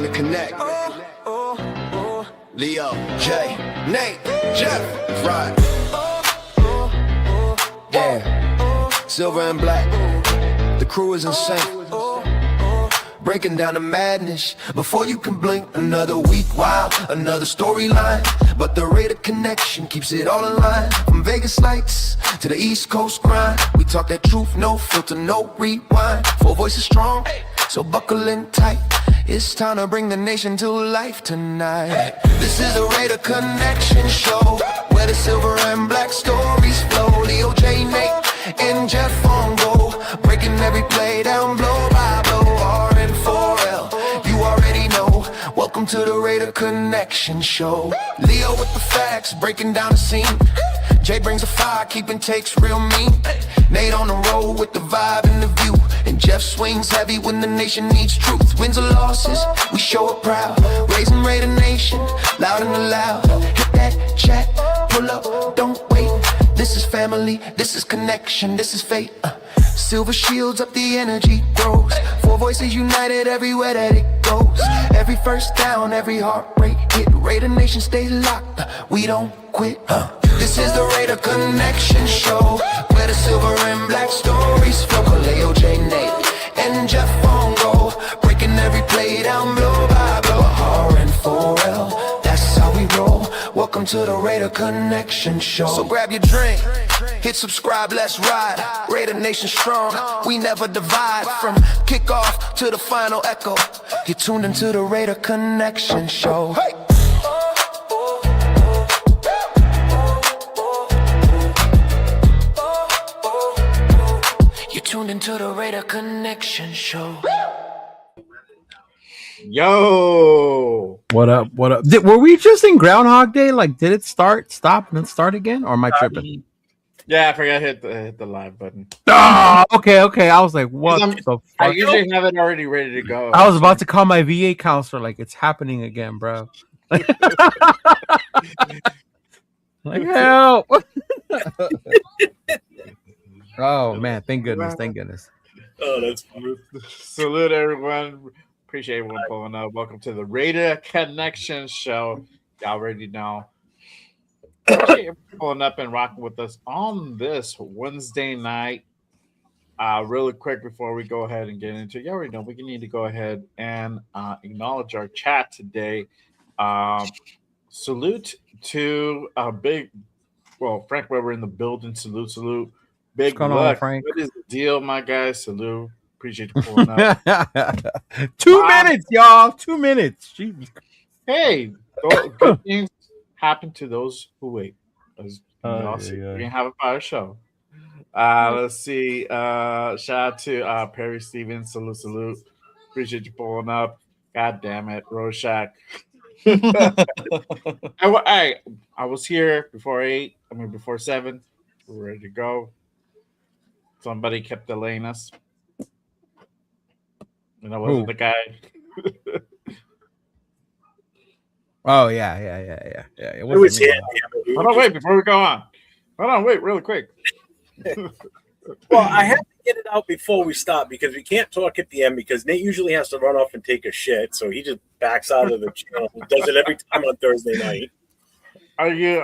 to connect. Leo, Jay, Nate, Jeff, right. Yeah, silver and black. The crew is insane. Breaking down the madness before you can blink. Another week, wow, another storyline. But the Raider connection keeps it all in line. From Vegas lights to the East Coast grind. We talk that truth, no filter, no rewind. Four voices strong, so buckle in tight. It's time to bring the nation to life tonight. This is the Raider Connection Show, where the silver and black stories flow. Leo, J, Nate, and Jeff on go, breaking every play down blow by blow. R-N-4-L, you already know. Welcome to the Raider Connection Show. Leo with the facts, breaking down the scene. Jay brings the fire, keeping takes real mean. Nate on the road with the vibe and the view. And Jeff swings heavy when the nation needs truth. Wins or losses, we show up proud. Raising Raider Nation, loud and loud. Hit that chat, pull up, don't wait. This is family, this is connection, this is fate. Silver shields up, the energy grows. Four voices united everywhere that it goes. Every first down, every heart rate hit. Raider Nation stays locked, we don't quit. This is the Raider Connection Show, where the silver and black stories flow. Leo, J, Nate, and Jeff on go, breaking every play down blow by blow. R-N-4-L, that's how we roll. Welcome to the Raider Connection Show. So grab your drink, hit subscribe, let's ride. Raider Nation strong, we never divide. From kickoff to the final echo, you're tuned into the Raider Connection Show. Hey! Tuned into the Raider Connection Show. Yo, what up? What up? Were we just in Groundhog Day? Like, did it stop, and then start again, or am I tripping? Yeah, I forgot to hit the live button. Oh, okay. I was like, what the fuck? I usually have it already ready to go. I was about to call my VA counselor, like, it's happening again, bro. Like, help. Oh man, thank goodness. Oh, that's cool. Salute everyone. Appreciate everyone pulling up. Welcome to the Raider Connection Show. Y'all already know. Appreciate everyone pulling up and rocking with us on this Wednesday night. Really quick before we go ahead and get into it, you already know we need to go ahead and acknowledge our chat today. Salute to Frank Weber in the building. Salute. Big luck. Frank? What is the deal, my guys? Salute. Appreciate you pulling up. 2 minutes, y'all. 2 minutes. Jeez. Hey, good things happen to those who wait. We're gonna have a fire show. Let's see. Shout out to Perry Stevens. Salute. Appreciate you pulling up. God damn it, Rorschach. I was here before 7. We're ready to go. Somebody kept delaying us. And I wasn't the guy. Oh, yeah. It was him. Hold on, wait, before we go on. Hold on, wait, really quick. Well, I have to get it out before we stop because we can't talk at the end because Nate usually has to run off and take a shit. So he just backs out of the channel. He does it every time on Thursday night. Are you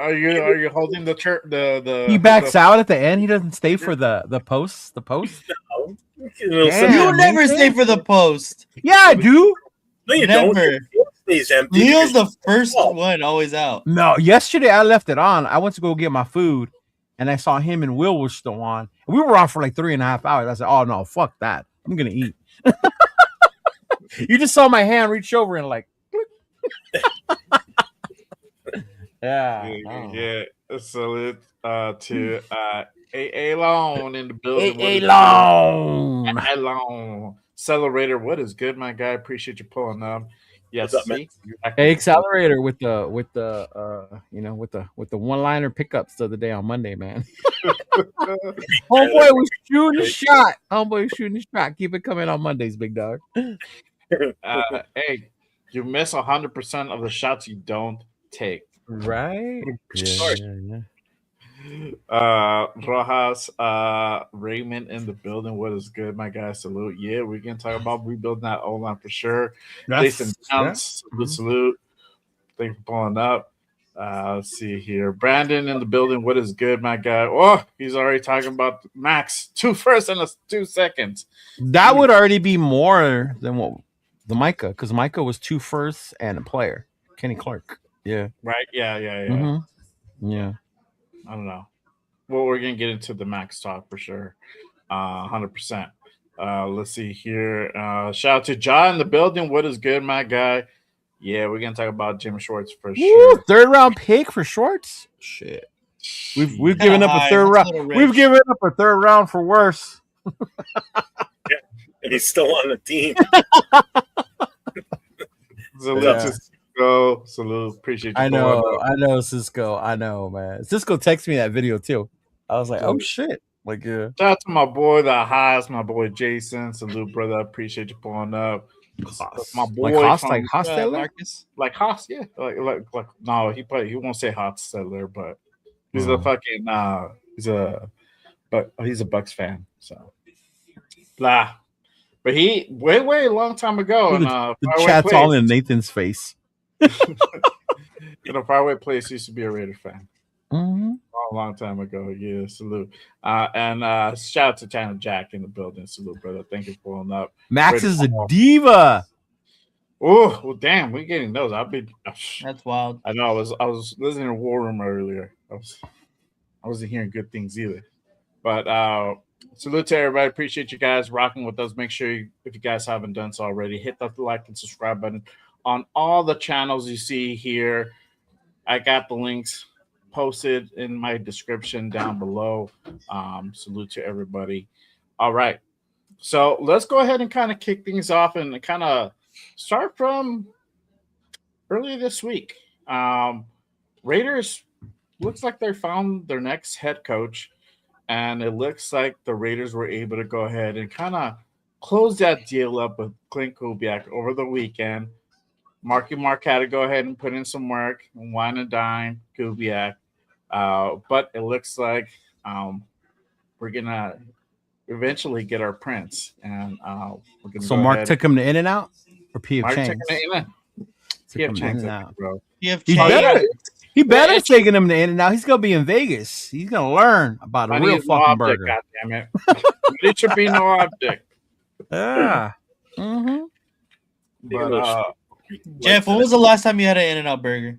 holding the He backs out at the end. He doesn't stay for the post. The post. No. You never stay for the post. Yeah, I do. No, you Never. don't. It stays empty. Neil's the first one always out. No, yesterday I left it on. I went to go get my food, and I saw him and Will were still on. We were on for like 3.5 hours. I said, "Oh no, fuck that! I'm gonna eat." You just saw my hand reach over and like. Yeah. Salute to A Long in the building. A Long. Accelerator. What is good, my guy? Appreciate you pulling up. Yes, Accelerator with the one-liner pickups the other day on Monday, man. Homeboy was shooting a shot. Keep it coming on Mondays, big dog. Hey, you miss 100% of the shots you don't take. Right? Yeah. Rojas, Raymond in the building. What is good, my guy? Salute. Yeah, we can talk about rebuilding that O line for sure. Jason Downs, salute. Thanks for pulling up. Let's see here. Brandon in the building. What is good, my guy? Oh, he's already talking about Max 2 firsts and 2 seconds. That would already be more than what the Micah, because Micah was 2 firsts and a player. Kenny Clark. Yeah. Right? Yeah. Yeah. I don't know. Well, we're gonna get into the Max talk for sure. 100%. Let's see here. Shout out to John in the building. What is good, my guy? Yeah, we're gonna talk about Jim Schwartz for sure. 3rd round pick for Schwartz. Shit. We've given up a 3rd round. We've given up a 3rd round for worse. Yeah, and he's still on the team. Salute to Cisco. Salute. Appreciate you. I know, Cisco. I know, man. Cisco texted me that video too. I was like, oh shit. Like, yeah. Shout out to my boy, the Haas, my boy Jason. Salute, brother. Appreciate you pulling up. Haas. My boy, like Hostetler? Marcus, like Haas, yeah, like no, he won't say Hostetler, but he's a fucking he's a Bucks fan, so blah. But he way a long time ago, the chat's all in Nathan's face. In a faraway place, used to be a Raider fan. Mm-hmm. A long time ago, yeah. Salute, and shout out to Tanner Jack in the building. Salute, brother. Thank you for pulling up. Max is a diva. Oh, well, damn, we're getting those. That's wild. I know. I was listening to War Room earlier. I wasn't hearing good things either. But salute to everybody. Appreciate you guys rocking with us. Make sure if you guys haven't done so already, hit the like and subscribe button on all the channels you see here. I got the links posted in my description down below. Salute to everybody. All right. So let's go ahead and kind of kick things off and kind of start from earlier this week. Raiders looks like they found their next head coach, and it looks like the Raiders were able to go ahead and kind of close that deal up with Klint Kubiak over the weekend. Marky Mark had to go ahead and put in some work and wine and dine Kubiak. But it looks like we're going to eventually get our prince. And we're going to So Mark took him to In-N-Out or P.F. Chang's? P.F. Chang's, bro. He better taking him to In-N-Out. He's going to be in Vegas. He's going to learn about a real fucking burger. God damn it. It should be no object. Yeah. Mm-hmm. But, Jeff, when was the last time you had an In-N-Out burger?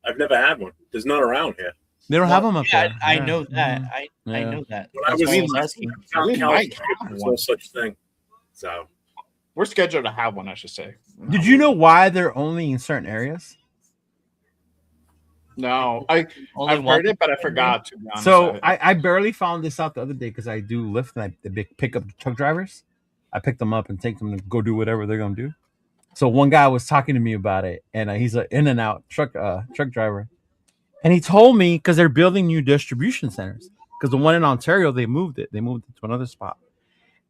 I've never had one. There's none around here. They don't have them up there. I know that. I know that. When I was asking, there's no such thing. So we're scheduled to have one, I should say. Did you know why they're only in certain areas? No, I've heard it, but I forgot, to be honest. So I barely found this out the other day because I do Lyft and I pick up truck drivers. I pick them up and take them to go do whatever they're going to do. So one guy was talking to me about it, and he's an In-N-Out truck driver. And he told me because they're building new distribution centers. Because the one in Ontario, they moved it. They moved it to another spot.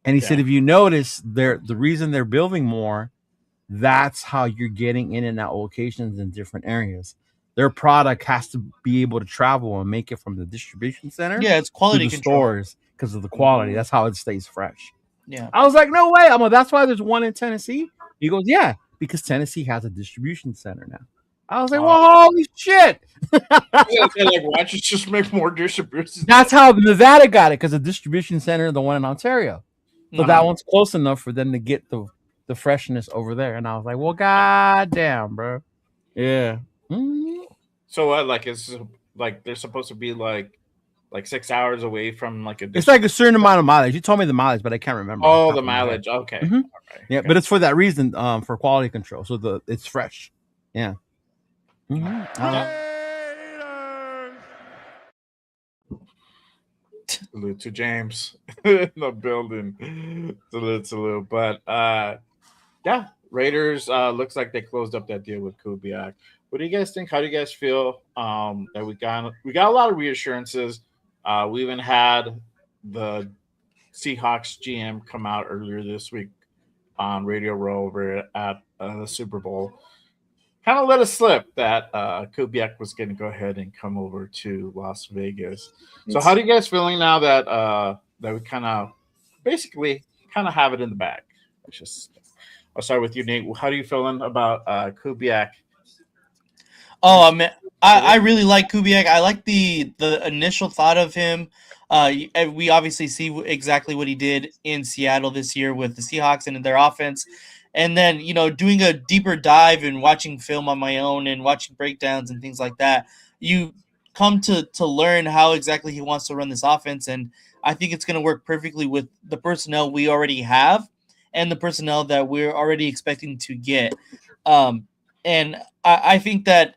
And he said, if you notice, the reason they're building more, that's how you're getting In-N-Out locations in different areas. Their product has to be able to travel and make it from the distribution center. Yeah, it's quality to the control. stores because of the quality. That's how it stays fresh. Yeah. I was like, no way. I'm like, that's why there's one in Tennessee. He goes, yeah, because Tennessee has a distribution center now. I was like, well, holy shit. Like, why don't you just make more distribution? That's how Nevada got it, because the distribution center, the one in Ontario. So that one's close enough for them to get the freshness over there. And I was like, well, goddamn, bro. Yeah. Mm-hmm. So what? Like, it's like they're supposed to be like 6 hours away from like a. It's like a certain amount of mileage. You told me the mileage, but I can't remember. Oh, the mileage. Okay. Mm-hmm. All right. Yeah, okay. but it's for that reason, for quality control. So it's fresh. Yeah. Mm-hmm. Salute to James in the building. Salute. But yeah, Raiders looks like they closed up that deal with Kubiak. What do you guys think? How do you guys feel that we got a lot of reassurances? We even had the Seahawks GM come out earlier this week on Radio Row over at the Super Bowl. kind of let it slip that Kubiak was going to go ahead and come over to Las Vegas. So how do you guys feeling now that that we kind of basically kind of have it in the bag? I'll start with you, Nate. How are you feeling about Kubiak? Oh man, I really like Kubiak. I like the initial thought of him. We obviously see exactly what he did in Seattle this year with the Seahawks and their offense. And then, doing a deeper dive and watching film on my own and watching breakdowns and things like that, you come to learn how exactly he wants to run this offense. And I think it's going to work perfectly with the personnel we already have and the personnel that we're already expecting to get. And I think that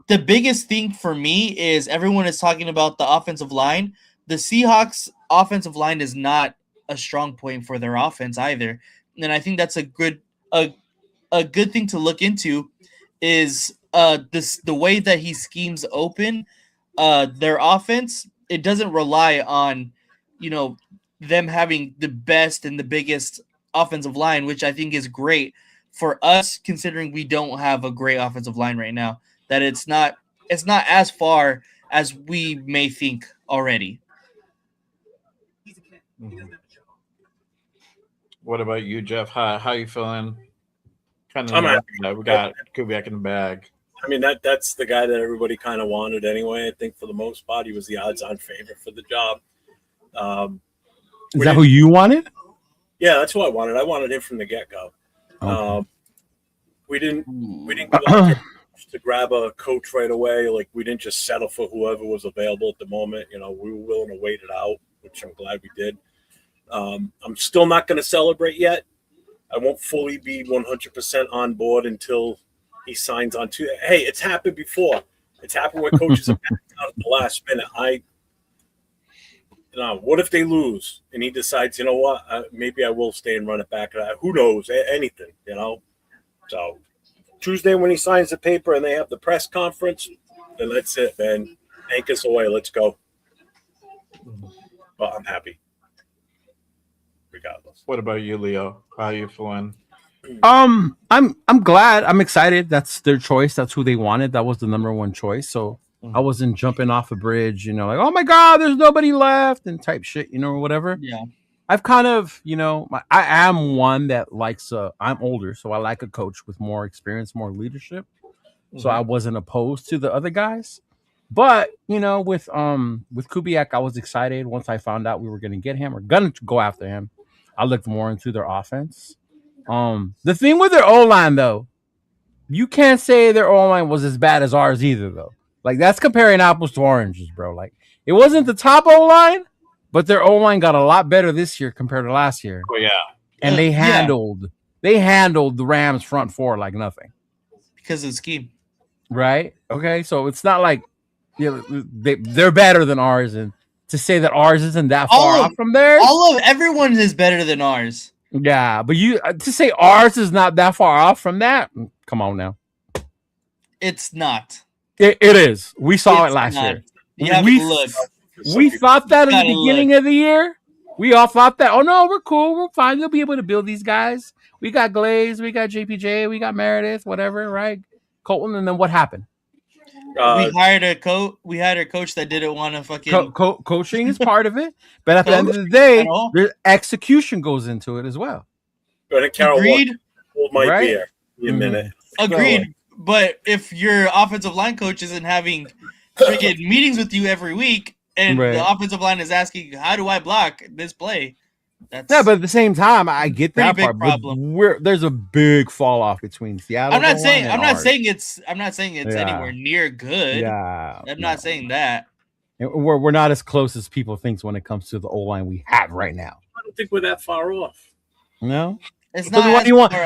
the biggest thing for me is everyone is talking about the offensive line. The Seahawks offensive line is not a strong point for their offense either. And I think that's a good thing to look into is the way that he schemes open their offense. It doesn't rely on, them having the best and the biggest offensive line, which I think is great for us considering we don't have a great offensive line right now. That it's not as far as we may think already. Mm-hmm. What about you, Jeff? How you feeling? Kind of, we got Kubiak in the bag. I mean, that's the guy that everybody kind of wanted anyway. I think for the most part, he was the odds-on favorite for the job. Is that who you wanted? Yeah, that's who I wanted. I wanted him from the get-go. Okay. We didn't go out there to grab a coach right away. Like, we didn't just settle for whoever was available at the moment. We were willing to wait it out, which I'm glad we did. I'm still not going to celebrate yet. I won't fully be 100% on board until he signs on to. Hey, it's happened before. It's happened where coaches have backed out at the last minute. What if they lose and he decides, you know what, maybe I will stay and run it back. Who knows? Anything, So Tuesday when he signs the paper and they have the press conference, then that's it, man. Take us away. Let's go. But I'm happy. Regardless. What about you, Leo? How are you feeling? I'm glad. I'm excited. That's their choice. That's who they wanted. That was the number one choice. So I wasn't jumping off a bridge, like, oh my God, there's nobody left and type shit, or whatever. Yeah. I've kind of, I am one that likes, I'm older, so I like a coach with more experience, more leadership. Mm-hmm. So I wasn't opposed to the other guys. But, with Kubiak, I was excited once I found out we were going to get him or going to go after him. I looked more into their offense. The thing with their O-line, though, you can't say their O-line was as bad as ours either, though. Like, that's comparing apples to oranges, bro. Like, it wasn't the top O-line, but their O-line got a lot better this year compared to last year. Oh, yeah. And they handled the Rams front four like nothing. Because of the scheme. Right? Okay, so it's not like they're better than ours, and to say that ours isn't that far off from theirs. Everyone is better than ours. Yeah, but to say ours is not that far off from that, come on now. It's not. It is. We saw it last year. We thought that at the beginning of the year. We all thought that, oh no, we're cool, we're fine. We'll be able to build these guys. We got Glaze, we got JPJ, we got Meredith, whatever, right? Colton, and then what happened? We hired a coach that didn't want to fucking coaching is part of it, but at the end of the day, their execution goes into it as well. Agreed. Hold my beer in a minute. Agreed. But if your offensive line coach isn't having freaking meetings with you every week, and the offensive line is asking, "How do I block this play?" But at the same time, I get that part. Problem. There's a big fall off between Seattle. I'm not saying it's anywhere near good. Yeah, I'm not saying that. We're not as close as people think when it comes to the O-line we have right now. I don't think we're that far off. No, it's not.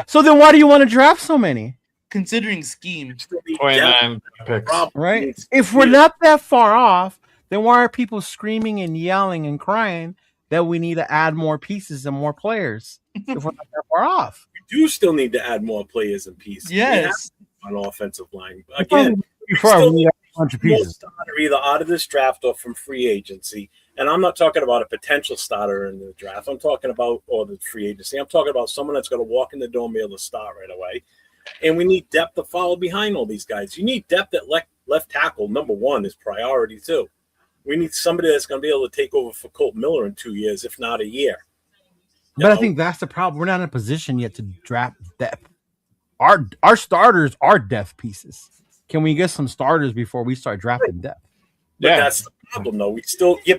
So then why do you want to draft so many? Considering scheme, 29 picks, right? If we're not that far off, then why are people screaming and yelling and crying that we need to add more pieces and more players if we're not that far off? We do still need to add more players and pieces. Yes, on offensive line again. Before we have a bunch of pieces, starter either out of this draft or from free agency. And I'm not talking about a potential starter in the draft. I'm talking about the free agency. I'm talking about someone that's going to walk in the door and be able to start right away. And we need depth to follow behind all these guys. You need depth at left tackle. Number one is priority too. We need somebody that's going to be able to take over for Colt Miller in 2 years, if not a year. But I think that's the problem. We're not in a position yet to draft depth. Our starters are depth pieces. Can we get some starters before we start drafting depth? But that's the problem, though. But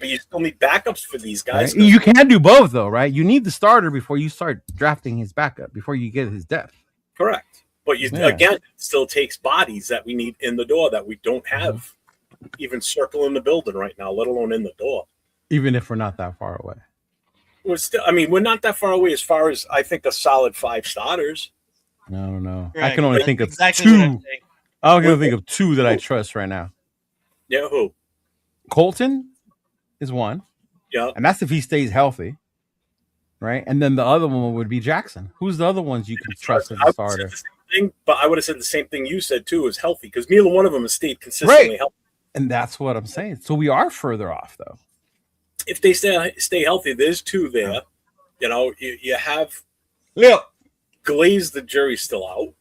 you still need backups for these guys. Right? You can do both, though, right? You need the starter before you start drafting his backup, before you get his depth. Correct. But again, it still takes bodies that we need in the door that we don't have even circling the building right now, let alone in the door. Even if we're not that far away. We're not that far away as far as I think a solid 5 starters. No. Right. I can only think of exactly two. what I'm saying. I can only think of 2 that I trust right now. Yeah, who? Colton is one. Yeah. And that's if he stays healthy. Right? And then the other one would be Jackson. Who's the other ones you can trust as a starter? But I would have said the same thing you said too, is healthy, because neither one of them has stayed consistently healthy. And that's what I'm saying. So we are further off, though. If they stay healthy, there's 2 there. You have Glaze, the jury's still out.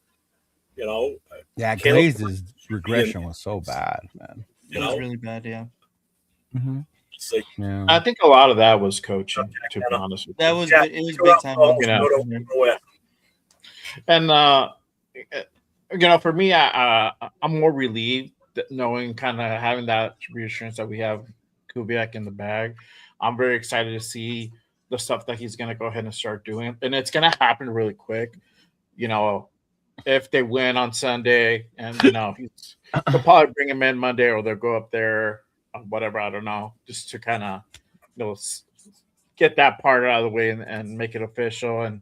Yeah, Glaze's regression was so bad, man. It was really bad, yeah. Mm-hmm. It's like, I think a lot of that was coaching, to be honest with you. It was big time. And for me, I'm more relieved knowing, kind of having that reassurance that we have Kubiak in the bag. I'm very excited to see the stuff that he's going to go ahead and start doing, and it's going to happen really quick. If they win on Sunday, and they'll probably bring him in Monday, or they'll go up there, whatever, I don't know, just to kind of get that part out of the way and make it official. And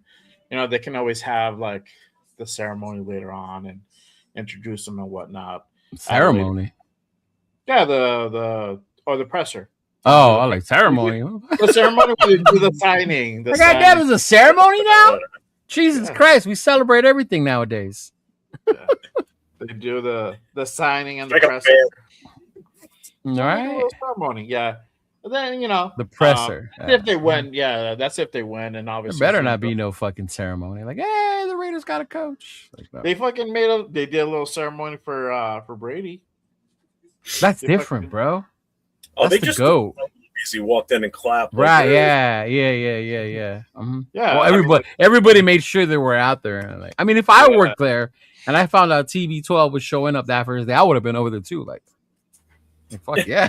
they can always have like the ceremony later on and introduce them and whatnot. Ceremony? Yeah, the presser. Oh, I like ceremony. The ceremony with the signing. My God, that is a ceremony now? Jesus Christ, we celebrate everything nowadays. Yeah. They do the signing and the like presser. All right. Ceremony, yeah. And then, the presser. If they win, that's if they win. And obviously, there better not be no fucking ceremony. Like, hey, the Raiders got a coach. Like, no. They did a little ceremony for Brady. That's different, bro. Oh, That's they just GOAT. He walked in and clapped. Right? Yeah. Mm-hmm. Yeah. Well, everybody made sure they were out there. And if I worked there and I found out TB12 was showing up that first day, I would have been over there too. Like fuck yeah.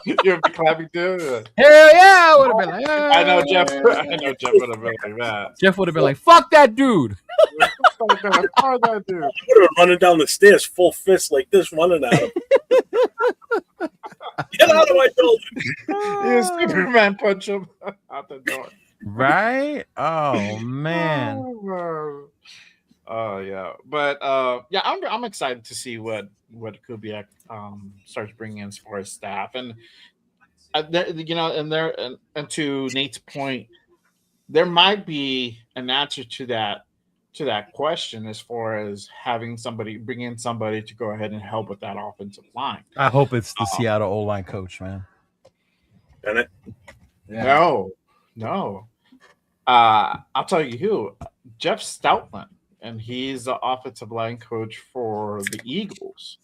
You'd be clapping too. Hell yeah, I would have been like, I know Jeff would have been like that. Jeff would have been like, fuck that dude. Fuck that dude. I would have been running down the stairs, full fist like this, running at him. Get out of my building! You Superman punch him out the door. Right? Oh man. Oh yeah, but I'm excited to see what Kubiak starts bringing in as far as staff, and and to Nate's point, there might be an answer to that question as far as bring in somebody to go ahead and help with that offensive line. I hope it's the Seattle O-line coach, man. Bennett? Yeah. No. I'll tell you who, Jeff Stoutland, and he's the offensive line coach for the Eagles.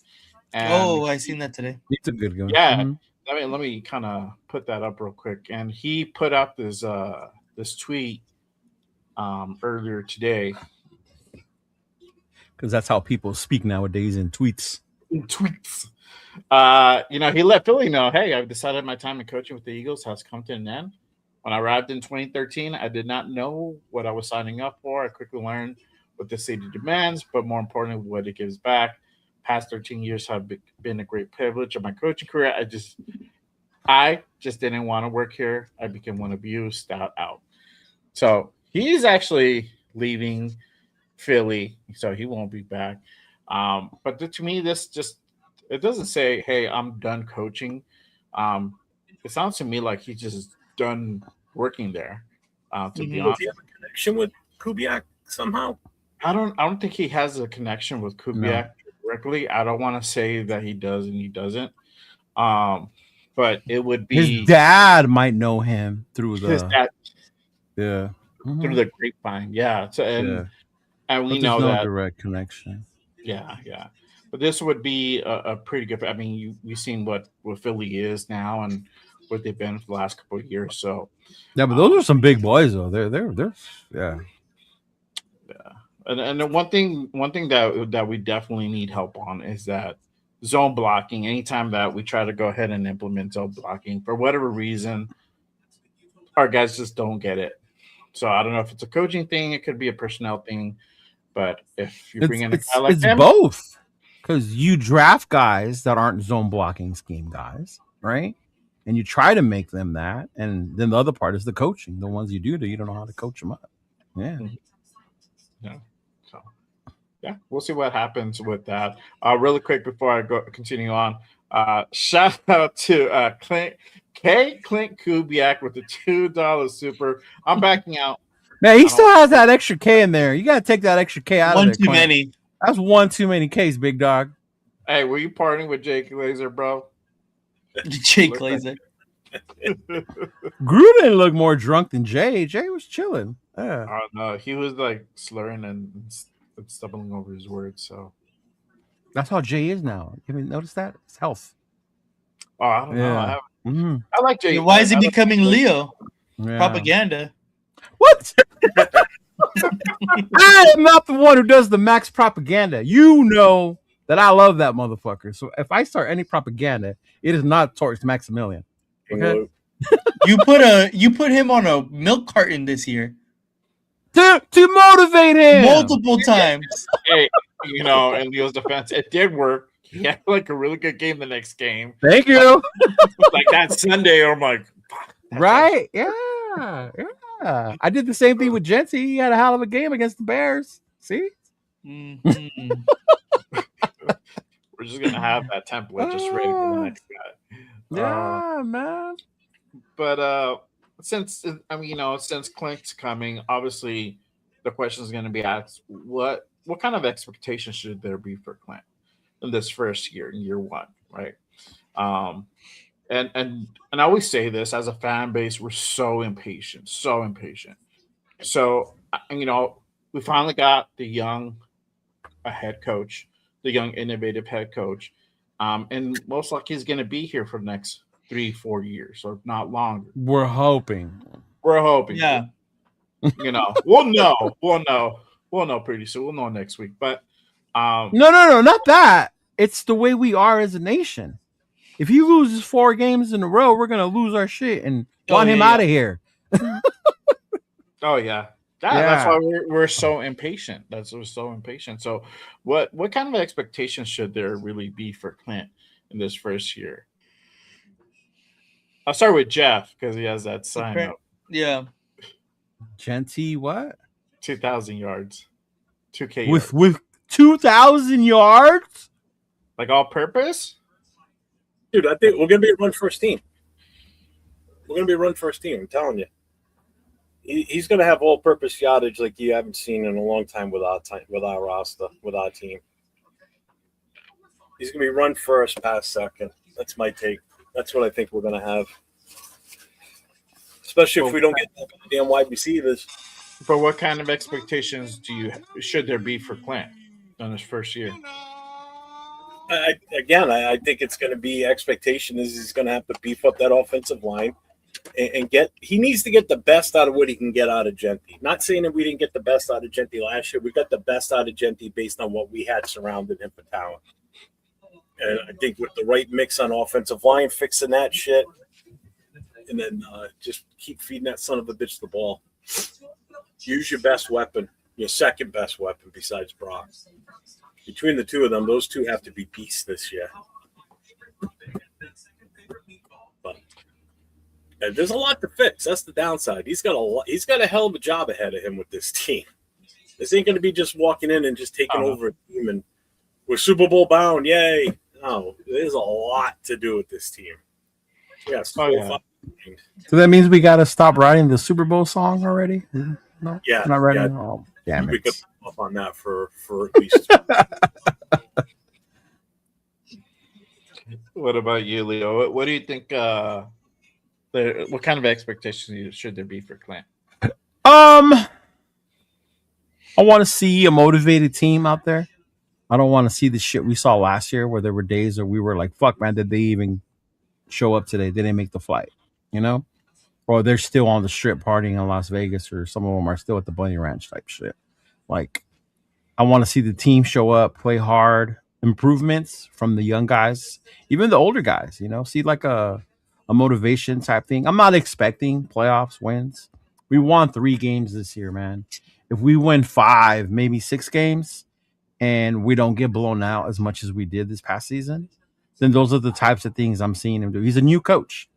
And I seen that today. He's a good guy. Yeah. Mm-hmm. Let me kind of put that up real quick. And he put up this tweet earlier today. Because that's how people speak nowadays in tweets. He let Philly know, hey, I've decided my time in coaching with the Eagles has come to an end. When I arrived in 2013, I did not know what I was signing up for. I quickly learned what the city demands, but more importantly, what it gives back. Past 13 years have been a great privilege of my coaching career. I just didn't want to work here. I became one of you, Stout out. So he's actually leaving Philly, so he won't be back. But to me, it doesn't say, hey, I'm done coaching. It sounds to me like he's just done working there. To be honest, Does he have a connection with Kubiak somehow? I don't think he has a connection with Kubiak directly. I don't want to say that he does and he doesn't. But it would be his dad might know him through the his dad, through through the grapevine. Yeah. So and we But know there's no that. direct connection. Yeah. But this would be a pretty good. I mean, we've seen what Philly is now and what they've been for the last couple of years. So Yeah, but those are some big boys though. They're yeah. and the one thing that we definitely need help on is that zone blocking. Anytime that we try to go ahead and implement zone blocking for whatever reason, our guys just don't get it. So I don't know if it's a coaching thing, it could be a personnel thing, but if you bring in a guy like It's him, both. Because you draft guys that aren't zone blocking scheme guys, right? And you try to make them that, and then the other part is the coaching. The ones you do, you don't know how to coach them up. Yeah. yeah. So yeah, we'll see what happens with that. Really quick before I continue on, shout out to Klint Kubiak with the $2 super. I'm backing out. Man, he still has that extra K in there. You got to take that extra K out of One there. too Clint. many. That's one too many Ks, big dog. Hey, were you partying with Jake Laser, bro? Jake Laser. Gru didn't look more drunk than Jay. Jay was chilling. Yeah. Oh no, he was like slurring and stumbling over his words. So That's how Jay is now. You mean notice that? It's health. oh, I don't know. Mm-hmm. I like Jake. Why is he I like becoming Jake. Leo? Yeah. Propaganda. What? I am not the one who does the max propaganda. You know that I love that motherfucker. So if I start any propaganda, it is not towards Maximilian. Okay? You put him on a milk carton this year. To motivate him Multiple times. Hey, in Leo's defense, it did work. He had like a really good game the next game. Thank you. Like that Sunday, I'm like, Right? Yeah. I did the same thing with Jency. He had a hell of a game against the Bears. See? Mm-hmm. we're just gonna have that template just ready for the next guy. Yeah, man. But since Clint's coming, obviously the question is going to be asked: what kind of expectations should there be for Clint in this first year, in year one, right? And I always say this as a fan base, we're so impatient. So, we finally got the young head coach, the young innovative head coach, and most likely he's going to be here for the next 3-4 years, or not longer. We're hoping. Yeah. We'll know pretty soon. We'll know next week. But No, not that. It's the way we are as a nation. If he loses 4 games in a row, we're gonna lose our shit and want him out of here. Oh yeah. That's why we're so impatient. We're so impatient. So what kind of expectations should there really be for Clint in this first year? I'll start with Jeff because he has that sign up. Yeah. Genty, what? 2,000 yards. 2K with 2,000 yards? Like all purpose? Dude, I think we're going to be a run-first team. I'm telling you. He's going to have all-purpose yardage like you haven't seen in a long time with our roster, with our team. He's going to be run first, pass second. That's my take. That's what I think we're going to have. Especially if we don't get damn wide receivers. But what kind of expectations should there be for Clint on his first year? I think it's going to be expectation is he's going to have to beef up that offensive line and he needs to get the best out of what he can get out of Genty. Not saying that we didn't get the best out of Genty last year. We got the best out of Genty based on what we had surrounded him for talent. And I think with the right mix on offensive line, fixing that shit, and then just keep feeding that son of a bitch the ball. Use your best weapon, your second best weapon besides Brock. Between the two of them, those two have to be beasts this year. But there's a lot to fix. That's the downside. He's got a hell of a job ahead of him with this team. This ain't going to be just walking in and just taking over a team and we're Super Bowl bound. Yay. No, there's a lot to do with this team. Yes. So that means we got to stop writing the Super Bowl song already? No? Yeah. Not writing? Yeah. Oh, damn We it. could off on that for at least. What about you, Leo? What do you think? What kind of expectations should there be for Clint? I want to see a motivated team out there. I don't want to see the shit we saw last year where there were days where we were like, fuck, man, did they even show up today? They didn't make the flight, you know? Or they're still on the strip partying in Las Vegas, or some of them are still at the Bunny Ranch type shit. Like, I want to see the team show up, play hard, improvements from the young guys, even the older guys, see like a motivation type thing. I'm not expecting playoffs wins. We won 3 games this year, man. If we win 5, maybe 6 games, and we don't get blown out as much as we did this past season, then those are the types of things I'm seeing him do. He's a new coach.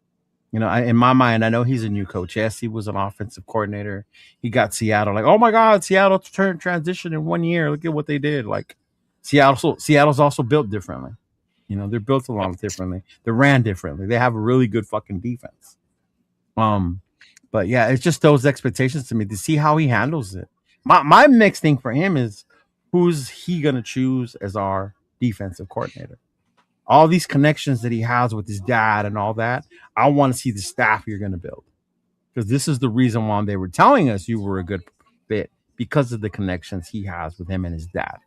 In my mind, I know he's a new coach. Yes, he was an offensive coordinator. He got Seattle. Like, oh my God, Seattle turned transition in 1 year. Look at what they did. Like, Seattle's also built differently. They're built a lot differently. They're ran differently. They have a really good fucking defense. But yeah, it's just those expectations to me to see how he handles it. My next thing for him is who's he gonna choose as our defensive coordinator. All these connections that he has with his dad and all that, I want to see the staff you're going to build. Because this is the reason why they were telling us you were a good fit, because of the connections he has with him and his dad.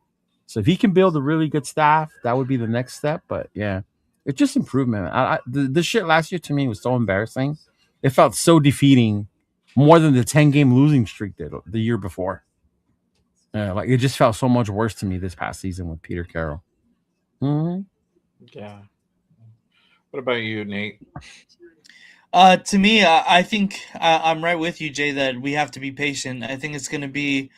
So if he can build a really good staff, that would be the next step. But yeah, it's just improvement. The shit last year to me was so embarrassing. It felt so defeating, more than the 10-game losing streak did the year before. Like, it just felt so much worse to me this past season with Peter Carroll. Mm-hmm. Yeah. What about you, Nate? To me, I think I'm right with you, Jay, that we have to be patient. I think it's going to be.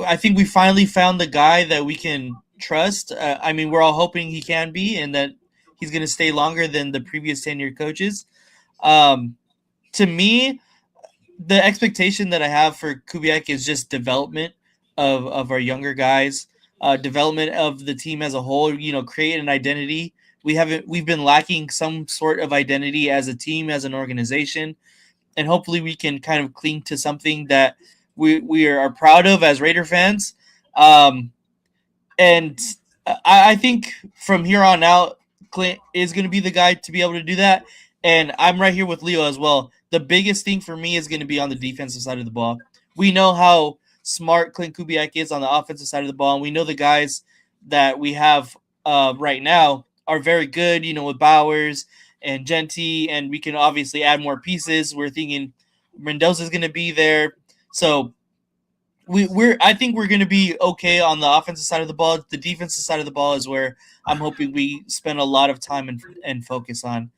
I think we finally found the guy that we can trust. I mean, we're all hoping he can be, and that he's going to stay longer than the previous 10-year coaches. To me, the expectation that I have for Kubiak is just development of our younger guys, development of the team as a whole. Create an identity. We've been lacking some sort of identity as a team, as an organization, and hopefully we can kind of cling to something that we are proud of as Raider fans. And I think from here on out, Klint is going to be the guy to be able to do that. And I'm right here with Leo as well. The biggest thing for me is going to be on the defensive side of the ball. We know how smart Klint Kubiak is on the offensive side of the ball, and we know the guys that we have right now are very good, with Bowers and Genty, and we can obviously add more pieces. We're thinking Mendoza's going to be there. So I think we're going to be okay on the offensive side of the ball. The defensive side of the ball is where I'm hoping we spend a lot of time and focus on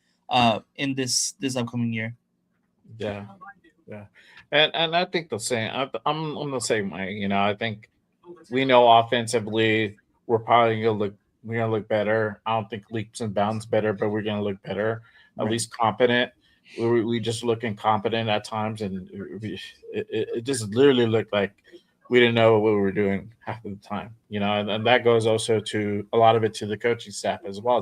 in this upcoming year. Yeah. And I think the same. I'm the same way. I think we know offensively we're probably gonna look better. I don't think leaps and bounds better, but we're gonna look better, at least competent. We just look incompetent at times, and it just literally looked like we didn't know what we were doing half of the time. And that goes also to a lot of it to the coaching staff as well.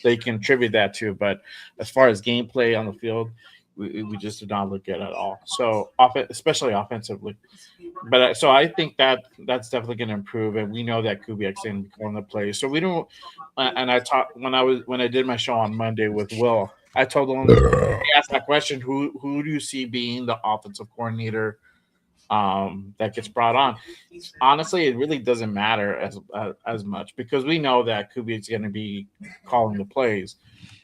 They contribute that to. But as far as gameplay on the field, we just did not look good at all. So especially offensively. But so I think that's definitely going to improve, and we know that Kubiak's going to be calling the plays. So we don't. And I talked when I did my show on Monday with Will. I told him, he asked that question: Who do you see being the offensive coordinator that gets brought on? Honestly, it really doesn't matter as much, because we know that Kubiak's going to be calling the plays.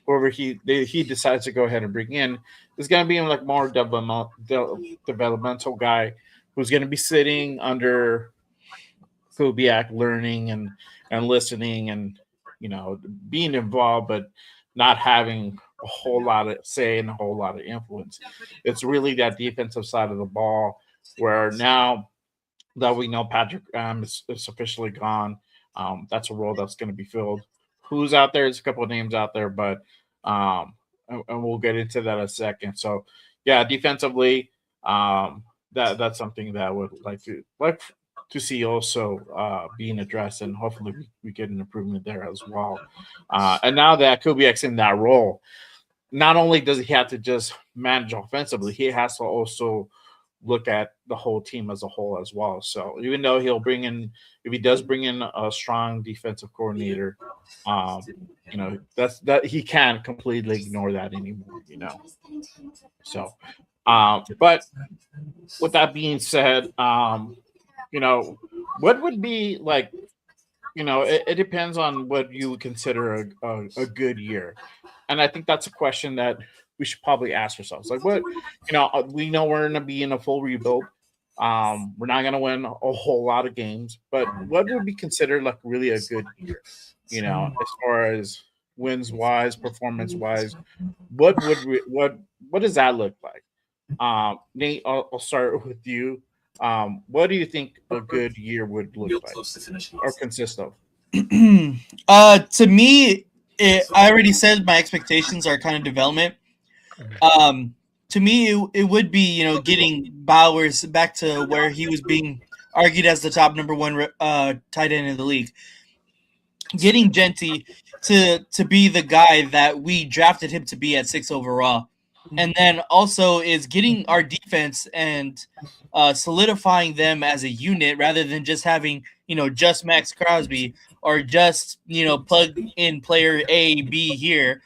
Whoever he decides to go ahead and bring in is going to be like more developmental guy who's going to be sitting under Kubiak, learning and listening and being involved, but not having a whole lot of say and a whole lot of influence. It's really that defensive side of the ball where now that we know Patrick is officially gone, that's a role that's going to be filled. Who's out there? There's a couple of names out there, but and we'll get into that in a second. So yeah, defensively, that's something that I would like to see also being addressed, and hopefully we get an improvement there as well. And now that Kubiak's in that role, not only does he have to just manage offensively, he has to also look at the whole team as a whole as well. So even though if he does bring in a strong defensive coordinator, that he can't completely ignore that anymore, So, but with that being said, what would be like, it depends on what you would consider a good year. And I think that's a question that we should probably ask ourselves. Like, we know we're going to be in a full rebuild. We're not going to win a whole lot of games, but what would be considered like really a good year? As far as wins wise, performance wise, what does that look like? Nate, I'll start with you. What do you think a good year would look like or consist of? To me, I already said my expectations are kind of development. To me, it would be getting Bowers back to where he was being argued as the top number one tight end in the league. Getting Genty to be the guy that we drafted him to be at 6 overall. And then also is getting our defense and solidifying them as a unit rather than just having, just Max Crosby or just, plug in player A, B here.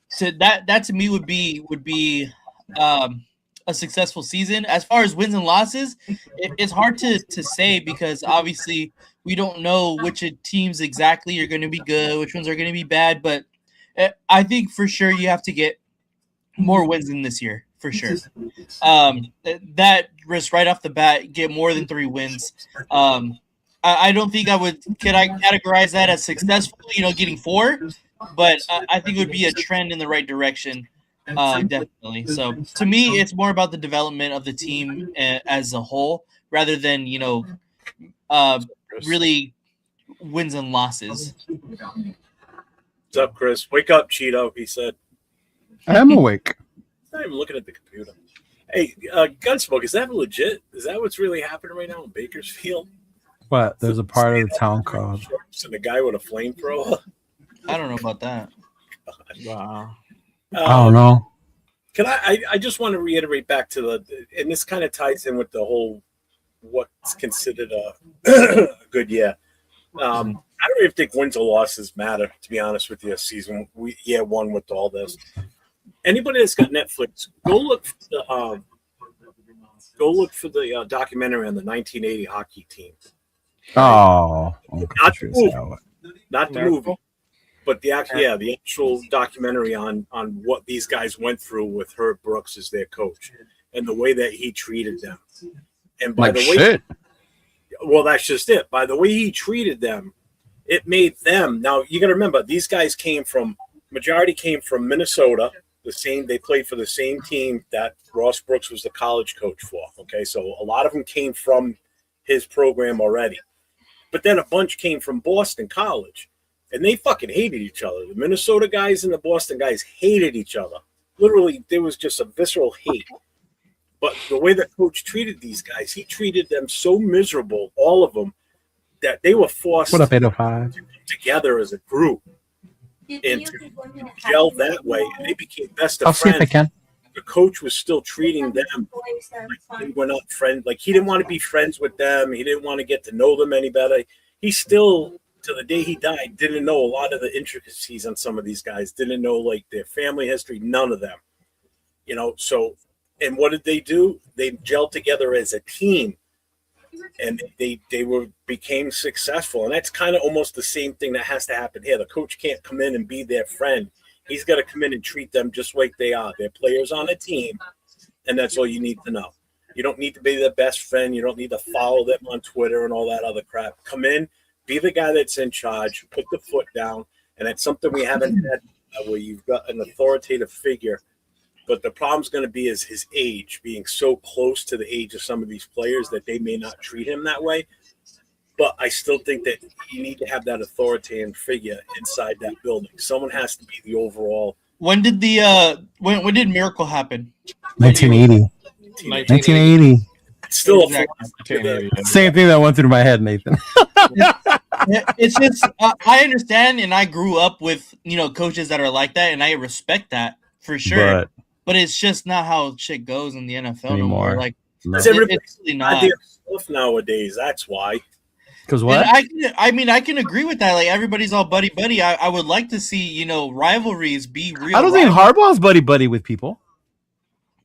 So that to me would be a successful season. As far as wins and losses, it's hard to say because obviously we don't know which teams exactly are going to be good, which ones are going to be bad. But I think for sure you have to get more wins than this year, for sure. That risk right off the bat, get more than 3 wins. I don't think I categorize that as successful, getting 4, but I think it would be a trend in the right direction, definitely. So to me, it's more about the development of the team as a whole rather than, really wins and losses. What's up, Chris? Wake up, Cheeto, he said. I am awake. He's not even looking at the computer. Hey, Gunsmoke, is that legit? Is that what's really happening right now in Bakersfield? What? There's a part of the town called. And the guy with a flamethrower? I don't know about that. Wow. I don't know. Can I just want to reiterate back to and this kind of ties in with the whole what's considered a good year. I don't even think wins or losses matter, to be honest with you, this season. Year one with all this. Anybody that's got Netflix, go look for the documentary on the 1980 hockey team. Oh, not the movie, but the actual documentary on what these guys went through with Herb Brooks as their coach and the way that he treated them. And by the way, well, that's just it. By the way he treated them, it made them. Now you got to remember, these guys majority came from Minnesota. They played for the same team that Ross Brooks was the college coach for. Okay, so a lot of them came from his program already. But then a bunch came from Boston College, and they fucking hated each other. The Minnesota guys and the Boston guys hated each other. Literally, there was just a visceral hate. But the way the coach treated these guys, he treated them so miserable, all of them, that they were forced What up, 805? to come together as a group and to gel that way. And they became best of I'll see if I friends. can. The coach was still treating them like they were not friends. Like he didn't want to be friends with them. He didn't want to get to know them any better. He still, to the day he died, didn't know a lot of the intricacies on some of these guys. Didn't know like their family history. None of them. So, and what did they do? They gelled together as a team, and they became successful. And that's kind of almost the same thing that has to happen here. The coach can't come in and be their friend. He's got to come in and treat them just like they are. They're players on a team, and that's all you need to know. You don't need to be their best friend. You don't need to follow them on Twitter and all that other crap. Come in, be the guy that's in charge, put the foot down, and it's something we haven't had where you've got an authoritative figure. But the problem's going to be is his age, being so close to the age of some of these players that they may not treat him that way. But I still think that you need to have that authoritarian figure inside that building. Someone has to be the overall. When did when did Miracle happen? 1980. 1980. Still Exactly. Same thing that went through my head, Nathan. It's just I understand, and I grew up with coaches that are like that, and I respect that for sure. But it's just not how shit goes in the NFL anymore. Like No. It's really not. Stuff nowadays. That's why. Because what? I can agree with that. Like everybody's all buddy buddy. I would like to see rivalries be real. I don't think Harbaugh's buddy buddy with people.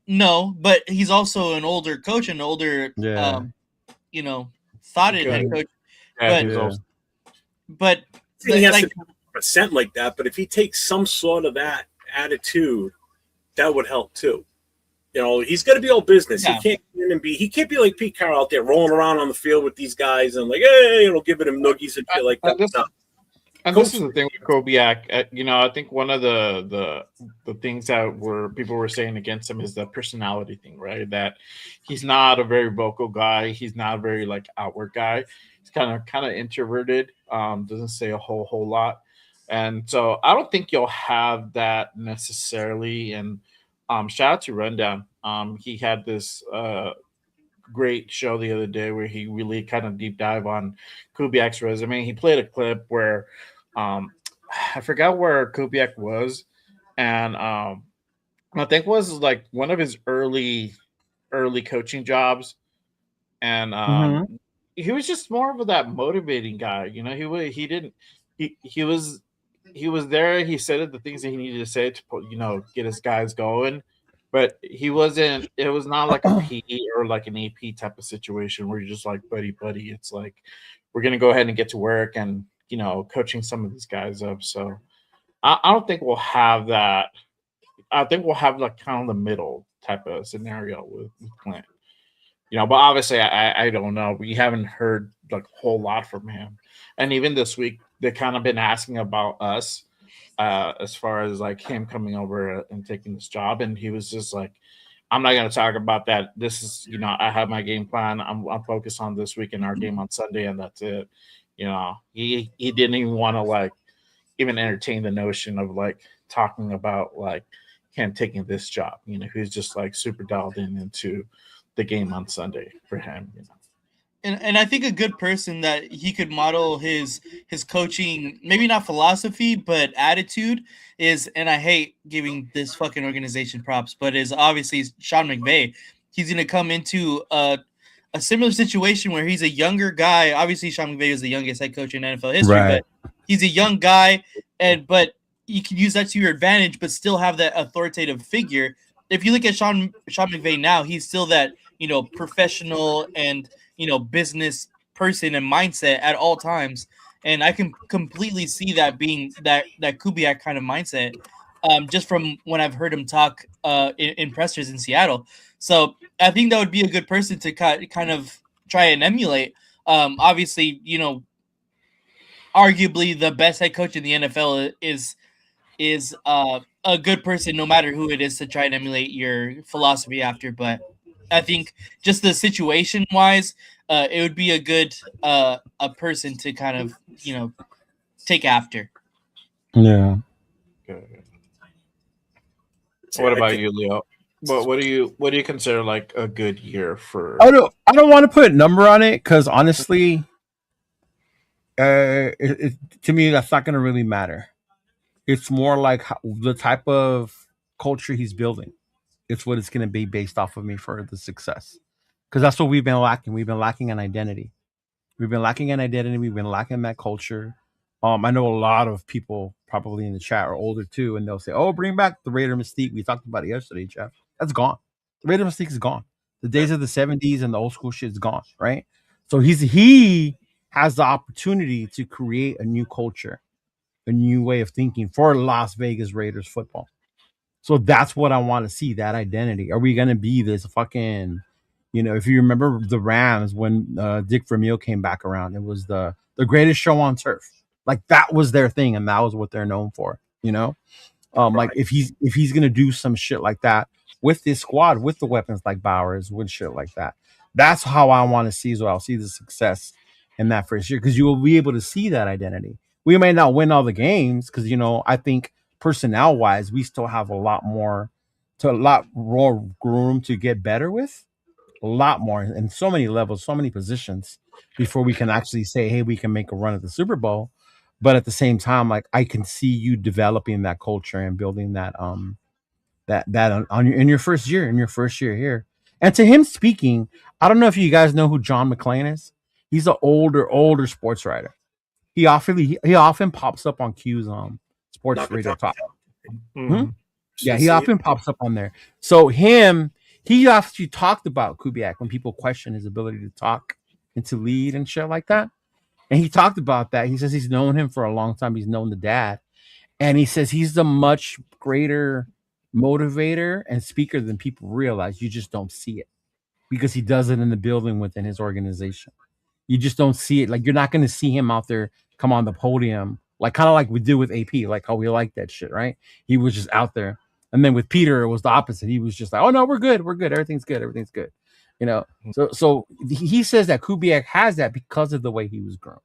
No, but he's also an older coach and older. Yeah. thought it head Good. coach. Yeah, But he's also but He has like to be percent like that, but if he takes some sort of that attitude, that would help too. He's got to be all business. Yeah. He can't be like Pete Carroll out there rolling around on the field with these guys and like, hey, giving him noogies and shit like that. This is the thing with Kubiak. I think one of the things that people were saying against him is the personality thing, right? That he's not a very vocal guy. He's not a very like outward guy. He's kind of introverted. Doesn't say a whole lot, and so I don't think you'll have that necessarily. And shout out to Rundown. He had this great show the other day where he really kind of deep dive on Kubiak's resume. He played a clip where I forgot where Kubiak was, and I think it was like one of his early coaching jobs, and he was just more of that motivating guy. He was there. He said the things that he needed to say to get his guys going. But he wasn't. It was not like a PE or like an AP type of situation where you're just like buddy. It's like we're gonna go ahead and get to work and coaching some of these guys up. So I don't think we'll have that. I think we'll have like kind of the middle type of scenario with Klint. But obviously I don't know. We haven't heard like a whole lot from him, and even this week they kind of been asking about us. As far as like him coming over and taking this job, and he was just like, I'm not going to talk about that. This is, I have my game plan. I'm focused on this week and our game on Sunday, and that's it. He didn't even want to like even entertain the notion of like talking about like him taking this job. He's just like super dialed into the game on Sunday for him. And I think a good person that he could model his coaching, maybe not philosophy, but attitude is, and I hate giving this fucking organization props, but is obviously Sean McVay. He's going to come into a similar situation where he's a younger guy. Obviously, Sean McVay is the youngest head coach in NFL history, Right. but he's a young guy, but you can use that to your advantage, but still have that authoritative figure. If you look at Sean McVay now, he's still that, professional and business person and mindset at all times. And I can completely see that being that Kubiak kind of mindset, just from when I've heard him talk in pressers in Seattle. So I think that would be a good person to kind of try and emulate. Obviously, arguably the best head coach in the NFL is a good person, no matter who it is, to try and emulate your philosophy after. But I think just the situation wise, it would be a good a person to kind of take after. Yeah. Good. What about you, Leo? What do you consider like a good year for? I don't want to put a number on it because honestly, to me that's not going to really matter. It's more like the type of culture he's building. It's what it's going to be based off of me for the success. Because that's what we've been lacking. We've been lacking an identity. We've been lacking that culture. I know a lot of people probably in the chat are older too, and they'll say, "Oh, bring back the Raider Mystique." We talked about it yesterday, Jeff. That's gone. The Raider Mystique is gone. The days of the 70s and the old school shit is gone, right? So he has the opportunity to create a new culture, a new way of thinking for Las Vegas Raiders football. So that's what I want to see, that identity. Are we going to be this fucking, if you remember the Rams when Dick Vermeil came back around, it was the greatest show on turf. Like that was their thing, and that was what they're known for, Right. Like if he's going to do some shit like that with this squad, with the weapons like Bowers, with shit like that. That's how I want to see as well. See the success in that first year, because you will be able to see that identity. We may not win all the games because, I think personnel wise, we still have a lot more room to get better with, a lot more in so many levels, so many positions before we can actually say, hey, we can make a run at the Super Bowl. But at the same time, like I can see you developing that culture and building that in your first year here. And to him speaking, I don't know if you guys know who John McClain is. He's an older sports writer. He often pops up on Q's Sports Radio Talk. Mm-hmm. Yeah, he often pops up on there. So he actually talked about Kubiak when people question his ability to talk and to lead and shit like that. And he talked about that. He says he's known him for a long time. He's known the dad. And he says he's the much greater motivator and speaker than people realize. You just don't see it because he does it in the building within his organization. You just don't see it. Like, you're not going to see him out there come on the podium, like kind of like we do with AP, like how we like that shit, right? He was just out there. And then with Peter, it was the opposite. He was just like, oh, no, we're good. We're good. Everything's good. Everything's good. You know, so he says that Kubiak has that because of the way he was groomed.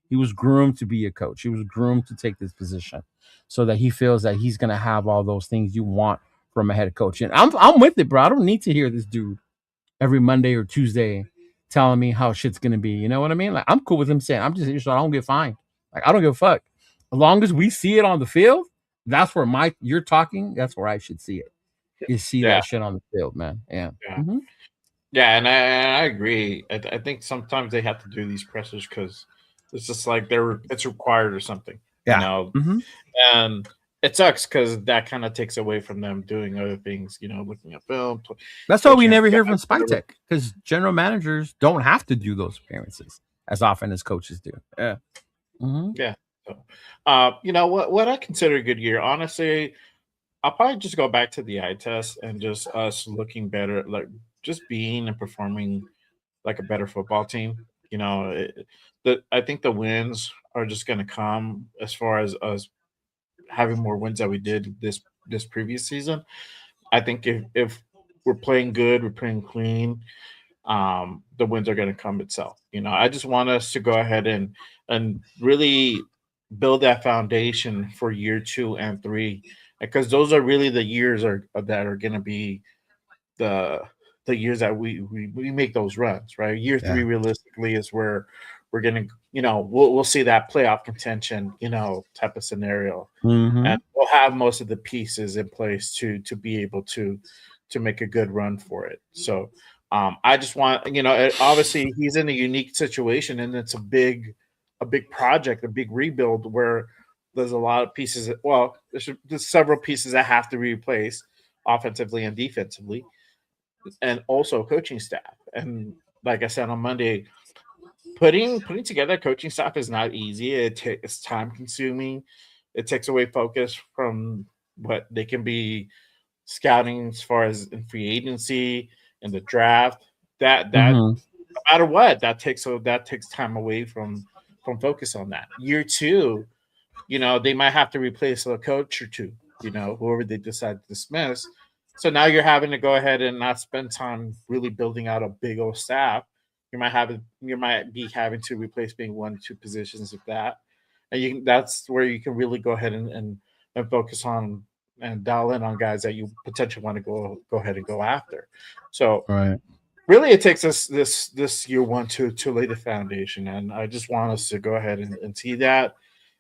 He was groomed to be a coach. He was groomed to take this position so that he feels that he's going to have all those things you want from a head coach. And I'm with it, bro. I don't need to hear this dude every Monday or Tuesday telling me how shit's going to be. You know what I mean? Like, I'm cool with him saying, I'm just here so I don't get fined. Like, I don't give a fuck. As long as we see it on the field, that's where you're talking. That's where I should see it. You see that shit on the field, man. Yeah. Mm-hmm. Yeah, and I agree. I think sometimes they have to do these pressers because it's just like it's required or something. Yeah. You know? Mm-hmm. And it sucks because that kind of takes away from them doing other things, you know, looking at film. That's why we never hear from Spytek, because general managers don't have to do those appearances as often as coaches do. Yeah. Mm-hmm. Yeah. So, you know, what I consider a good year, honestly, I'll probably just go back to the eye test and just us looking better, like just being and performing like a better football team. You know, I think the wins are just going to come as far as us having more wins that we did this previous season. I think if we're playing good, we're playing clean, the wins are going to come itself. You know, I just want us to go ahead and really build that foundation for year 2 and 3, because those are really the years that are going to be the years that we make those runs, right? Year 3 realistically is where we're gonna, you know, we'll see that playoff contention, you know, type of scenario, and we'll have most of the pieces in place to be able to make a good run for it. So I just want, you know, obviously he's in a unique situation, and it's a big project, a big rebuild where there's a lot of pieces. Well, there's several pieces that have to be replaced offensively and defensively, and also coaching staff. And like I said on Monday, putting together a coaching staff is not easy. It's time consuming. It takes away focus from what they can be scouting as far as in free agency and the draft. That no matter what, that takes time away from focus on that. Year 2, you know, they might have to replace a coach or two, you know, whoever they decide to dismiss. So now you're having to go ahead and not spend time really building out a big old staff. You might be having to replace maybe 1 or 2 positions of that, and that's where you can really go ahead and focus on and dial in on guys that you potentially want to go ahead and go after. So really, it takes us this year 1 to lay the foundation, and I just want us to go ahead and see that.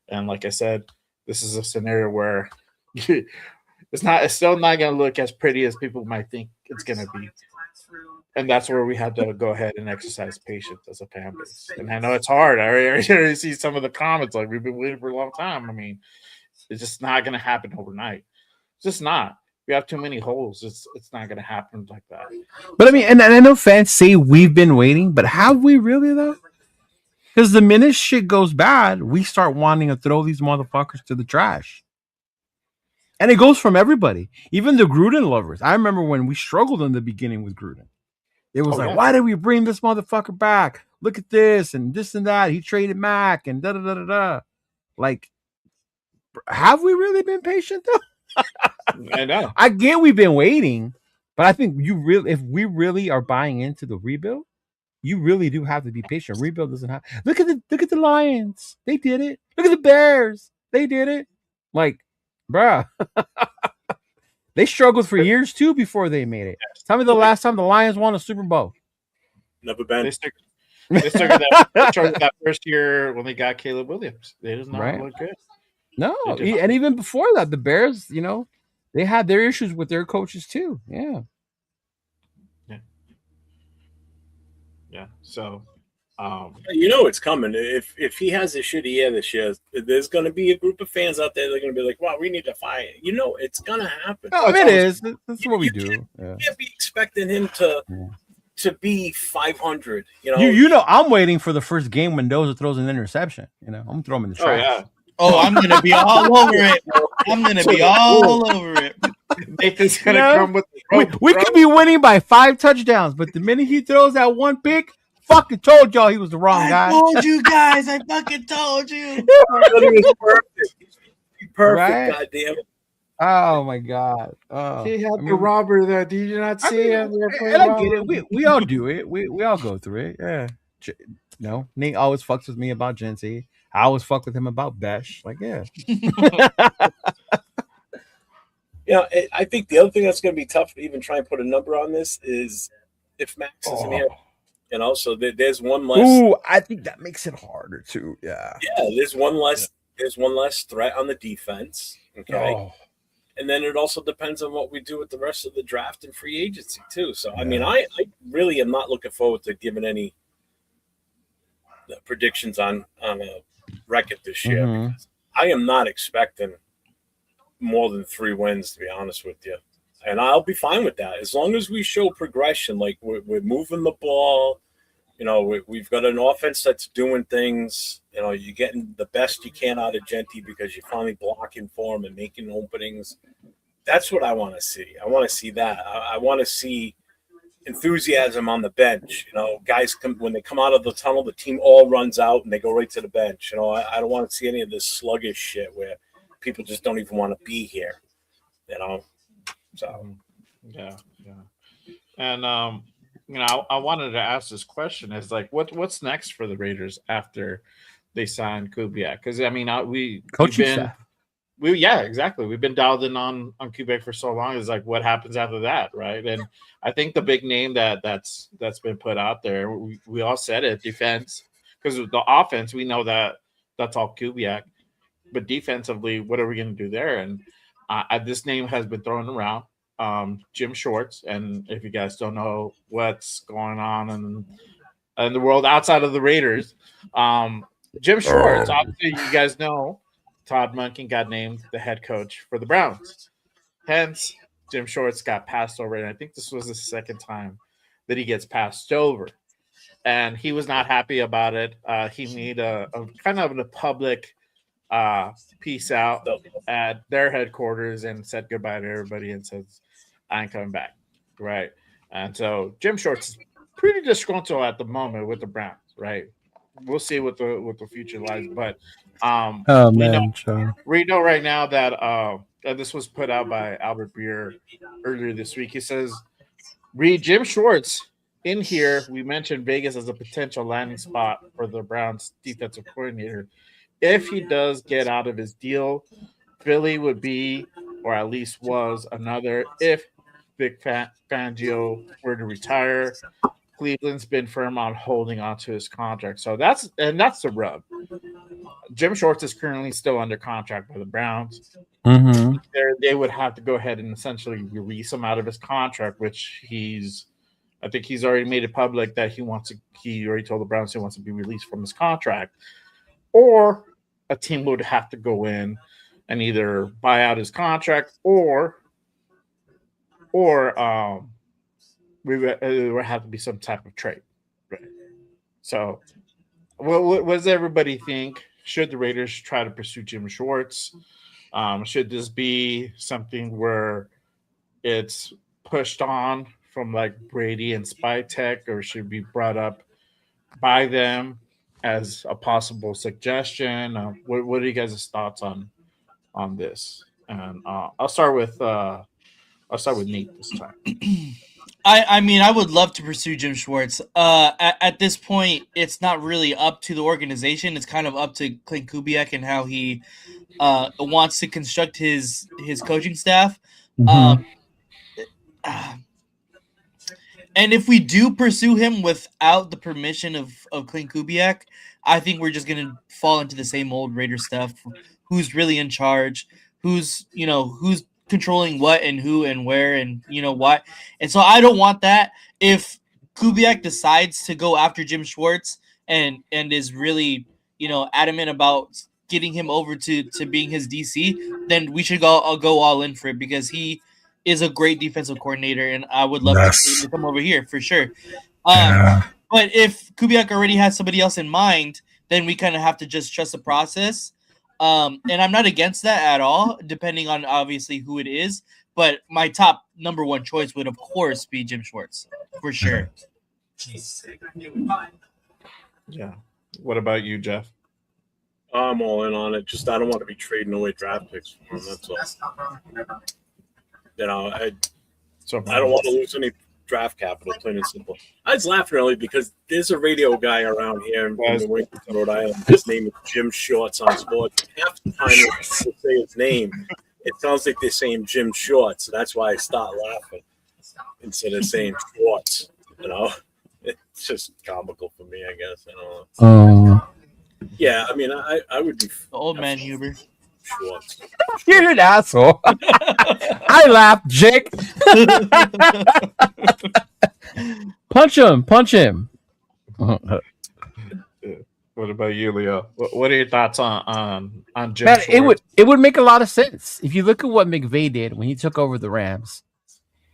And like I said, this is a scenario where it's still not going to look as pretty as people might think it's going to be. And that's where we had to go ahead and exercise patience as a fan base. And I know it's hard. I already see some of the comments like, we've been waiting for a long time. I mean, it's just not going to happen overnight. It's just not. We have too many holes. It's not going to happen like that. But I mean, and I know fans say we've been waiting, but have we really though? Because the minute shit goes bad, we start wanting to throw these motherfuckers to the trash. And it goes from everybody, even the Gruden lovers. I remember when we struggled in the beginning with Gruden. It was why did we bring this motherfucker back? Look at this and this and that. He traded Mac and da da da da da. Like, have we really been patient though? I know. I get we've been waiting, but I think if we really are buying into the rebuild, you really do have to be patient. Rebuild doesn't have. Look at the Lions. They did it. Look at the Bears. They did it. Like, bruh. They struggled for years too before they made it. Tell me the last time the Lions won a Super Bowl. Never been. They struggled that first year when they got Caleb Williams. They did not look good. No, and even before that, the Bears, you know, they had their issues with their coaches too. Yeah. So, you know it's coming. If he has a shitty year this year, there's going to be a group of fans out there that are going to be like, "Wow, we need to fire." You know, it's going to happen. Oh, it is. That's what we do. You can't be expecting him to to be 500. You know, I'm waiting for the first game when Mendoza throws an interception. You know, I'm gonna throw him in the trash. yeah. Oh, I'm gonna be all over it. I'm gonna be all over it. Nathan's gonna No. come with We could be winning by 5 touchdowns, but the minute he throws that one pick, fucking told y'all he was the wrong guy. I told you guys. I fucking told you. It was perfect. Perfect, Right? goddamn it. Oh my god. He had the robber there. Did you not see him? And I get it. We all do it. We all go through it. Yeah. No, Nate always fucks with me about Genty. I always fuck with him about Besh. Like, yeah. I think the other thing that's going to be tough to even try and put a number on this is if Max isn't here. So there's one less. Ooh, I think that makes it harder too. Yeah. Yeah, there's one less. There's one less threat on the defense. Okay. Oh. And then it also depends on what we do with the rest of the draft and free agency too. So I mean, I really am not looking forward to giving any predictions on a record this year. Because I am not expecting more than 3 wins, to be honest with you. And I'll be fine with that as long as we show progression. Like we're moving the ball. We've got an offense that's doing things. You're getting the best you can out of Genty because you're finally blocking for him and making openings. That's what I want to see. I want to see that. I want to see enthusiasm on the bench. Guys when they come out of the tunnel, the team all runs out and they go right to the bench. I don't want to see any of this sluggish shit where people just don't even want to be here. So yeah. And I wanted to ask this question: is like, what's next for the Raiders after they sign Kubiak? Because I mean, coaching staff. Exactly. We've been dialed in on Kubiak for so long. It's like, what happens after that, right? And I think the big name that's been put out there, we all said it, defense, because the offense, we know that's all Kubiak, but defensively, what are we going to do there? And this name has been thrown around. Jim Schwartz, and if you guys don't know what's going on in the world outside of the Raiders, Jim Schwartz, obviously you guys know Todd Monken got named the head coach for the Browns. Hence, Jim Schwartz got passed over, and I think this was the second time that he gets passed over. And he was not happy about it. He made a kind of a public peace out at their headquarters and said goodbye to everybody and says, I ain't coming back. Right. And so Jim Schwartz is pretty disgruntled at the moment with the Browns, right? We'll see what the future lies. But we know right now that this was put out by Albert Beer earlier this week. He says, read Jim Schwartz in here. We mentioned Vegas as a potential landing spot for the Browns defensive coordinator. If he does get out of his deal, Philly would be, or at least was, another if Vic Fangio were to retire. Cleveland's been firm on holding on to his contract. So that's the rub. Jim Schwartz is currently still under contract by the Browns. Mm-hmm. They would have to go ahead and essentially release him out of his contract, which I think he's already made it public that he already told the Browns he wants to be released from his contract. Or a team would have to go in and either buy out his contract or we would have to be some type of trade. Right. So what does everybody think? Should the Raiders try to pursue Jim Schwartz? Should this be something where it's pushed on from like Brady and Spy Tech, or should be brought up by them as a possible suggestion? What are you guys' thoughts on this? And I'll start with Nate this time. I mean, I would love to pursue Jim Schwartz. At this point, it's not really up to the organization. It's kind of up to Klint Kubiak and how he wants to construct his coaching staff. Mm-hmm. And if we do pursue him without the permission of Klint Kubiak, I think we're just going to fall into the same old Raider stuff. Who's really in charge? Who's controlling what and who and where and what. And so I don't want that. If Kubiak decides to go after Jim Schwartz and is really, adamant about getting him over to being his DC, then we should go all in for it, because he is a great defensive coordinator, and I would love Yes. to see him to come over here for sure. Yeah. But if Kubiak already has somebody else in mind, then we kind of have to just trust the process. And I'm not against that at all, depending on obviously who it is. But my top number one choice would, of course, be Jim Schwartz for sure. Yeah. What about you, Jeff? I'm all in on it. Just I don't want to be trading away draft picks for him. That's all. You know, I don't want to lose any draft capital, plain and simple. I was laughing earlier because there's a radio guy around here in New England, Rhode Island. His name is Jim Schwartz on sports. Half the time when people say his name, it sounds like they're saying Jim Shorts. So that's why I start laughing instead of saying Schwartz. You know, it's just comical for me, I guess. I don't know. Yeah, I mean, I would be The old man Huber. Schwartz. You're an asshole. I laughed, Jake. Punch him. What about you, Leo? What are your thoughts on Jim Man, Schwartz? it would make a lot of sense if you look at what McVay did when he took over the Rams.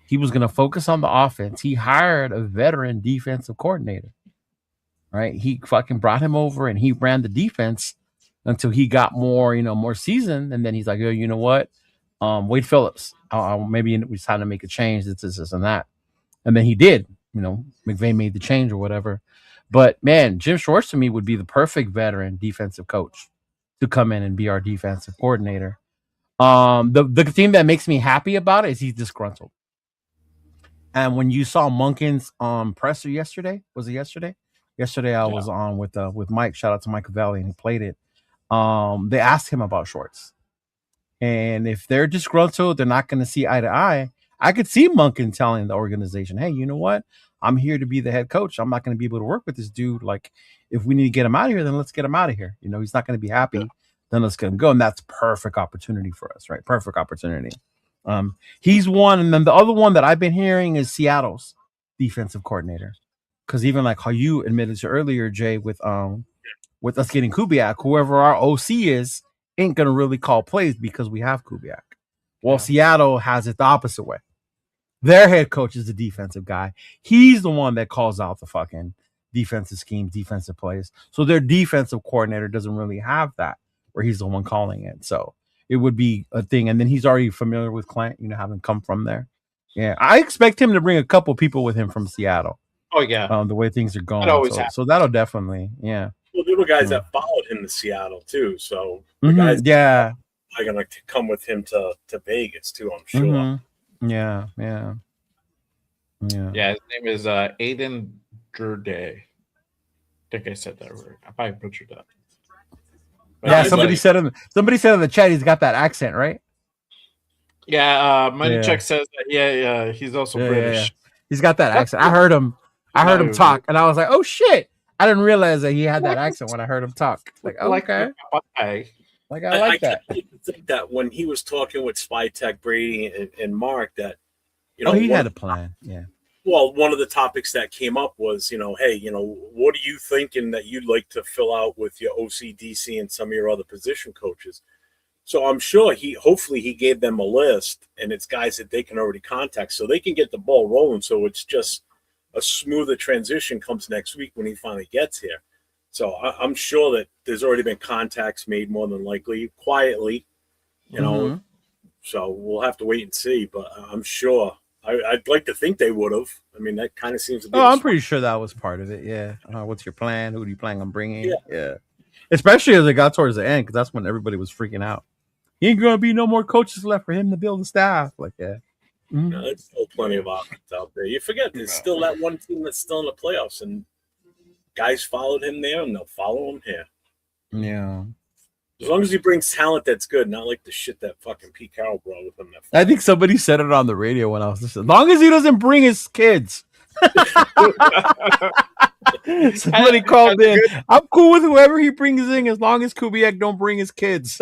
He was going to focus on the offense. He hired a veteran defensive coordinator, right? He fucking brought him over and he ran the defense until he got more seasoned. And then he's like, oh, you know what? Wade Phillips, maybe it was time to make a change. This, and that. And then he did. McVay made the change or whatever. But man, Jim Schwartz to me would be the perfect veteran defensive coach to come in and be our defensive coordinator. The thing that makes me happy about it is he's disgruntled. And when you saw Monken's presser yesterday, was it yesterday? Yesterday I was on with Mike. Shout out to Mike Cavalli, and he played it. They asked him about Schwartz. And if they're disgruntled, they're not going to see eye to eye. I could see Monken telling the organization, hey, you know what? I'm here to be the head coach. I'm not going to be able to work with this dude. Like, if we need to get him out of here, then let's get him out of here. He's not going to be happy. Then let's get him go. And that's perfect opportunity for us, right? Perfect opportunity. He's one. And then the other one that I've been hearing is Seattle's defensive coordinator. Because even like how you admitted to earlier, Jay, with us getting Kubiak, whoever our OC is, ain't going to really call plays because we have Kubiak. Well, Seattle has it the opposite way. Their head coach is the defensive guy. He's the one that calls out the fucking defensive schemes, defensive plays. So their defensive coordinator doesn't really have that, where he's the one calling it. So it would be a thing. And then he's already familiar with Klint, having come from there. Yeah, I expect him to bring a couple people with him from Seattle. Oh, yeah. The way things are going. So that'll definitely, yeah. Well, there were guys that followed him to Seattle, too. So the guys are going to come with him to Vegas, too, I'm sure. Mm-hmm. Yeah. Yeah, his name is Aiden Durde. I think I said that right. I probably butchered that. But somebody said in the chat he's got that accent, right? Yeah, Money Check says that. Yeah, he's also British. Yeah. He's got that accent. I heard him talk, and I was like, oh shit! I didn't realize that he had that accent when I heard him talk. Like, okay. Like I like that. I think that when he was talking with Spytech, Brady, and Mark, that he had a plan. Yeah. Well, one of the topics that came up was, hey, what are you thinking that you'd like to fill out with your OC, DC, and some of your other position coaches? So I'm sure hopefully he gave them a list, and it's guys that they can already contact, so they can get the ball rolling. So it's just a smoother transition comes next week when he finally gets here. So I'm sure that there's already been contacts made, more than likely, quietly, So we'll have to wait and see. But I'm sure I'd like to think they would have. I mean, that kind of seems to be. I'm pretty sure that was part of it. Yeah. What's your plan? Who do you plan on bringing? Yeah. Especially as it got towards the end, because that's when everybody was freaking out. He ain't gonna be no more coaches left for him to build a staff like that. Mm-hmm. No, there's still plenty of options out there. You forget there's still that one team that's still in the playoffs, and guys followed him there, and they'll follow him here. Yeah. As long as he brings talent that's good, not like the shit that fucking Pete Carroll brought with him. I think somebody said it on the radio when I was listening. As long as he doesn't bring his kids. Somebody called in. I'm cool with whoever he brings in as long as Kubiak don't bring his kids.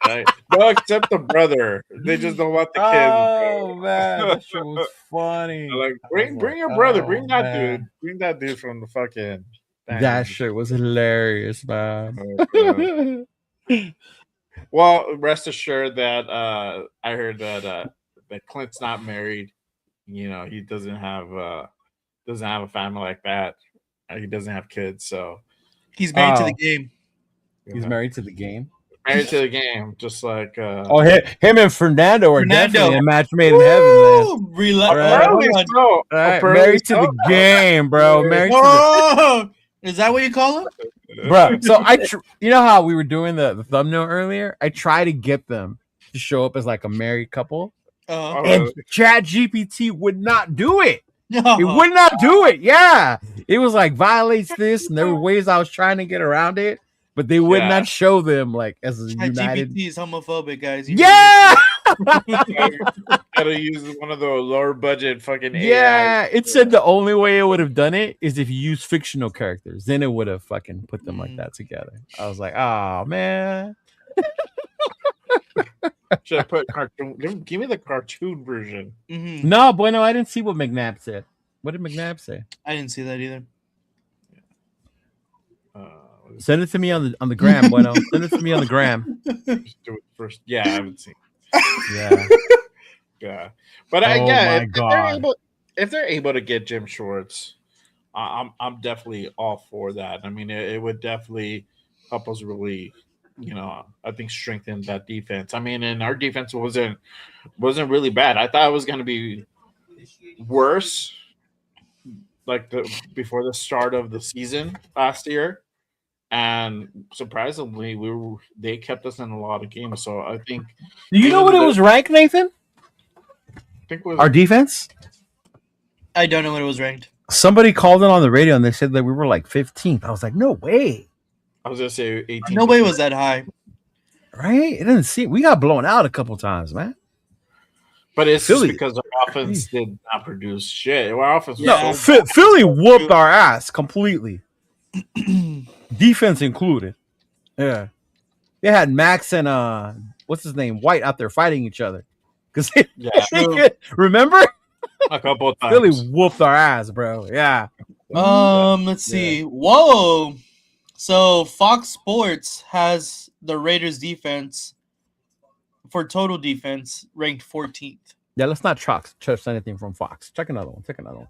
Right. No, except the brother. They just don't want the kids. Oh man, that shit was funny. They're like, bring your brother. Bring that dude. Bring that dude from the fucking. That shit was hilarious, man. Well, rest assured that I heard that that Clint's not married. You know, he doesn't have a family like that. He doesn't have kids, so He's married to the Oh. game. He's married to the game. married to the game, just like Oh, him and Fernando are Fernando. definitely a match made in heaven, man. Woo! Right. apparently hold on. so. All right, Apparently married to so. the game, bro. Married to Oh, is that what you call him? the bro. So you know how we were doing the thumbnail earlier? I try to get them to show up as like a married couple, Oh, and ChatGPT would not do it. no. It would not do it. Yeah, it was like violates this, and there were ways I was trying to get around it, but they would Yeah. not show them like as a united. GPT is homophobic, guys. You Yeah, Gotta use one of the lower budget fucking yeah. It said the only way it would have done it is if you use fictional characters. Then it would have fucking put them like that together. I was like, oh man. Should I put cartoon? Give me the cartoon version. Mm-hmm. No, bueno, I didn't see what McNabb said. What did McNabb say? I didn't see that either. Send it to me on the gram, bueno. Send it to me on the gram. Let's do it first. Yeah, I haven't seen. Yeah. Yeah, but Oh again, my if God. they're able to get Jim Schwartz, I'm definitely all for that. I mean, it would definitely help us really, I think strengthen that defense. I mean, and our defense wasn't really bad. I thought it was going to be worse, like before the start of the season last year, and surprisingly, they kept us in a lot of games. So I think. Do you know what it was ranked, Nathan? I think it was Our defense? I don't know what it was ranked. Somebody called it on the radio and they said that we were like 15th. I was like, no way. I was gonna say 18. Nobody was that high. Right? It didn't seem we got blown out a couple times, man. But it's Philly. just because our offense did not produce shit. Our offense was Yeah. so bad. Philly whooped our ass completely. Defense included. Yeah. They had Max and what's his name? White out there fighting each other. Because Yeah, remember? a couple of times. Philly whooped our ass, bro. Yeah. Let's see. Whoa. So Fox Sports has the Raiders defense for total defense ranked 14th. Yeah, let's not trust anything from Fox. Check another one.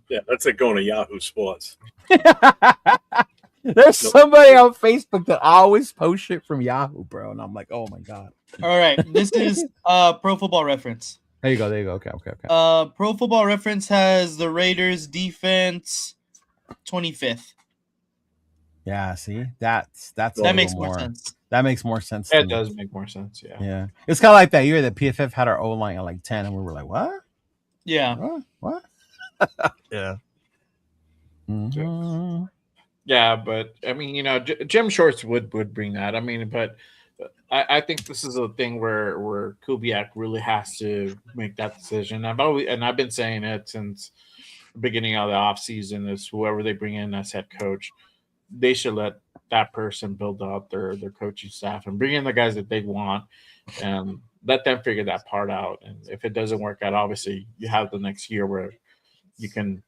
Yeah, that's like going to Yahoo Sports. There's somebody on Facebook that always posts shit from Yahoo, bro. And I'm like, oh my God. All right. This is Pro Football Reference. There you go. Okay. Pro Football Reference has the Raiders defense 25th. Yeah, see? That's That makes more sense. That makes more sense. to It me. does make more sense. Yeah. Yeah. It's kind of like that year that PFF had our O-line at like 10 and we were like, what? Yeah. What? Yeah. Mhm. Yeah, but I mean, Jim Schwartz would bring that. I mean, but I think this is a thing where Kubiak really has to make that decision. I've been saying it since the beginning of the offseason is whoever they bring in as head coach, they should let that person build out their coaching staff and bring in the guys that they want and let them figure that part out. And if it doesn't work out, obviously you have the next year where you can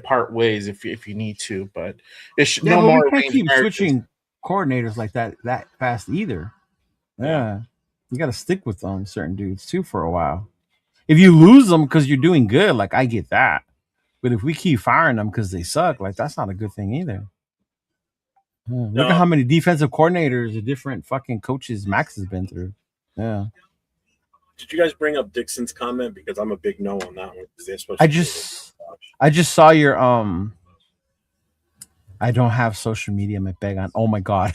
part ways if you need to, but it should Yeah, no but more we can't arranged keep marriages. switching coordinators like that fast either. Yeah. You got to stick with certain dudes too for a while. If you lose them because you're doing good, like I get that. But if we keep firing them because they suck, like that's not a good thing either. Yeah, look at how many defensive coordinators or different fucking coaches Max has been through. Yeah. Did you guys bring up Dixon's comment? Because I'm a big no on that one. They're supposed I to just saw your I don't have social media, my bag on. Oh my God.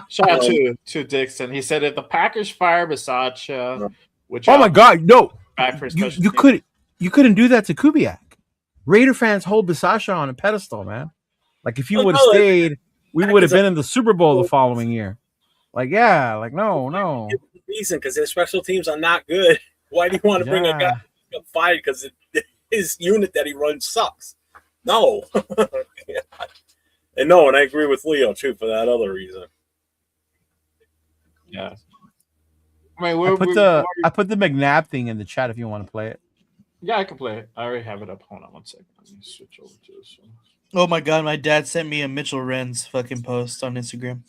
Shout out to Dixon. He said if the Packers fire Bisaccia, which Oh my God. No. back for You special couldn't do that to Kubiak. Raider fans hold Bisaccia on a pedestal, man. Like if you Oh, would have no, stayed, we would have Packers been in the Super Bowl the following year. Like, yeah, like no. reason because their special teams are not good. Why do you want to bring a guy who got fired because his unit that he runs sucks? No. And I agree with Leo too for that other reason. Yeah. I mean, I put the McNabb thing in the chat if you want to play it. yeah, I can play it. I already have it up. Hold on one second. Let me switch over to this one. Oh my God. My dad sent me a Mitchell Renz fucking post on Instagram.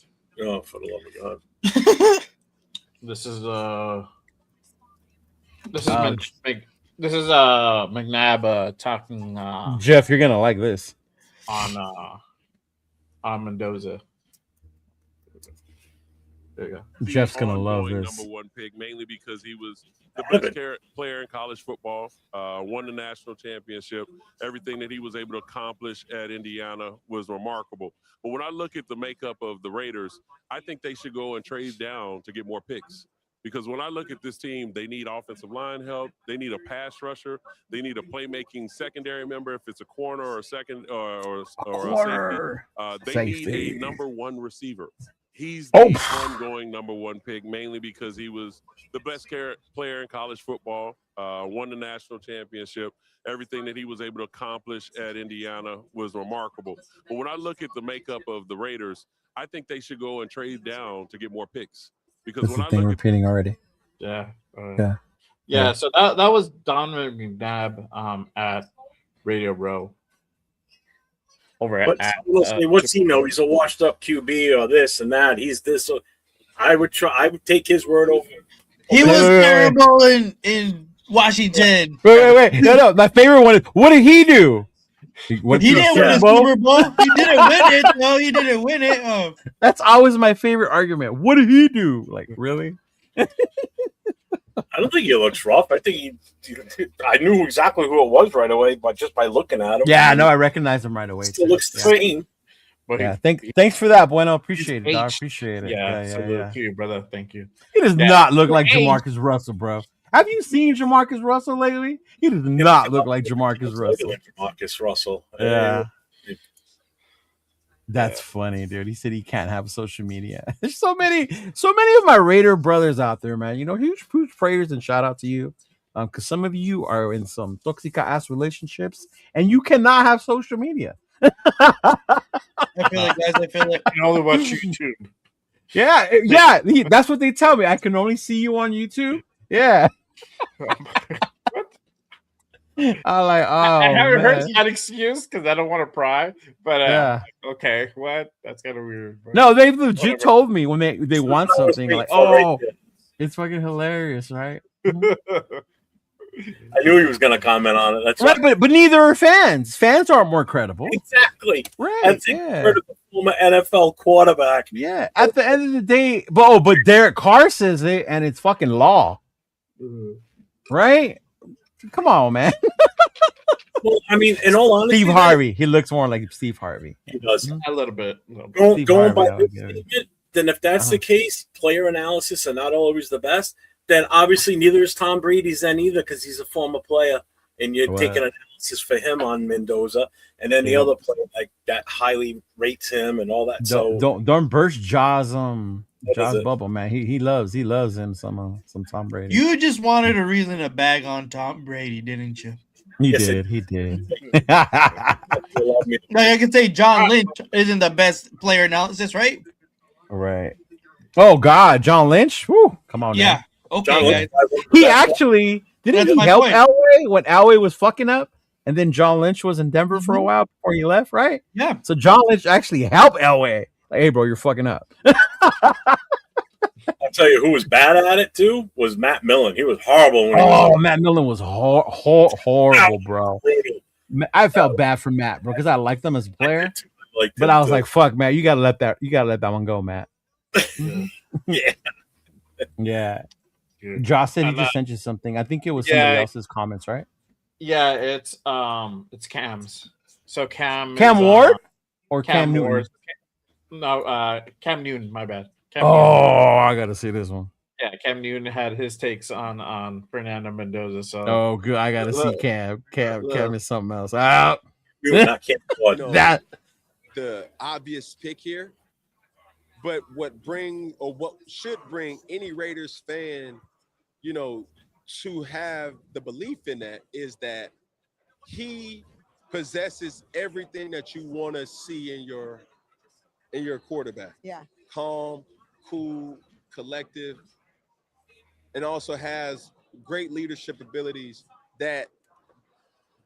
Oh, for the love of God. This is This is McNabb talking Jeff, you're gonna like this. on Mendoza. There you go. Jeff's gonna love ongoing this. number one pick, mainly because he was the best player in college football, won the national championship. Everything that he was able to accomplish at Indiana was remarkable. But when I look at the makeup of the Raiders, I think they should go and trade down to get more picks. Because when I look at this team, they need offensive line help. They need a pass rusher. They need a playmaking secondary member if it's a corner or a second or a safety. They need a number one receiver. He's the ongoing number one pick, mainly because he was the best player in college football, won the national championship. Everything that he was able to accomplish at Indiana was remarkable. But when I look at the makeup of the Raiders, I think they should go and trade down to get more picks. Because This when is I thing look repeating already. Yeah. So that was Donovan McNabb at Radio Row. Over But at what's he know? He's a washed up QB or this and that. He's this. So I would take his word over. He was terrible in Washington. Wait. No. My favorite one is, what did he do? He didn't win the Super Bowl. He didn't win it. No, he didn't win it. That's always my favorite argument. What did he do? Like, really? I don't think he looks rough. I think I knew exactly who it was right away, but just by looking at him. Yeah, no, I recognize him right away. Still looks the same. Yeah, thanks for that, Bueno. Appreciate it, dog. Appreciate it. Yeah. Thank you, brother. Thank you. He does not look like Jamarcus Russell, bro. Have you seen Jamarcus Russell lately? He does not look like Jamarcus Russell. Jamarcus Russell. Yeah. That's funny, dude. He said he can't have social media. There's so many of my Raider brothers out there, man. You know, huge prayers and shout out to you. Because some of you are in some toxic ass relationships and you cannot have social media. I feel like I can only watch YouTube. Yeah. That's what they tell me. I can only see you on YouTube. Yeah. I'm like, I haven't heard that excuse because I don't want to pry. But okay, what? That's kind of weird. But no, they legit told me when they want something, like, oh, it's fucking hilarious, right? I knew he was going to comment on it. That's right, but neither are fans. Fans aren't more credible. Exactly. Right. That's heard of the former NFL quarterback. Yeah. At the end of the day, but Derek Carr says it, and it's fucking law. Right? Come on, man. Well, I mean, in all honesty, Steve Harvey. He looks more like Steve Harvey. He does. A little bit. Going by this statement, then if that's the case, player analysis are not always the best, then obviously neither is Tom Brady's then either because he's a former player and you're taking analysis for him on Mendoza and then the other player like that highly rates him and all that. Don't burst Jaws bubble, man. He loves him some Tom Brady. You just wanted a reason to bag on Tom Brady, didn't you? He did. Like I can say John Lynch isn't the best player analysis, right? Right. Oh God, John Lynch. Woo, come on. Yeah. Now. Okay, guys. He actually didn't he help Elway when Elway was fucking up, and then John Lynch was in Denver for a while before he left, right? Yeah. So John Lynch actually helped Elway. Like, hey, bro, you're fucking up. I'll tell you who was bad at it too was Matt Millen. He was horrible. Matt Millen was horrible, bro. I felt bad for Matt, bro, because I liked him as a player. But I was like, fuck, Matt, you gotta let that one go, Matt. Yeah. Josh said he just sent you something. I think it was somebody else's comments, right? Yeah, it's Cam's. So Cam Ward or Cam Newton? Ward. No, Cam Newton. My bad. Newton. I gotta see this one. Yeah, Cam Newton had his takes on Fernando Mendoza. So good. I gotta see Cam. Cam is something else. Out. That the obvious pick here, but what should bring any Raiders fan, to have the belief in that is that he possesses everything that you want to see in your quarterback. Yeah. Calm, cool, collective, and also has great leadership abilities that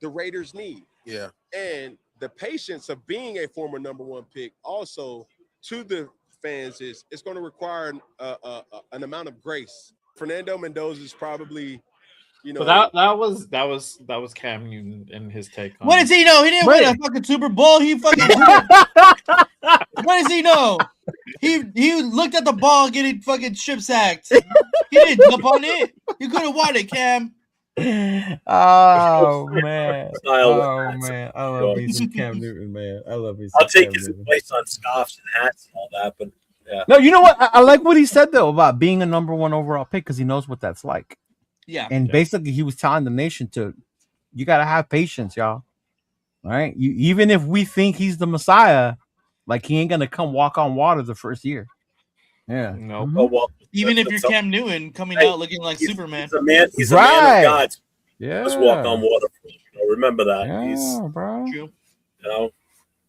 the Raiders need. Yeah. And the patience of being a former number one pick also to the fans it's going to require an amount of grace. Fernando Mendoza is probably you know, So that was Cam Newton and his take on What does he know? He didn't win a fucking Super Bowl. He fucking what does he know? He looked at the ball getting fucking strip sacked. He didn't jump on it. You could have won it, Cam. Oh man. Style with Oh hats. man. I love me some Cam Newton, man. I love me some I'll take Cam his Newton. advice on scarves and hats and all that, but yeah. No, you know what? I like what he said though about being a number 1 overall pick because he knows what that's like. Yeah. And basically he was telling the nation you gotta have patience, y'all. All right. Even if we think he's the Messiah, like he ain't gonna come walk on water the first year. Yeah. No. Oh, well, Even if that's you're Cam Newton coming Hey, out looking like Superman. He's a man. He's a Right. man of God. Yeah. Let's walk on water. Remember that. Yeah, He's, bro. True. you know,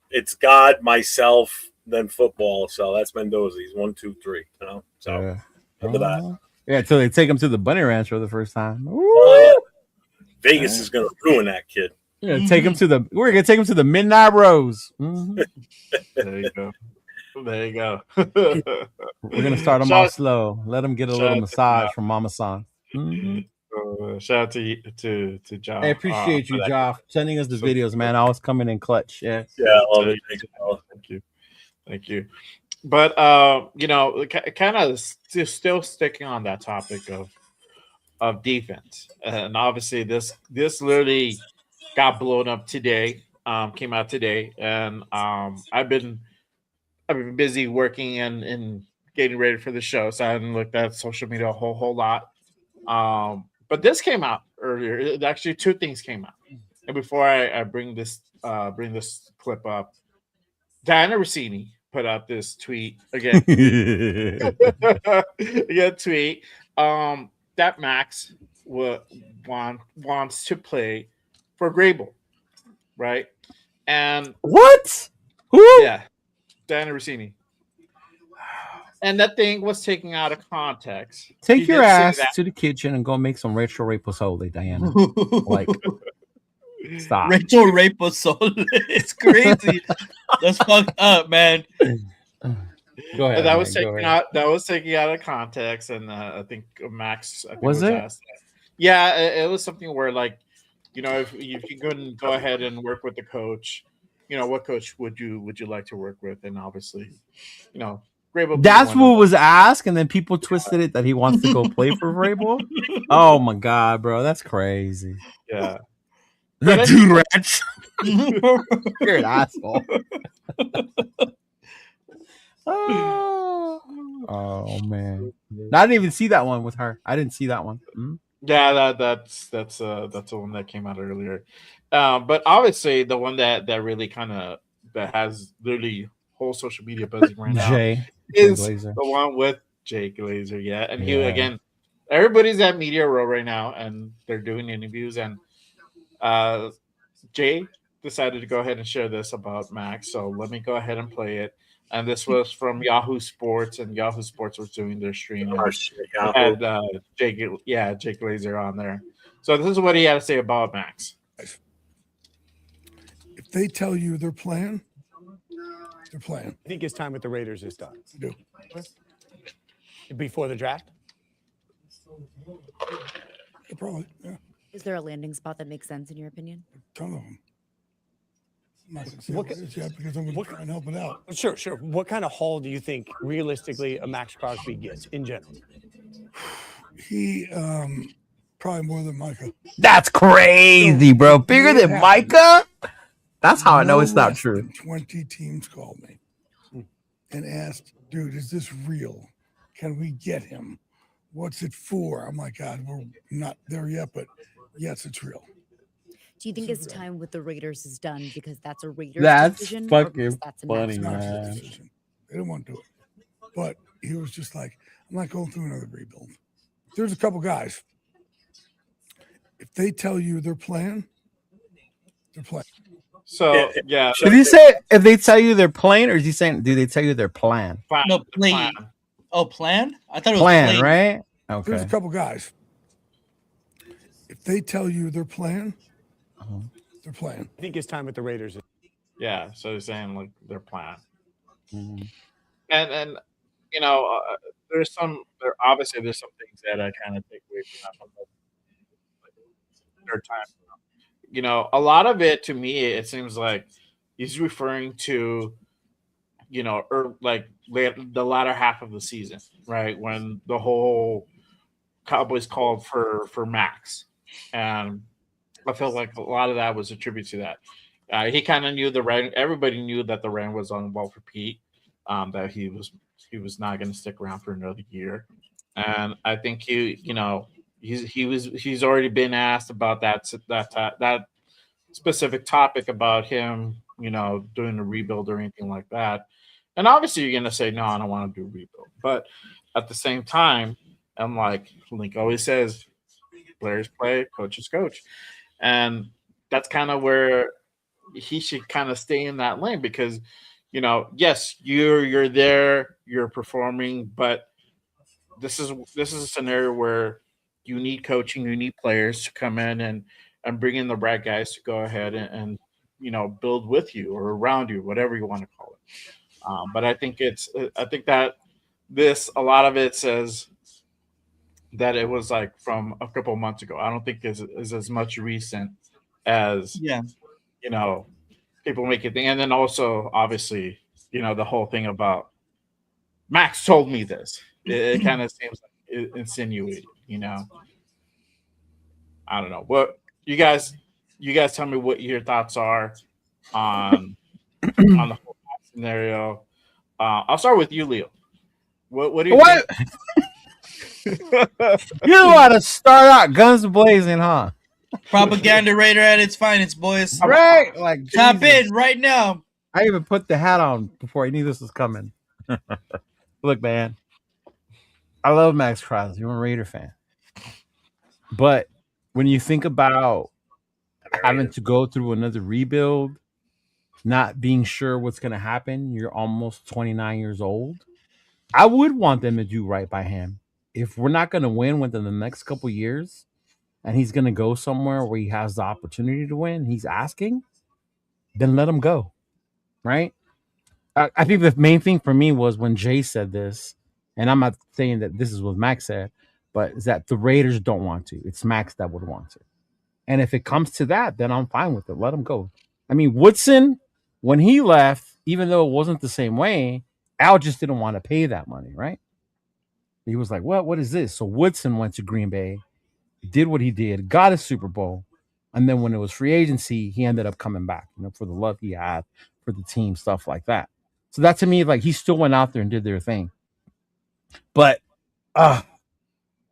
it's God, myself, then football. So that's Mendoza. He's 1, 2, 3. You know, so Yeah. remember that. Yeah, until they take him to the Bunny Ranch for the first time. Oh, yeah. Vegas is gonna ruin that kid. We're gonna take him to the Midnight Rose. Mhm. There you go. There you go. We're gonna start him off slow. Let him get a shout little out to massage from Mama San. Mhm. Shout out to John. I appreciate you, for that. Joff, sending us the So- videos, man. Always coming in clutch. Yeah. Yeah, I love it. Thank you. But kind of still sticking on that topic of defense, and obviously this literally got blown up today. Came out today, and I've been busy working and getting ready for the show, so I haven't looked at social media a whole lot. But this came out earlier. Actually, two things came out. And before I bring this clip up, Diana Rossini put out this tweet again. Tweet that Max wants to play for Grable, right? And What? Who? yeah, Diana Rossini. And that thing was taken out of context. Take He your did say ass that. to the kitchen and go make some retro repasole, Diana. Like, stop. Rachel Reposole. It's crazy. That's fucked up, man. Go ahead. That was man, go taken ahead. out. That was taken out of context, and I think Max. Was it? Asked that. Yeah, it was something where, like, if you can go ahead and work with the coach, what coach would you like to work with? And obviously, Grable. That's what was asked, and then people twisted it that he wants to go play for Vrabel. Oh my god, bro, that's crazy. Yeah, The dude ranch. You're an asshole. Oh man, I didn't even see that one with her. I didn't see that one. Mm. yeah. That's the one that came out earlier. But obviously, the one that really that has literally whole social media buzzing right now Jay is Glazer. the one with Jay Glazer. Yeah, and he Yeah. again, everybody's at Media Row right now, and they're doing interviews, and Jay decided to go ahead and share this about Max. So let me go ahead and play it. And this was from Yahoo Sports, and Yahoo Sports was doing their stream. Oh, shit, And Jay Glazer on there. So this is what he had to say about Max. If they tell you they're playing, they're playing. I think his time with the Raiders is done. You do. Before the draft? Yeah, probably. Yeah, Is there a landing spot that makes sense in your opinion? a ton of them. I'm not going to say What what it is yet because I'm going to try and help it out. Sure, sure. What kind of haul do you think realistically a Max Crosby gets in general? He probably more than Micah. That's crazy, bro. Bigger than Yeah. Micah? That's how I know No it's not less true. than 20 teams called me and asked, dude, is this real? Can we get him? What's it for? I'm like, God, we're not there yet, but yes, it's real. Do you think his time with the Raiders is done because that's a Raiders That's decision? or fucking because that's a funny, Max It's not his man. decision. They didn't want to do it. But he was just like, I'm not going through another rebuild. There's a couple guys. If they tell you they're playing, they're playing. So yeah, Did he say if they tell you they're playing, or is he saying do they tell you their plan? No, plan. Oh, plan? I thought it was Plan, playing. right? There's a Okay. couple guys. If they tell you they're playing, they're playing. I think his time with the Raiders is Yeah, so he's saying like their plan, Mhm. and obviously there's some things that I kind of take away from that. third time. You know, a lot of it to me, it seems like he's referring to, you know, like the latter half of the season, right? When the whole Cowboys called for Max, and I felt like a lot of that was attributed to that. He kind of knew the rain. Everybody knew that the rain was on well for Pete. That he was not going to stick around for another year, and I think you know he's already been asked about that specific topic about him, you know, doing a rebuild or anything like that. And obviously, you're going to say, no, I don't want to do a rebuild. But at the same time, I'm like, Link always says, players play, coaches coach. And that's kind of where he should kind of stay in that lane because, you know, yes, you're there, you're performing, but this is a scenario where you need coaching, you need players to come in and bring in the right guys to go ahead and you know build with you or around you, whatever you want to call it. But I think that this a lot of it says that it was like from a couple of months ago. I don't think is as much recent as Yeah. you know people make it think. And then also obviously you know the whole thing about Max told me this. It kind of seems like insinuated. You know, I don't know what you guys tell me what your thoughts are on the whole scenario. I'll start with you, Leo. What do you What? think? You want to start out guns blazing, huh? Propaganda Raider at its finest, boys. Right? Like, Tap Jesus. in right now. I even put the hat on before I knew this was coming. Look, man, I love Max Crosby. I'm a Raider fan. But when you think about having to go through another rebuild, not being sure what's going to happen, you're almost 29 years old. I would want them to do right by him. If we're not going to win within the next couple years and he's going to go somewhere where he has the opportunity to win, he's asking, then let him go. Right? I think the main thing for me was when Jay said this, and I'm not saying that this is what Max said, but is that the Raiders don't want to. It's Max that would want to. And if it comes to that, then I'm fine with it. Let him go. I mean, Woodson, when he left, even though it wasn't the same way, Al just didn't want to pay that money, right? He was like, what is this? So Woodson went to Green Bay, did what he did, got a Super Bowl. And then when it was free agency, he ended up coming back, you know, for the love he had for the team, stuff like that. So that to me, like he still went out there and did their thing. But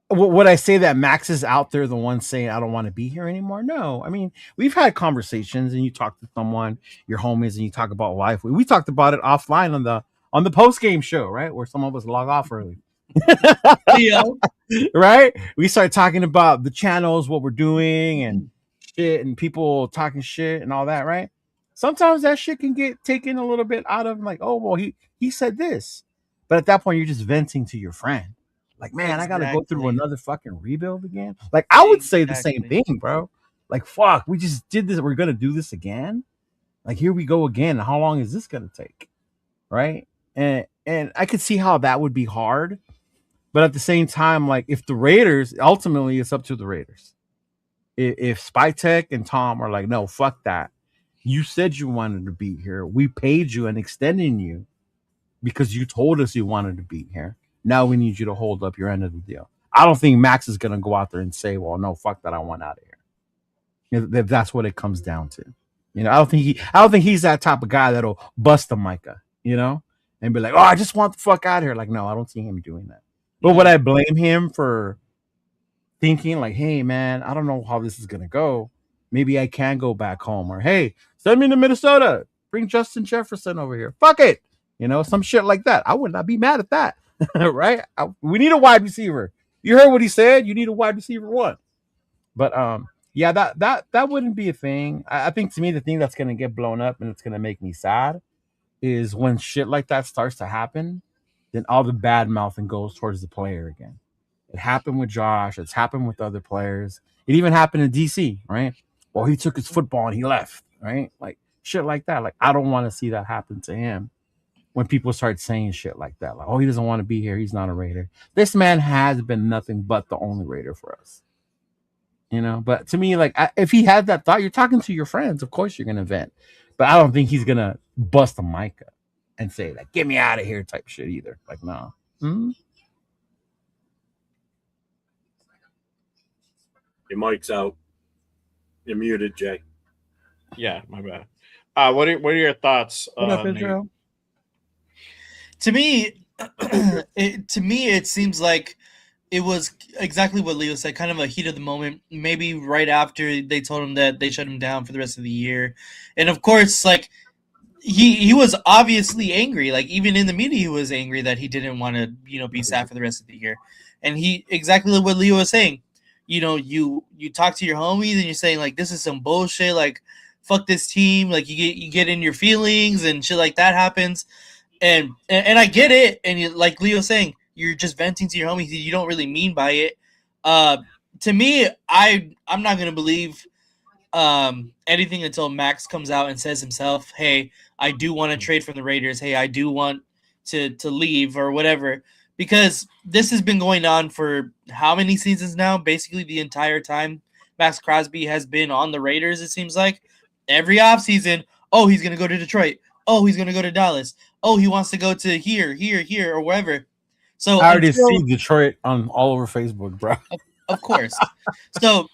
would I say that Max is out there the one saying I don't want to be here anymore? No. I mean, we've had conversations and you talk to someone, your homies, and you talk about life. We talked about it offline on the post game show, right? Where some of us log off early. Leo. Right? We start talking about the channels, what we're doing and shit and people talking shit and all that, right? Sometimes that shit can get taken a little bit out of like, oh well, he said this. But at that point, you're just venting to your friend. Like, man, I gotta go through another fucking rebuild again. Like, I would say the same thing, bro. Like, fuck, we just did this. We're gonna do this again. Like, here we go again. How long is this gonna take? Right? And I could see how that would be hard. But at the same time, like, if the Raiders, ultimately, it's up to the Raiders. If Spytek and Tom are like, no, fuck that. You said you wanted to be here. We paid you and extending you because you told us you wanted to be here. Now we need you to hold up your end of the deal. I don't think Max is going to go out there and say, well, no, fuck that. I want out of here. If that's what it comes down to. You know, I don't think he's that type of guy that'll bust a Micah, you know, and be like, oh, I just want the fuck out of here. Like, no, I don't see him doing that. But would I blame him for thinking like, hey, man, I don't know how this is going to go. Maybe I can go back home. Or, hey, send me to Minnesota. Bring Justin Jefferson over here. Fuck it. You know, some shit like that. I would not be mad at that. Right? We need a wide receiver. You heard what he said. You need a wide receiver one. But yeah, that wouldn't be a thing. I think to me the thing that's gonna get blown up and it's gonna make me sad is when shit like that starts to happen. Then all the bad mouthing goes towards the player again. It happened with Josh. It's happened with other players. It even happened in DC, right? Well, he took his football and he left, right? Like shit like that. Like I don't want to see that happen to him. When people start saying shit like that, like, oh, he doesn't want to be here. He's not a Raider. This man has been nothing but the only Raider for us. You know, but to me, like, if he had that thought, you're talking to your friends. Of course, you're gonna vent, but I don't think he's gonna bust a mic up and say like, "Get me out of here" type shit either. Like, no. Mhm. Your mic's out. You're muted, Jay. Yeah, my bad. What are your thoughts? What up, Nate? Israel? To me, it seems like it was exactly what Leo said, kind of a heat of the moment. Maybe right after they told him that they shut him down for the rest of the year, and of course, like he was obviously angry. Like even in the media, he was angry that he didn't want to be sat for the rest of the year. And he exactly what Leo was saying. You talk to your homies and you're saying like this is some bullshit. Like fuck this team. Like you get in your feelings and shit like that happens. And I get it. And like Leo's saying, you're just venting to your homies. You don't really mean by it. To me, I'm not gonna believe anything until Max comes out and says himself, "Hey, I do want to trade from the Raiders. Hey, I do want to leave or whatever." Because this has been going on for how many seasons now? Basically, the entire time Max Crosby has been on the Raiders. It seems like every offseason, oh, he's gonna go to Detroit. Oh, he's gonna go to Dallas. Oh, he wants to go to here, or wherever. So I already see Detroit on all over Facebook, bro. Of course. So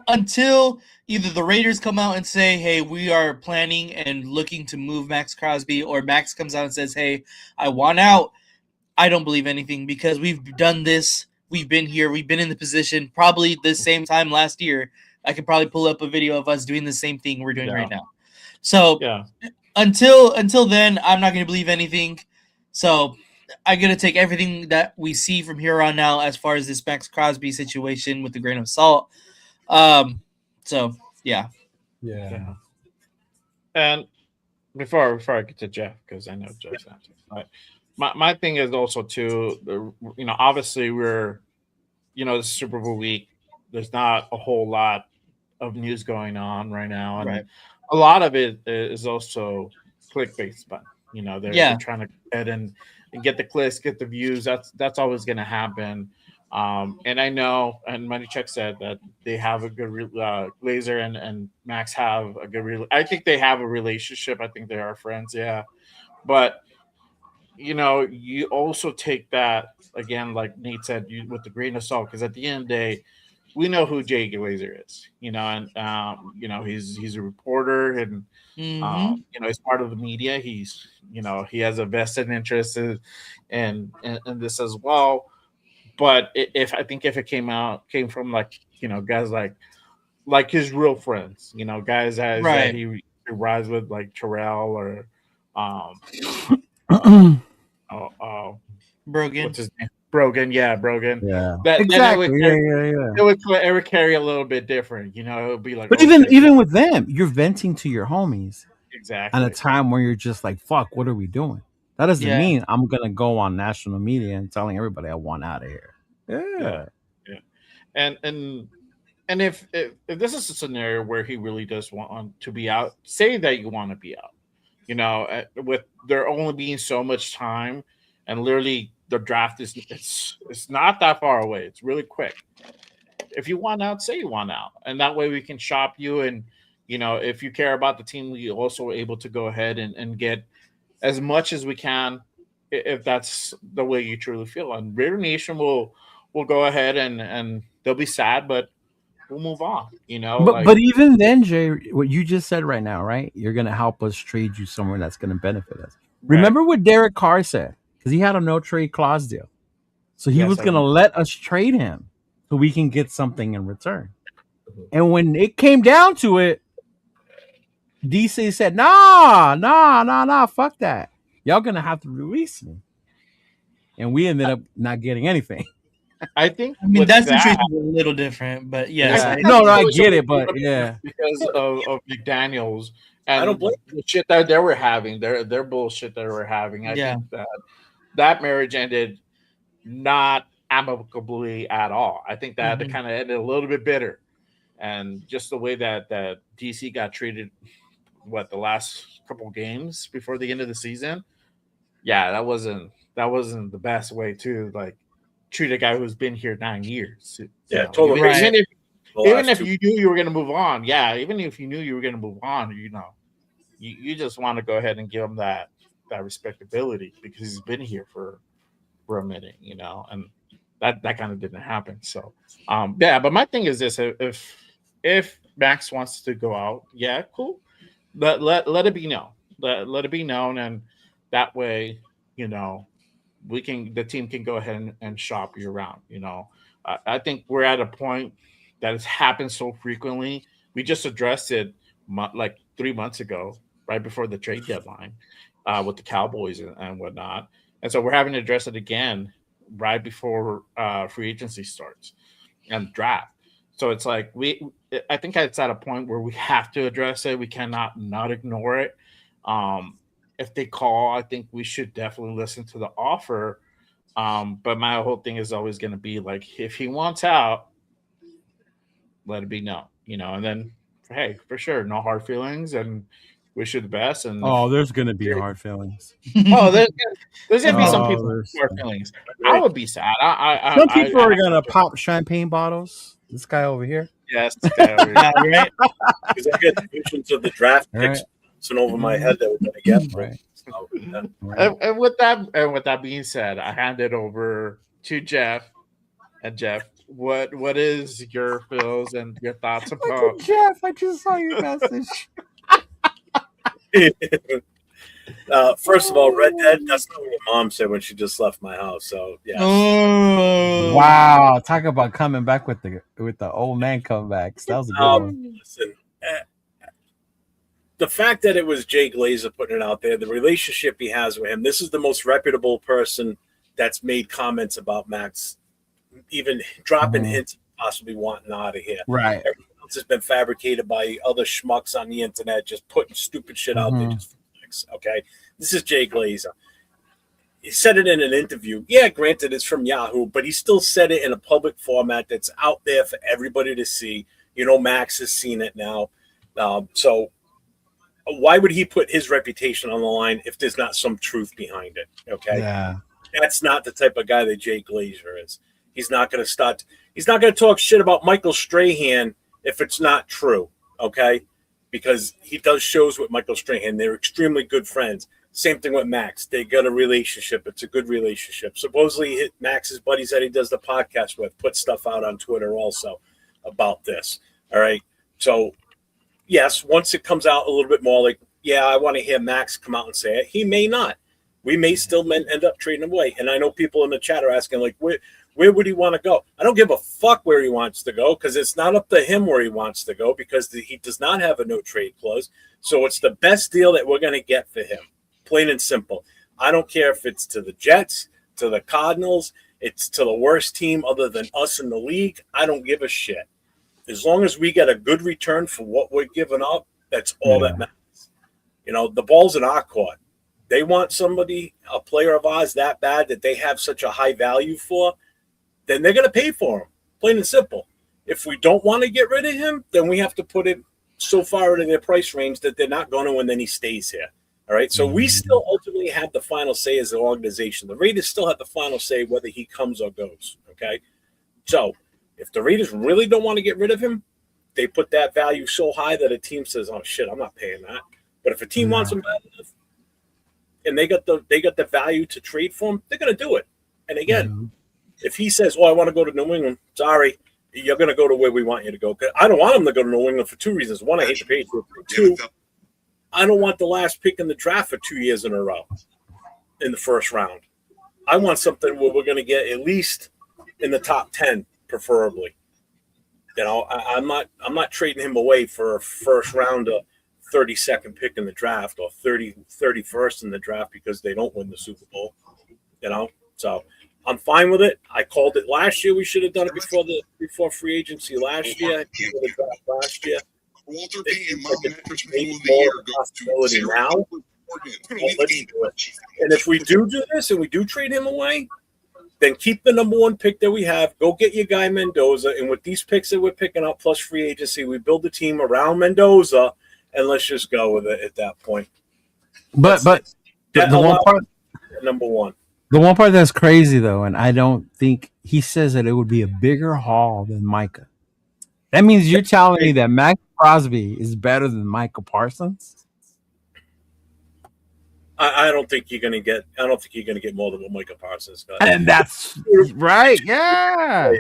until either the Raiders come out and say, "Hey, we are planning and looking to move Max Crosby," or Max comes out and says, "Hey, I want out," I don't believe anything because we've done this. We've been here. We've been in the position probably the same time last year. I could probably pull up a video of us doing the same thing we're doing right now. So until then, I'm not going to believe anything. So I'm going to take everything that we see from here on out as far as this Max Crosby situation with a grain of salt. So yeah. And before I get to Jeff, because I know Jeff's answer, right? My thing is also too, obviously we're, the Super Bowl week. There's not a whole lot of news going on right now, and a lot of it is also clickbait spun. They're trying to get and get the clicks, get the views. That's always going to happen. And I know, and Moneycheck said that they have a good Glazer and Max have a good. I think they have a relationship. I think they are friends. Yeah, but you also take that again, like Nate said, with the grain of salt, because at the end of the day, we know who Jay Glazer is. And he's a reporter, and he's part of the media. He's he has a vested interest in this as well. But if it came from guys like his real friends, guys that he rides with, like Terrell or Brogan. What's his name? Brogan, yeah, Brogan. Yeah, exactly. It would carry a little bit different, It would be like, but even with them, you're venting to your homies exactly at a time where you're just like, "Fuck, what are we doing?" That doesn't mean I'm gonna go on national media and telling everybody I want out of here. Yeah. And if this is a scenario where he really does want to be out, say that you want to be out, with there only being so much time, and literally the draft it's not that far away. It's really quick. If you want out, say you want out, and that way we can shop you. And if you care about the team, we also able to go ahead and get as much as we can, if that's the way you truly feel. And Raider Nation will go ahead and they'll be sad, but we'll move on. But even then, Jay, what you just said right now, right? You're gonna help us trade you somewhere that's gonna benefit us. Right. Remember what Derek Carr said, because he had a no trade clause deal, so he was gonna let us trade him so we can get something in return. And when it came down to it, DC said, nah, fuck that. Y'all gonna have to release me. And we ended up not getting anything. I think that situation is a little different, but yes. Yeah. No, I get it, but yeah. Because of McDaniels and I don't blame the shit that they were having, their bullshit that they were having. I think that marriage ended not amicably at all. I think that it kind of ended a little bit bitter. And just the way that DC got treated, the last couple games before the end of the season, that wasn't the best way to treat a guy who's been here 9 years. Yeah, totally. Right. Even if you knew you were going to move on, even if you knew you were going to move on, you just want to go ahead and give him that respectability because he's been here for a minute, and that kind of didn't happen. So, but my thing is this: if Max wants to go out, cool. Let it be known. Let it be known, and that way, the team can go ahead and shop you around. I think we're at a point that has happened so frequently. We just addressed it like 3 months ago, right before the trade deadline, with the Cowboys and whatnot. And so we're having to address it again right before free agency starts and draft. So it's like I think it's at a point where we have to address it. We cannot not ignore it. If they call, I think we should definitely listen to the offer. But my whole thing is always going to be like, if he wants out, let it be known, and then, hey, for sure, no hard feelings, and wish you the best. And there's going to be hard feelings. There's going to be some people with hard feelings. I would be sad. Some people are going to pop champagne bottles. This guy over here. Yes, this guy over here. Right? Because I get visions of the draft picks over my head that we're going to get. Right. So, And with that being said, I hand it over to Jeff. And Jeff, what is your feels and your thoughts about Jeff? I just saw your message. First of all, Red Dead, that's not what my mom said when she just left my house. So yeah. Oh. Wow, talk about coming back with the old man comebacks. That was a good one. Listen, the fact that it was Jay Glazer putting it out there, the relationship he has with him, this is the most reputable person that's made comments about Max, even dropping hints, possibly wanting out of here. Right. Everything else has been fabricated by other schmucks on the internet, just putting stupid shit out there. Just for clicks, okay, this is Jay Glazer. He said it in an interview. Yeah, granted, it's from Yahoo, but he still said it in a public format that's out there for everybody to see. Max has seen it now. So why would he put his reputation on the line if there's not some truth behind it? Okay. Yeah. That's not the type of guy that Jay Glazer is. He's not going to talk shit about Michael Strahan if it's not true. Okay. Because he does shows with Michael Strahan. They're extremely good friends. Same thing with Max. They got a relationship. It's a good relationship. Supposedly Max's buddies that he does the podcast with put stuff out on Twitter also about this. All right. So yes, once it comes out a little bit more, like, yeah, I want to hear Max come out and say it. He may not. We may still end up trading him away. And I know people in the chat are asking, like, where would he want to go? I don't give a fuck where he wants to go because it's not up to him where he wants to go because he does not have a no trade clause. So it's the best deal that we're going to get for him. Plain and simple. I don't care if it's to the Jets, to the Cardinals, it's to the worst team other than us in the league. I don't give a shit. As long as we get a good return for what we're giving up, that's all that matters. The ball's in our court. They want somebody, a player of ours, that bad that they have such a high value for, then they're going to pay for him. Plain and simple. If we don't want to get rid of him, then we have to put it so far into their price range that they're not going to, and then he stays here. All right. So we still ultimately have the final say as an organization. The Raiders still have the final say whether he comes or goes. Okay. So if the Raiders really don't want to get rid of him, they put that value so high that a team says, "Oh shit, I'm not paying that." But if a team wants him bad enough, and they got the value to trade for him, they're going to do it. And again, if he says, "Oh, I want to go to New England," sorry, you're going to go to where we want you to go. I don't want him to go to New England for two reasons. One, I hate to pay for it. Two, I don't want the last pick in the draft for 2 years in a row in the first round. I want something where we're going to get at least in the top 10, preferably. I'm not trading him away for a first round 32nd pick in the draft or 31st in the draft because they don't win the Super Bowl. So I'm fine with it. I called it last year. We should have done it before free agency last year. The draft last year. Walter Payton, my mattress from the year goes to 0 now. And if we do this and we do trade him away, then keep the number one pick that we have. Go get your guy Mendoza. And with these picks that we're picking up plus free agency, we build the team around Mendoza, and let's just go with it at that point. But the one part, number one. The one part that's crazy though, and I don't think he says that it would be a bigger haul than Micah. That means you're telling me that Max Crosby is better than Michael Parsons? I don't think you're gonna get. I don't think you're gonna get more than what Michael Parsons got. And that's right. Yeah.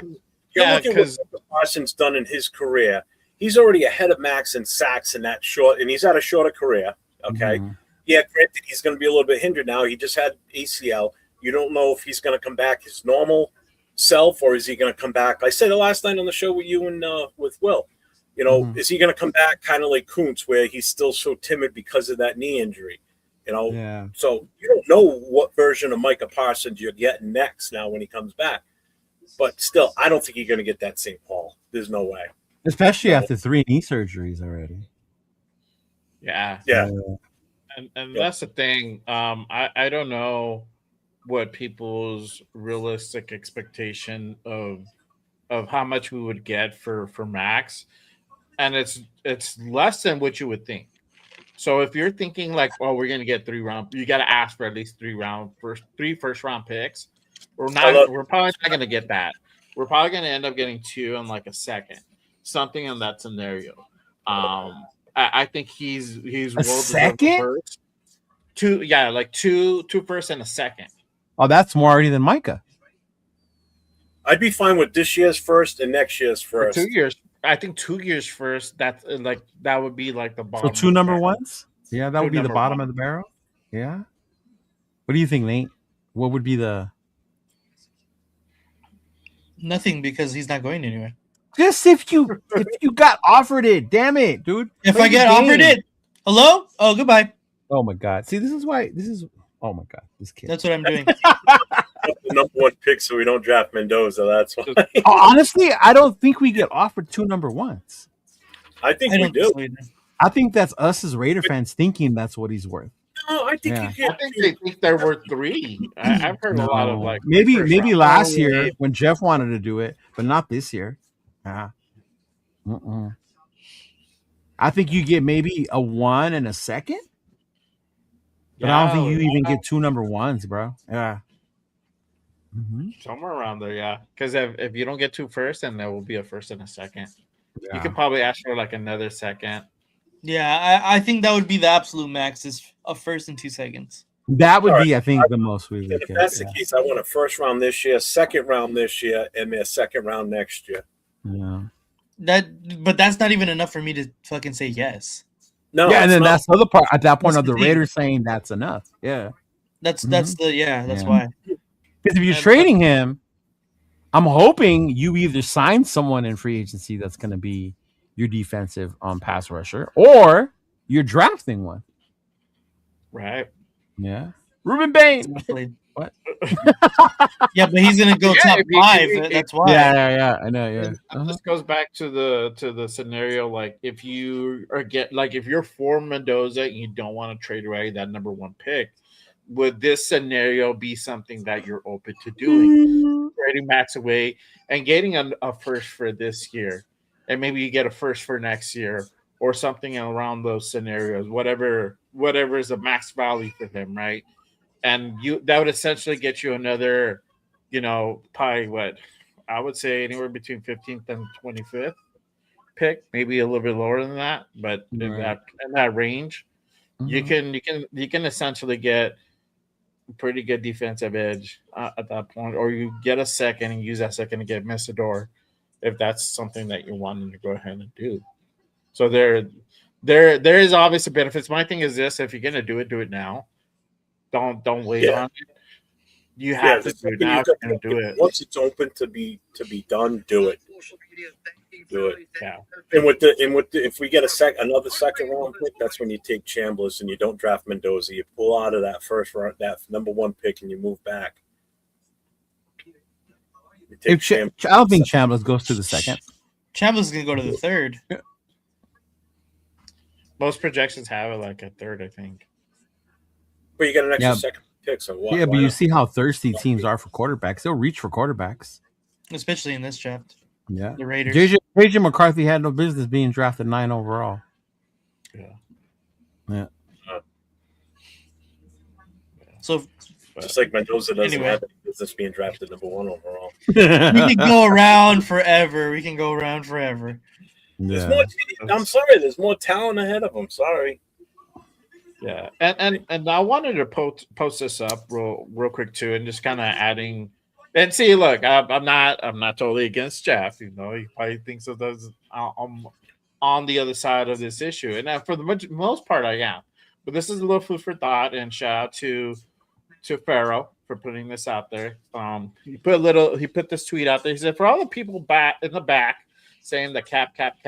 You're looking at what Michael Parsons done in his career. He's already ahead of Max in sacks in that short, and he's had a shorter career. Okay. Mm-hmm. Yeah, granted, he's going to be a little bit hindered now. He just had ACL. You don't know if he's going to come back his normal self or is he going to come back? I said it last night on the show with you and with Will. You know, is he going to come back kind of like Kuntz, where he's still so timid because of that knee injury? You know, so you don't know what version of Micah Parsons you're getting next now when he comes back. But still, I don't think you're going to get that St. Paul. There's no way. Especially after 3 knee surgeries already. Yeah. And that's the thing. I don't know what people's realistic expectation of how much we would get for Max, and it's less than what you would think. So if you're thinking like, oh, we're gonna get 3 round, you got to ask for at least 3 first round picks. We're probably not gonna get that. We're probably gonna end up getting 2 and like a second, something in that scenario. I think he's a second. First. 2, yeah, like 2 first and a second. Oh, that's more already than Micah. I'd be fine with this year's first and next year's first. For 2 years. I think 2 years first. That's like that would be like the bottom. So 2 number ones. Yeah, that 2 would be the bottom 1. of the barrel. Yeah. What do you think, Nate? What would be the? Nothing, because he's not going anywhere. Just if you got offered it, damn it, dude. If I get offered it, hello? Oh, goodbye. Oh my God. See, this is why. Oh my God, this kid. That's what I'm doing. The number 1 pick, so we don't draft Mendoza. That's why. Honestly, I don't think we get offered 2 number 1s. I think we do. I think that's us as Raider fans thinking that's what he's worth. No, I think you I think they think they're worth 3. I've heard a lot of like maybe last year when Jeff wanted to do it, but not this year. I think you get maybe a 1 and a second. But I don't think you even get 2 number 1s, bro. Yeah. Somewhere around there, yeah. Because if you don't get 2 first, then there will be a first and a second. Yeah. You could probably ask for like another second. Yeah, I think that would be the absolute max, is a first and 2 seconds. That would be, I think, the most we would get. If that's the case, I want a first round this year, second round this year, and a second round next year. Yeah. But that's not even enough for me to fucking say yes. No. Yeah, and then that's the other part. At that point, of the Raiders saying that's enough. Yeah. That's why. Because if you're trading him, I'm hoping you either sign someone in free agency that's going to be your defensive pass rusher, or you're drafting one. Right. Yeah. Ruben Bain. What? Yeah, but he's going to go top 5. That's why. Yeah. I know. Yeah. This goes back to the scenario. Like if you if you're for Mendoza and you don't want to trade away that number 1 pick, would this scenario be something that you're open to doing? Trading Max away and getting a first for this year, and maybe you get a first for next year or something around those scenarios, whatever is the max value for him, right? And that would essentially get you another, probably what I would say anywhere between 15th and 25th pick, maybe a little bit lower than that, but in that range, you can essentially get pretty good defensive edge at that point, or you get a second and use that second to get Messidor if that's something that you wanted to go ahead and do. So there is obviously benefits. My thing is this: if you're gonna do it now. Don't wait on it. You have to do it now. And do it once it's open to be done. Do it. Do it. Yeah. And if we get another second round pick, that's when you take Chambliss and you don't draft Mendoza. You pull out of that first round, that number 1 pick, and you move back. I don't think Chambliss goes to the second. Chambliss is gonna go to the 3rd. Most projections have it like a 3rd, I think. But you got an extra second pick, so what? Yeah, but you see how thirsty teams are for quarterbacks. They'll reach for quarterbacks. Especially in this draft. Yeah. The Raiders. JJ McCarthy had no business being drafted 9 overall. Yeah. Yeah. So Just like Mendoza doesn't Anyway. have any business being drafted number 1 overall. We can go around forever. There's more. I'm sorry. There's more talent ahead of him. Sorry. Yeah, and I wanted to post this up real quick too, and just kind of adding. And see, look, I'm not totally against Jeff. You know, he probably thinks of those on the other side of this issue, and for the most part, I am. But this is a little food for thought, and shout out to Pharaoh for putting this out there. He put this tweet out there. He said, for all the people back in the back saying the cap, depth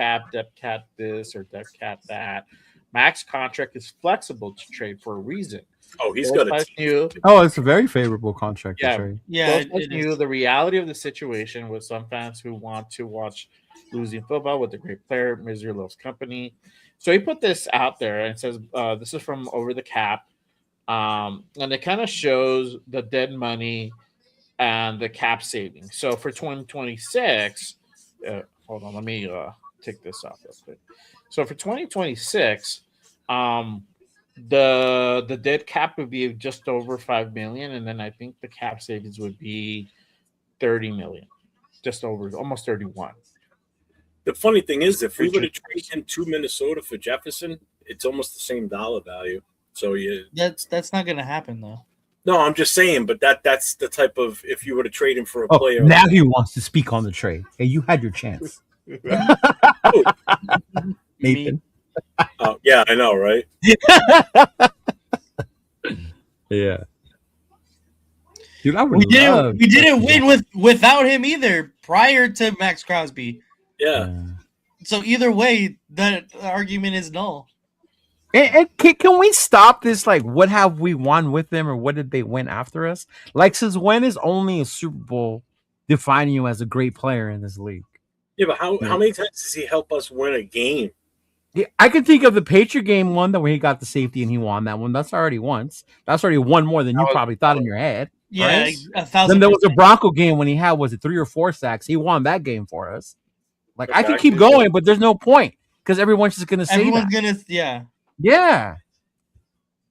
cap this or depth cap that, Mac's contract is flexible to trade for a reason. Oh, he's got it. Oh, it's a very favorable contract to trade. Yeah, it knew the reality of the situation with some fans who want to watch losing football with a great player. Misery loves company. So he put this out there and says, this is from Over the Cap. And it kind of shows the dead money and the cap savings. So for 2026, hold on, let me take this off real quick. So for 2026, the dead cap would be just over 5 million, and then I think the cap savings would be 30 million, just over almost 31. The funny thing is, if we were to trade him to Minnesota for Jefferson, it's almost the same dollar value. So that's not going to happen though. No, I'm just saying, but that's the type of, if you were to trade him for a player. Now he wants to speak on the trade. Hey, you had your chance. Nathan. Yeah, I know, right? Yeah. Dude, I would we didn't win without him either prior to Max Crosby. Yeah. So either way, the argument is null. And can we stop this? Like, what have we won with them, or what did they win after us? Like, since when is only a Super Bowl defining you as a great player in this league? Yeah, but how many times does he help us win a game? Yeah, I can think of the Patriot game one, that where he got the safety and he won that one. That's already once. That's already one more than you probably thought in your head. Yeah, right? 1,000%. Then there was a Bronco game when he had, was it 3 or 4 sacks? He won that game for us. Like, I can keep going, but there's no point because everyone's just gonna say everyone's that. Gonna Yeah.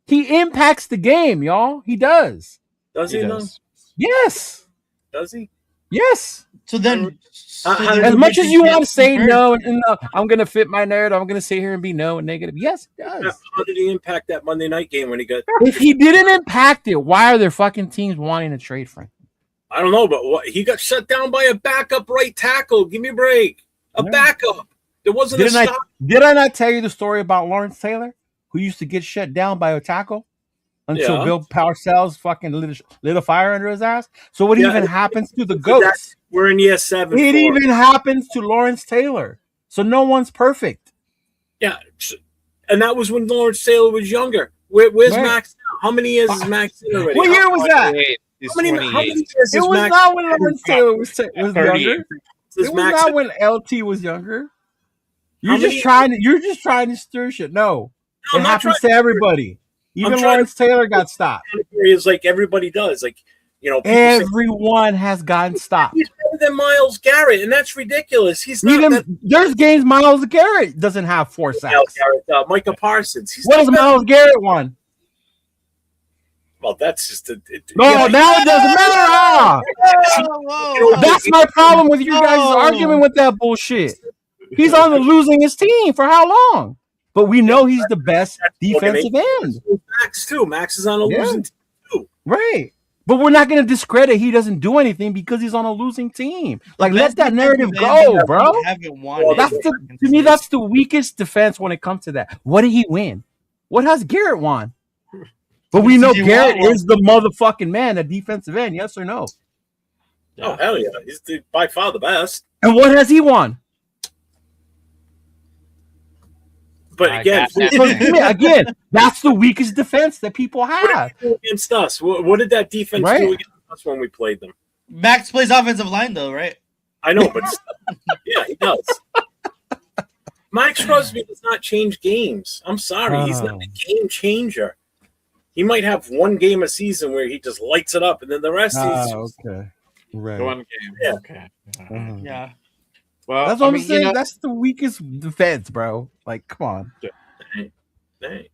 He impacts the game, y'all. He does. Does he? Yes. Does he? Yes. So then, as much as you want to say no, and no, I'm going to fit my narrative, I'm going to sit here and be no and negative. Yes, he does. How did he impact that Monday night game when he got? If he didn't impact it, why are there fucking teams wanting to trade for him? I don't know, but he got shut down by a backup right tackle. Give me a break. A backup. There wasn't a stop. Did I not tell you the story about Lawrence Taylor, who used to get shut down by a tackle until Bill Parcells fucking lit a fire under his ass? So what even happens to the GOATs? We're in year 7. It even happens to Lawrence Taylor. So no one's perfect. Yeah. And that was when Lawrence Taylor was younger. Where's Max now? How many years is Max in already? What year was that? How many years is It was Max not when Lawrence Taylor was younger. It was Max not when LT was younger. You're just trying to stir shit. No. It happens to everybody. Even Lawrence Taylor got stopped. It's like everybody does. Like, you know, everyone has gotten stopped. He's better than Myles Garrett, and that's ridiculous. He's not. There's games Myles Garrett doesn't have 4 sacks. Micah Parsons. What does Myles Garrett won? Well, that's just now it doesn't matter. That's my problem with you guys' arguing with that bullshit. He's on the losingest team for how long? But we know he's the best defensive end. Max too. Max is on a losing team too. Right. But we're not going to discredit he doesn't do anything because he's on a losing team. Like, let that narrative go, bro. To me, that's the weakest defense when it comes to that. What did he win? What has Garrett won? But we know Garrett is the motherfucking man at defensive end. Yes or no? Oh, hell yeah. He's by far the best. And what has he won? But again, that's the weakest defense that people have against us. What did that defense do against us when we played them? Max plays offensive line, though, right? I know, but yeah, he does. Max Crosby does not change games. I'm sorry, he's not a game changer. He might have one game a season where he just lights it up, and then the rest is okay, right. One game, yeah. Okay, yeah. Well, that's what I'm saying. That's the weakest defense, bro. Like, come on. Hey.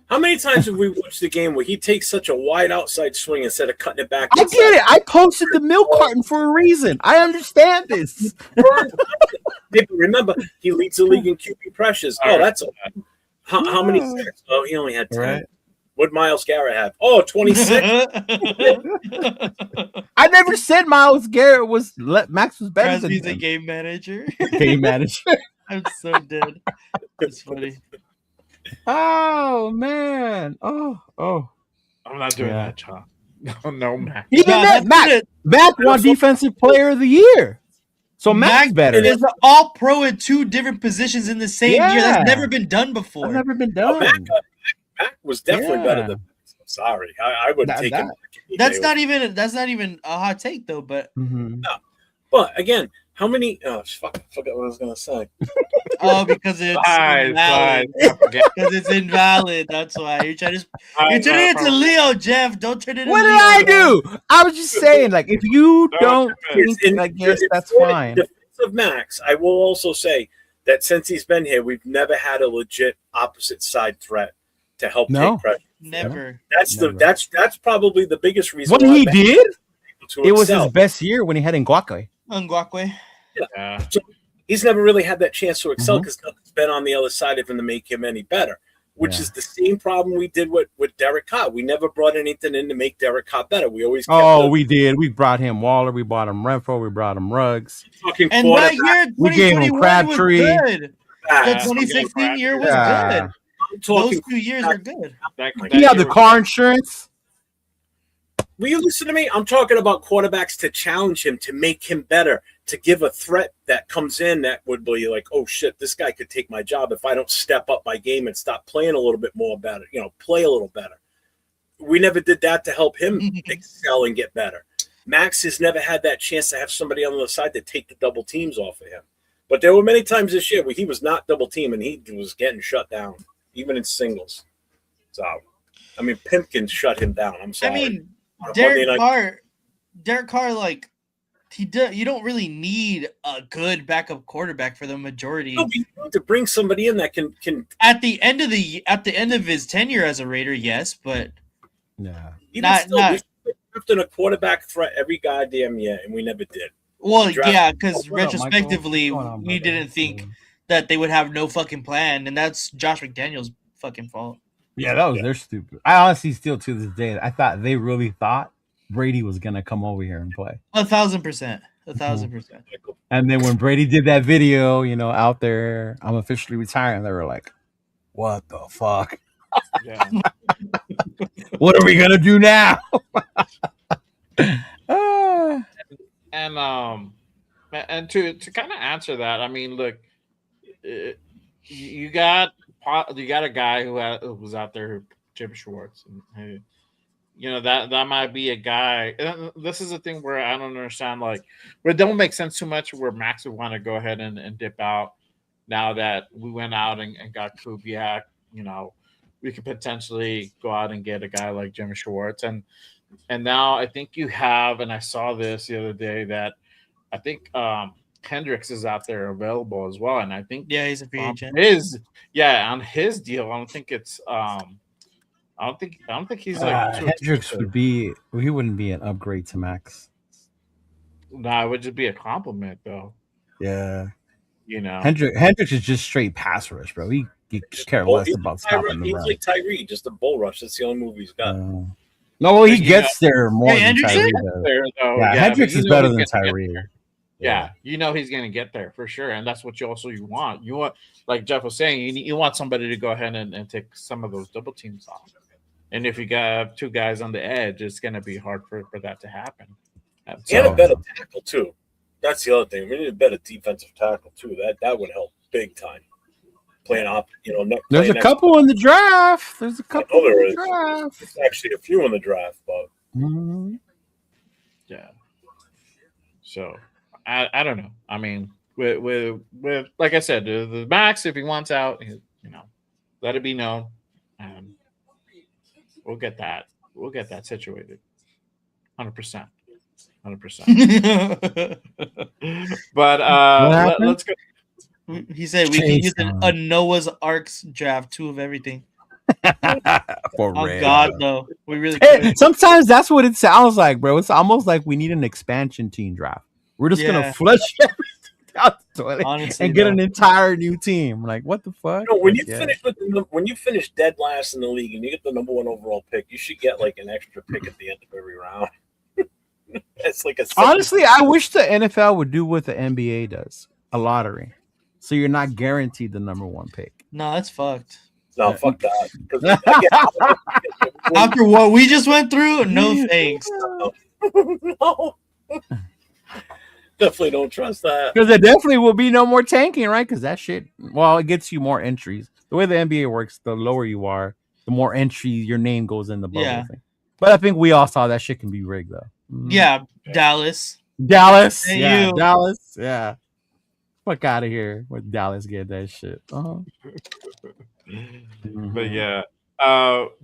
How many times have we watched the game where he takes such a wide outside swing instead of cutting it back? I get it. I posted the milk carton for a reason. I understand this. Remember, he leads the league in QB pressures. Oh, that's how many sacks? Oh, he only had 10. Right. What Myles Garrett have? Oh, 26. I never said Myles Garrett was Max was better than Crosby's a him. game manager. Game manager. I'm so dead. That's funny. Oh man. Oh. I'm not doing that, John. No, Mac. He did that. Mac won Defensive Player of the Year. So Mac's better. Is an all pro in 2 different positions in the same year. That's never been done before. That's never been done. Mac was definitely better than. I'm sorry, I would take him. That's not even a hot take though. But no. But again, how many? Oh, fuck! I forgot what I was gonna say. Oh, because it's invalid. Because it's invalid. That's why you're trying to. You're turning it to Leo, Jeff. Don't turn it into What did Leo, I do? I was just saying, like, if you don't think, I guess that's fine. In defense of Max, I will also say that since he's been here, we've never had a legit opposite side threat to help take pressure. Never. That's probably the biggest reason. When he did, it was excel. his best year when he had Ngakwe. Ngakwe. Yeah. So he's never really had that chance to excel because nothing's been on the other side of him to make him any better, which is the same problem we did with Derek Carr. We never brought anything in to make Derek Carr better. We always kept we did. We brought him Waller. We brought him Renfro. We brought him Ruggs. And that year, we gave him Crabtree. Was good. The 2016 year was good. Those 2 years were good. He had the car insurance. Will you listen to me? I'm talking about quarterbacks to challenge him, to make him better, to give a threat that comes in that would be like, oh shit, this guy could take my job if I don't step up my game and stop playing a little bit more better, play a little better. We never did that to help him excel and get better. Max has never had that chance to have somebody on the other side to take the double teams off of him. But there were many times this year where he was not double team and he was getting shut down, even in singles. So, I mean, Pimpkins shut him down. I'm sorry. I mean, Derek Carr, like you don't really need a good backup quarterback for the majority. No, you need to bring somebody in that can at the end of his tenure as a Raider, yes, but not a quarterback threat every goddamn year, and we never did. Well, yeah, because retrospectively, we didn't think that they would have no fucking plan, and that's Josh McDaniels' fucking fault. Yeah, that was their stupid. I honestly still to this day, I thought they really thought Brady was gonna come over here and play. 1,000%. 1,000%. And then when Brady did that video, out there, I'm officially retiring. They were like, "What the fuck? Yeah. What are we gonna do now?" And to kind of answer that, I mean, look, you got a guy who was out there, Jim Schwartz, and that might be a guy. And this is a thing where I don't understand, like, where it don't make sense too much. Where Max would want to go ahead and dip out now that we went out and got Kubiak. We could potentially go out and get a guy like Jim Schwartz, and now I think you have. And I saw this the other day that I think Hendricks is out there available as well, and I think he's a free agent. On his deal, I don't think it's I don't think he's like Hendricks he wouldn't be an upgrade to Max. No, it would just be a compliment though. Yeah, Hendricks is just straight pass rush, bro. He cares less about stopping the run. He's like Tyree, just a bull rush. That's the only move he's got. No, he gets there more than Tyree does. Yeah, Hendricks is better than Tyree. Yeah, he's going to get there for sure, and that's what you want. You want, like Jeff was saying, you want somebody to go ahead and take some of those double teams off. And if you got 2 guys on the edge, it's going to be hard for that to happen. And a better tackle too. That's the other thing. We need a better defensive tackle too. That would help big time. Playing up, There's a couple in the draft. There's actually a few in the draft, but yeah. So I don't know. I mean, with like I said, the Max, if he wants out, let it be known. We'll get that. We'll get that situated. 100%. 100%. But let's go. He said we can use a Noah's Ark draft, 2 of everything. For Oh real. God, no. We really Hey, could. sometimes that's what it sounds like, bro. It's almost like we need an expansion team draft. We're just gonna Yeah. flush everything out the toilet Honestly, and get though. an entire new team. Like, what the fuck? You know, when Like, you yeah. finish when you finish dead last in the league and you get the number 1 overall pick, you should get like an extra pick at the end of every round. It's like a Honestly, I wish the NFL would do what the NBA does, a lottery. So you're not guaranteed the number 1 pick. No, that's fucked. No, fuck that. 'Cause again, After what we just went through, no thanks. no. Definitely don't trust that. Because there definitely will be no more tanking, right? Because that shit, well, it gets you more entries. The way the NBA works, the lower you are, the more entries your name goes in the bubble Yeah. thing. But I think we all saw that shit can be rigged, though. Mhm. Yeah, Dallas. Dallas. Hey, Yeah. you. Dallas. Yeah. Fuck out of here with Dallas get that shit. Uh-huh. But yeah,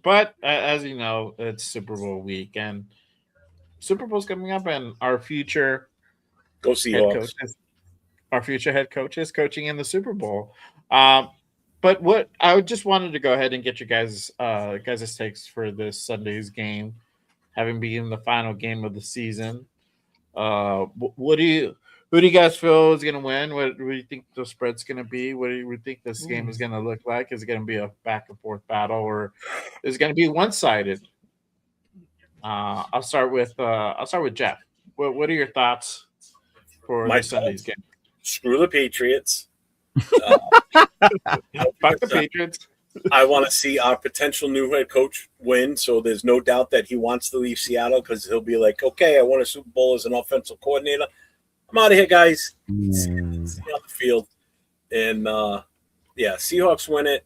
but as you know, it's Super Bowl week, and Super Bowl's coming up, and our future Go head Seahawks. coach is coaching in the Super Bowl. But what I just wanted to go ahead and get your guys' takes for this Sunday's game, having been the final game of the season. Who do you guys feel is going to win? What do you think the spread's going to be? What do you think this game is going to look like? Is it going to be a back and forth battle, or is it going to be one sided? I'll start with Jeff. What are your thoughts for My this Sunday's game? Screw the Patriots. Fuck the Patriots. I want to see our potential new head coach win, so there's no doubt that he wants to leave Seattle because he'll be like, okay, I won a Super Bowl as an offensive coordinator. I'm out of here, guys. See you on the field. And, yeah, Seahawks win it.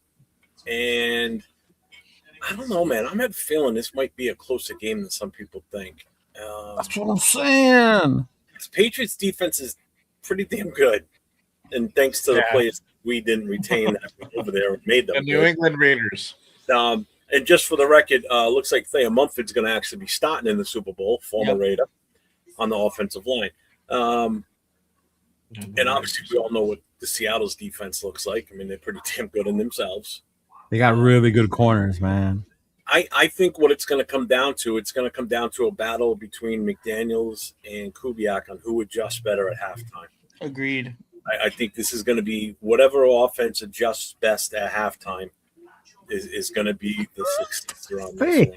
And I don't know, man. I'm having a feeling this might be a closer game than some people think. That's what I'm saying. The Patriots defense is pretty damn good. And thanks to the players we didn't retain that over there and made them The New England Raiders. And just for the record, looks like Thea Mumford's going to actually be starting in the Super Bowl, former Raider, on the offensive line. And obviously, we all know what the Seattle's defense looks like. I mean, they're pretty damn good in themselves. They got really good corners, man. I think what it's going to come down to, a battle between McDaniels and Kubiak on who adjusts better at halftime. Agreed. I think this is going to be whatever offense adjusts best at halftime is going to be the success around this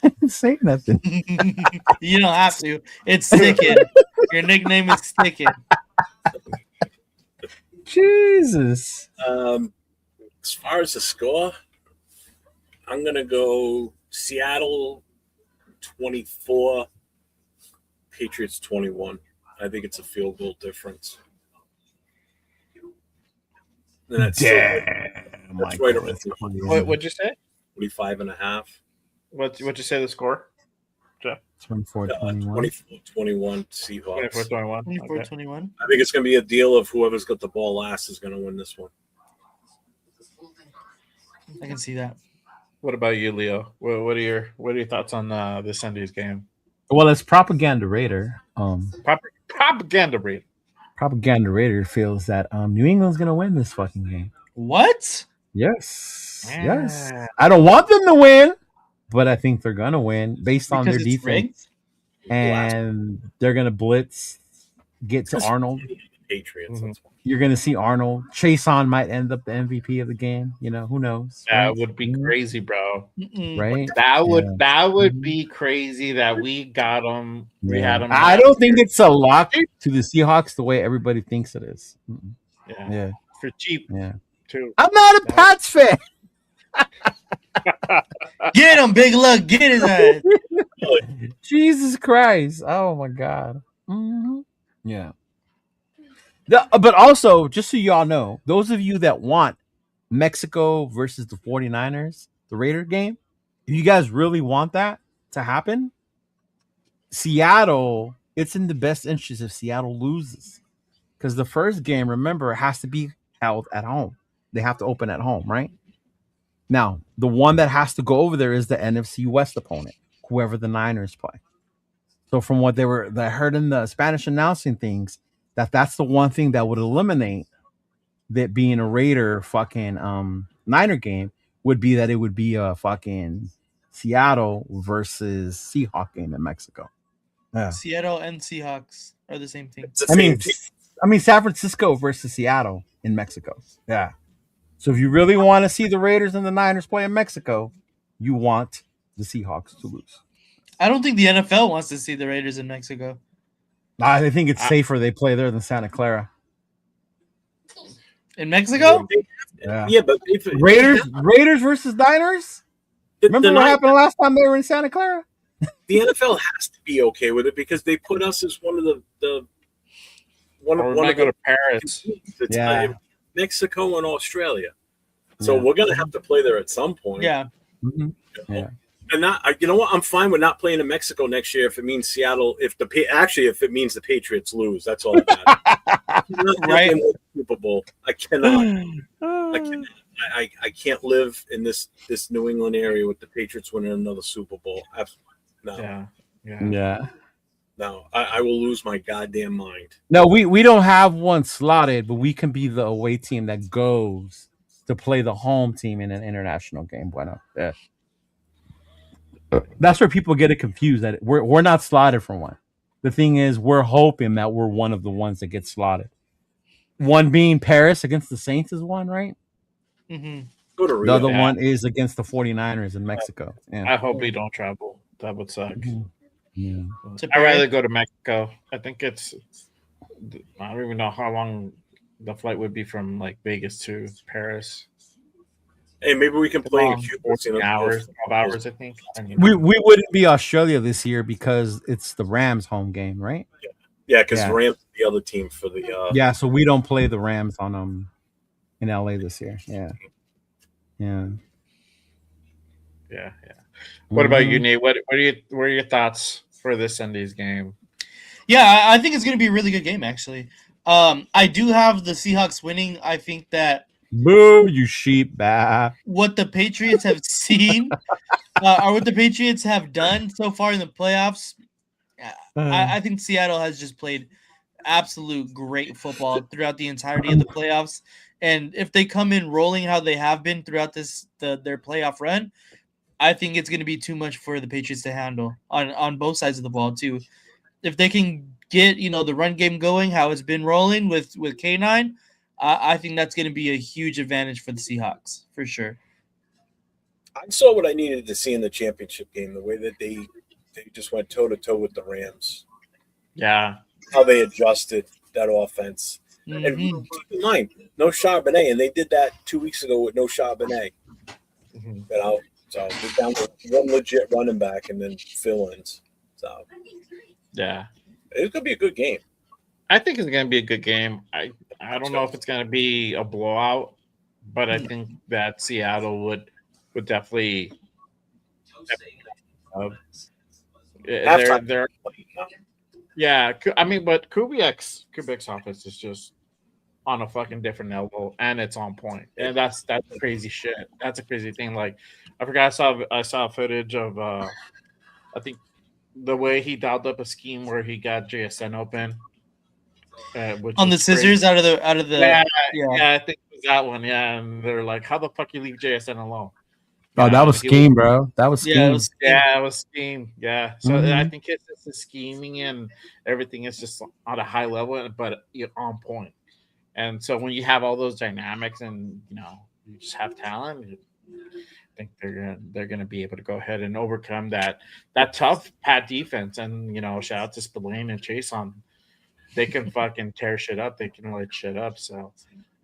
one. Say nothing. You don't have to. It's sticking. Your nickname is sticking. Jesus. As far as the score, I'm going to go Seattle 24, Patriots 21. I think it's a field goal difference. And that's that's right around What'd you say? 25.5. What'd you say the score? Jeff? 24-21. 24-21 Seahawks. 24-21. 24-21. I think it's going to be a deal of whoever's got the ball last is going to win this one. I can see that. What about you, Leo? What are your thoughts on this Sunday's game? Well, it's Propaganda Raider. Propaganda Raider. Propaganda Raider feels that New England's gonna win this fucking game. What? Yes. Yes. I don't want them to win, but I think they're gonna win based on their Because it's defense. And they're gonna blitz, get to Arnold. Patriots. Mhm. That's why. You're gonna see Arnold. Chason might end up the MVP of the game. You know, who knows? That right? would be crazy, bro. Right? That would be crazy that we got him. We had him. I don't think it's a lock to the Seahawks the way everybody thinks it is. Mm-mm. Yeah. For cheap. Yeah. Too. I'm not a Pats fan. Get him, Big Luck. Get his ass. Jesus Christ. Oh my God. Mhm. Yeah. But also, just so y'all know, those of you that want Mexico versus the 49ers, the Raider game, if you guys really want that to happen, Seattle, it's in the best interest if Seattle loses. Because the first game, remember, it has to be held at home. They have to open at home, right? Now, the one that has to go over there is the NFC West opponent, whoever the Niners play. So from what I heard in the Spanish announcing things, that's the one thing that would eliminate that being a Raider fucking Niner game would be that it would be a fucking Seattle versus Seahawk game in Mexico. Yeah. Seattle and Seahawks are the same thing. It's the same team. I mean San Francisco versus Seattle in Mexico. Yeah. So if you really want to see the Raiders and the Niners play in Mexico, you want the Seahawks to lose. I don't think the NFL wants to see the Raiders in Mexico. I think it's safer they play there than Santa Clara. In Mexico? Yeah, but if Raiders versus Niners? Remember what happened last time they were in Santa Clara? The NFL has to be okay with it because they put us as one of the one Or of might go the to Paris. Yeah. Mexico and Australia. So we're gonna have to play there at some point. Yeah. Mm-hmm. You know? And you know what? I'm fine with not playing in Mexico next year if it means Seattle. If it means the Patriots lose, that's all that matters. Right. Super Bowl. I cannot. I can't live in this New England area with the Patriots winning another Super Bowl. No. Yeah. No, I will lose my goddamn mind. No, we don't have one slotted, but we can be the away team that goes to play the home team in an international game. Bueno. Yeah. That's where people get it confused that we're not slotted for one. The thing is, we're hoping that we're one of the ones that get slotted. One being Paris against the Saints is one, right? Mm-hmm. Go to Rio. The other one is against the 49ers in Mexico. Yeah. I hope we don't travel. That would suck. Yeah. I'd rather go to Mexico. I think it's I don't even know how long the flight would be from like Vegas to Paris. Hey, maybe we can play in Cuba. 14 hours, 12 hours, I think. We wouldn't be Australia this year because it's the Rams home game, right? Yeah, because Rams are the other team for the yeah, so we don't play the Rams on in LA this year. Yeah. What about you, Nate? What are your thoughts for this Sunday's game? Yeah, I think it's going to be a really good game, actually. I do have the Seahawks winning. I think that boo, you sheep, bah. What the Patriots have seen or what the Patriots have done so far in the playoffs, I think Seattle has just played absolute great football throughout the entirety of the playoffs. And if they come in rolling how they have been throughout their playoff run, I think it's going to be too much for the Patriots to handle on both sides of the ball too. If they can get the run game going, how it's been rolling with K9, I think that's going to be a huge advantage for the Seahawks for sure. I saw what I needed to see in the championship game, the way that they just went toe to toe with the Rams. Yeah, how they adjusted that offense. Mm-hmm. And keep in mind, no Charbonnet, and they did that 2 weeks ago with no Charbonnet. Mm-hmm. So we're down to one legit running back and then fill-ins. So yeah, it's gonna be a good game. I think it's gonna be a good game. I don't know if it's gonna be a blowout, but I think that Seattle would definitely. They're yeah. I mean, but Kubiak's offense is just on a fucking different level, and it's on point, and that's crazy shit. That's a crazy thing. Like, I forgot I saw footage of I think the way he dialed up a scheme where he got JSN open. On the scissors out of the yeah, I think it was that one. Yeah, and they're like, "How the fuck you leave JSN alone?" Oh, that was scheme, bro. That was scheme. Yeah, it was scheme. Yeah, so I think it's just the scheming and everything is just on a high level, but on point. And so when you have all those dynamics and you just have talent, I think they're gonna be able to go ahead and overcome that tough Pat defense. And shout out to Spillane and Chase on. They can fucking tear shit up. They can light shit up. So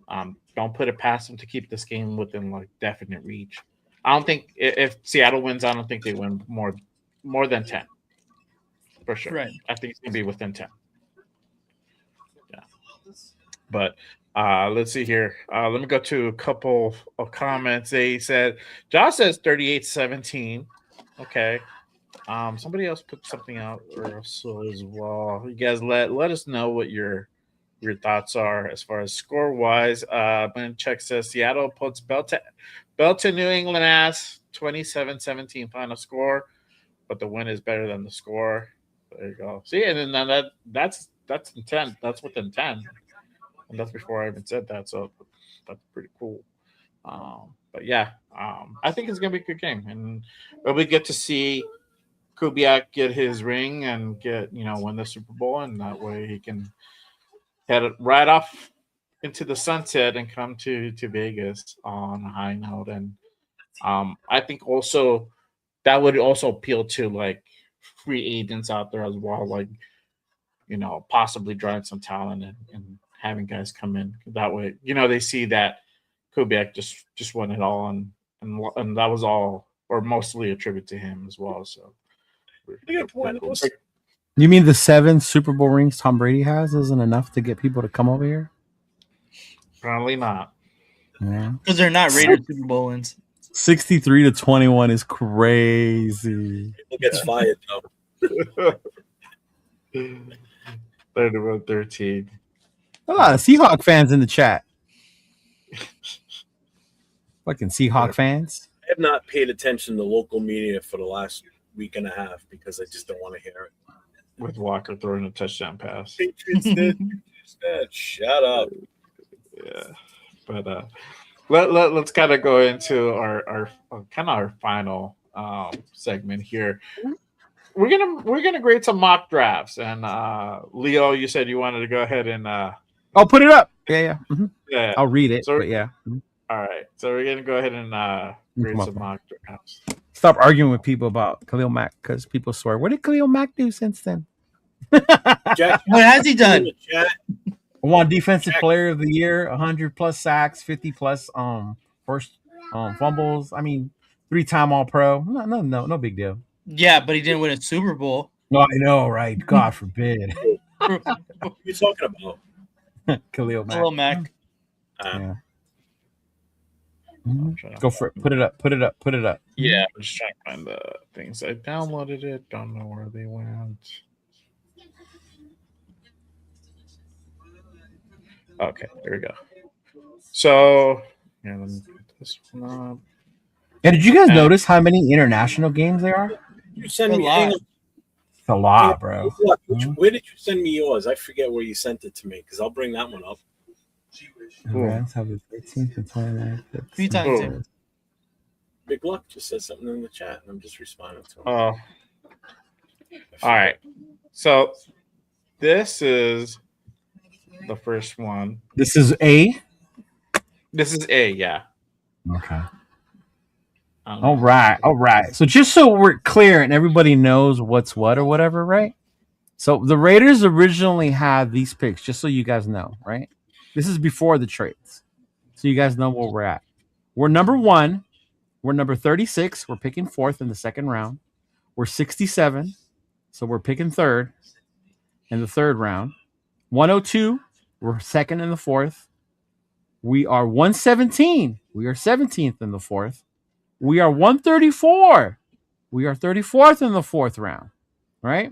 don't put it past them to keep this game within like definite reach. I don't think if Seattle wins, I don't think they win more than 10 for sure. Right. I think it's gonna be within 10. Yeah. But let's see here. Let me go to a couple of comments. They said Josh says 38-17. Okay. Somebody else put something out also as well. You guys let us know what your thoughts are as far as score wise. Check says Seattle puts belt to New England ass 27-17 final score, but the win is better than the score. There you go. See, and then that's intent. That's within 10. And that's before I even said that, so that's pretty cool. But But yeah, I think it's gonna be a good game, and we get to see Kubiak get his ring and get win the Super Bowl, and that way he can head it right off into the sunset and come to Vegas on a high note. And I think also that would also appeal to like free agents out there as well, like possibly drawing some talent and having guys come in that way. They see that Kubiak just won it all, and that was all or mostly a tribute to him as well. So. You mean the 7 Super Bowl rings Tom Brady has isn't enough to get people to come over here? Probably not. Yeah, because they're not Raiders Super Bowl wins. 63-21 is crazy. People gets fired though. 31-13. A lot of Seahawk fans in the chat. Fucking Seahawk fans. I have not paid attention to local media for the last week and a half because I just don't want to hear it. With Walker throwing a touchdown pass. Patriots did. Shut up. Yeah, but let's kind of go into our kind of our final segment here. We're gonna grade some mock drafts, and Leo, you said you wanted to go ahead and I'll put it up. Yeah. Mm-hmm. Yeah, I'll read it. So, but yeah. All right, so we're gonna go ahead and grade some mock drafts. Stop arguing with people about Khalil Mack because people swear. What did Khalil Mack do since then? Jack, What has he done? Won Defensive Player of the Year, 100+ sacks, 50+ first fumbles. I mean, 3-time All-Pro. No big deal. Yeah, but he didn't win a Super Bowl. No, I know, right? God forbid. What are you talking about? Khalil Mack. Hello, Mac. Yeah. Go for it. Put it up. Yeah, I'm just trying to find the things. I downloaded it. Don't know where they went. Okay, there we go. So, yeah, let me put this one up. And did you guys notice how many international games there are? You send me It's a lot, bro. Where did you send me yours? I forget where you sent it to me because I'll bring that one up. The Rams have the 13th and 29th. 3 times. Tim. Big Luck just said something in the chat, and I'm just responding to him. Oh, all right. So this is the first one. This is A. This is A, yeah. Okay. All right. So just so we're clear and everybody knows what's what or whatever, right? So the Raiders originally had these picks, just so you guys know, right? This is before the trades. So you guys know where we're at. We're number 1. We're number 36. We're picking 4th in the second round. We're 67. So we're picking 3rd in the 3rd round. 102. We're 2nd in the 4th. We are 117. We are 17th in the 4th. We are 134. We are 34th in the 4th round, right?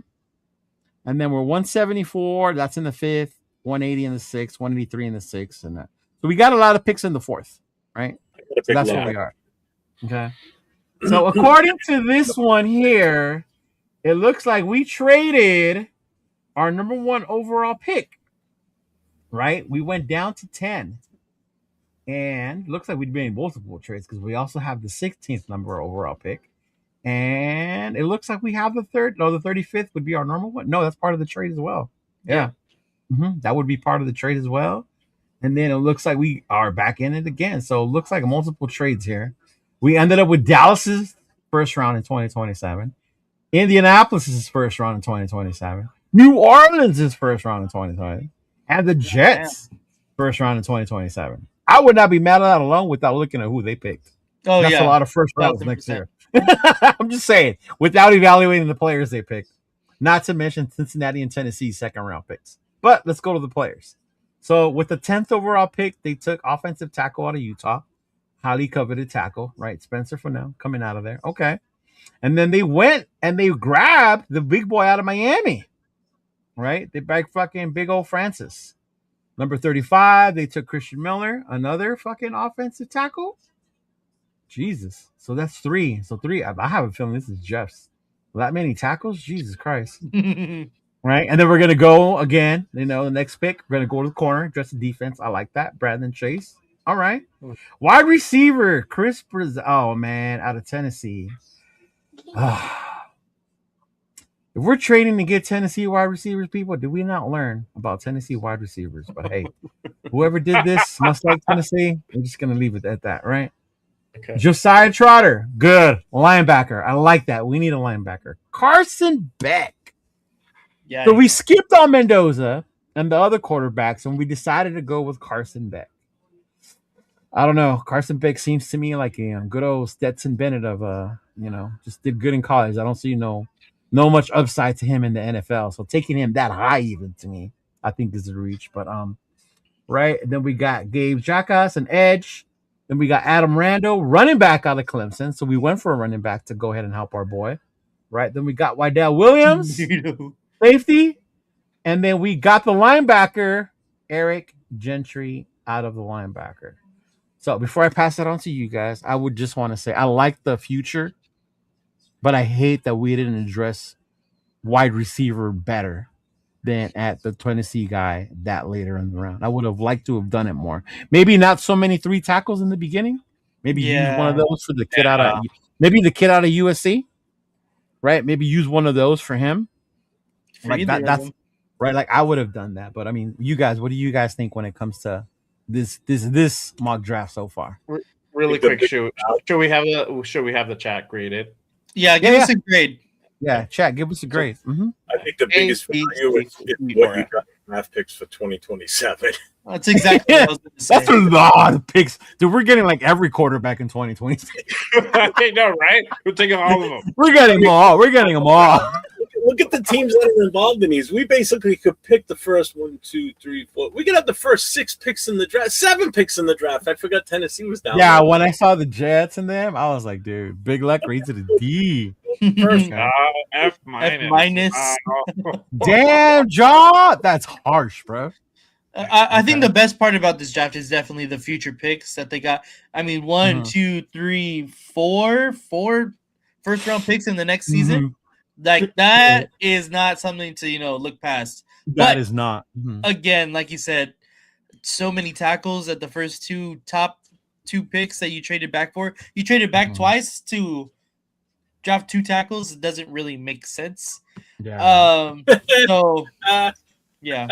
And then we're 174. That's in the 5th. 180 in the 6th. 183 in the 6th, and that. So we got a lot of picks in the 4th, right? So that's where we are. Okay. So according to this one here, it looks like we traded our number 1 overall pick, right? We went down to 10. And looks like we'd made multiple trades because we also have the 16th number overall pick. And it looks like we have the 35th would be our normal one. No, that's part of the trade as well. Yeah. That would be part of the trade as well. And then it looks like we are back in it again. So it looks like multiple trades here. We ended up with Dallas's first round in 2027. Indianapolis's first round in 2027. New Orleans' first round in 2020. And the Jets' first round in 2027. I would not be mad at that alone without looking at who they picked. Oh, that's a lot of first rounds next year. I'm just saying, without evaluating the players they picked. Not to mention Cincinnati and Tennessee's second round picks. But let's go to the players. So with the 10th overall pick, they took offensive tackle out of Utah. Highly coveted tackle, right? Spencer Fennell coming out of there. Okay. And then they went and they grabbed the big boy out of Miami. Right? They bagged fucking big old Francis. Number 35, they took Christian Miller, another fucking offensive tackle. Jesus. So that's 3. So 3. I have a feeling this is Jeff's. That many tackles? Jesus Christ. Right? And then we're going to go again. The next pick, we're going to go to the corner, address the defense. I like that. Brandon Chase. All right. Wide receiver, Chris Oh, man, out of Tennessee. If we're trading to get Tennessee wide receivers, people, did we not learn about Tennessee wide receivers? But hey, whoever did this must like Tennessee. We're just going to leave it at that, right? Okay. Josiah Trotter, good. Linebacker. I like that. We need a linebacker. Carson Beck. Yeah. So we skipped on Mendoza and the other quarterbacks, and we decided to go with Carson Beck. I don't know. Carson Beck seems to me like a good old Stetson Bennett of just did good in college. I don't see no much upside to him in the NFL. So taking him that high even to me, I think is a reach. But right. And then we got Gabe Jacas, an edge. Then we got Adam Randall, running back out of Clemson. So we went for a running back to go ahead and help our boy. Right. Then we got Wydell Williams, safety. And then we got the linebacker, Eric Gentry, out of the linebacker. So before I pass it on to you guys, I would just want to say I like the future, but I hate that we didn't address wide receiver better than at the Tennessee guy that later in the round. I would have liked to have done it more. Maybe not so many 3 tackles in the beginning. Maybe use one of those for the kid out of USC, right? Maybe use one of those for him. Like that's right. Like I would have done that. But I mean, you guys, what do you guys think when it comes to this mock draft so far? Really quick, should we have the chat graded? Yeah, give us a grade. Yeah, chat, give us a grade. Mm-hmm. I think the biggest value is what you got draft picks for 2027. That's exactly what I was going to say. That's a lot of picks. Dude, we're getting like every quarterback in 2026. I know, right? We're taking all of them. We're getting them all. We're getting them all. Look at the teams that are involved in these. We basically could pick the first 1, 2, 3, 4. We could have the first 6 picks in the draft, 7 picks in the draft. I forgot Tennessee was down. Yeah, when I saw the Jets in them, I was like, dude, big luck reads to the D. First, F minus. Damn, John. That's harsh, bro. I think the best part about this draft is definitely the future picks that they got. I mean, 1, 2, 3, 4 first round picks in the next season. Like that is not something to look past. That is not. Again, like you said, so many tackles at the first top 2 picks that you traded back for. You traded back twice to draft 2 tackles. It doesn't really make sense. Yeah. So yeah.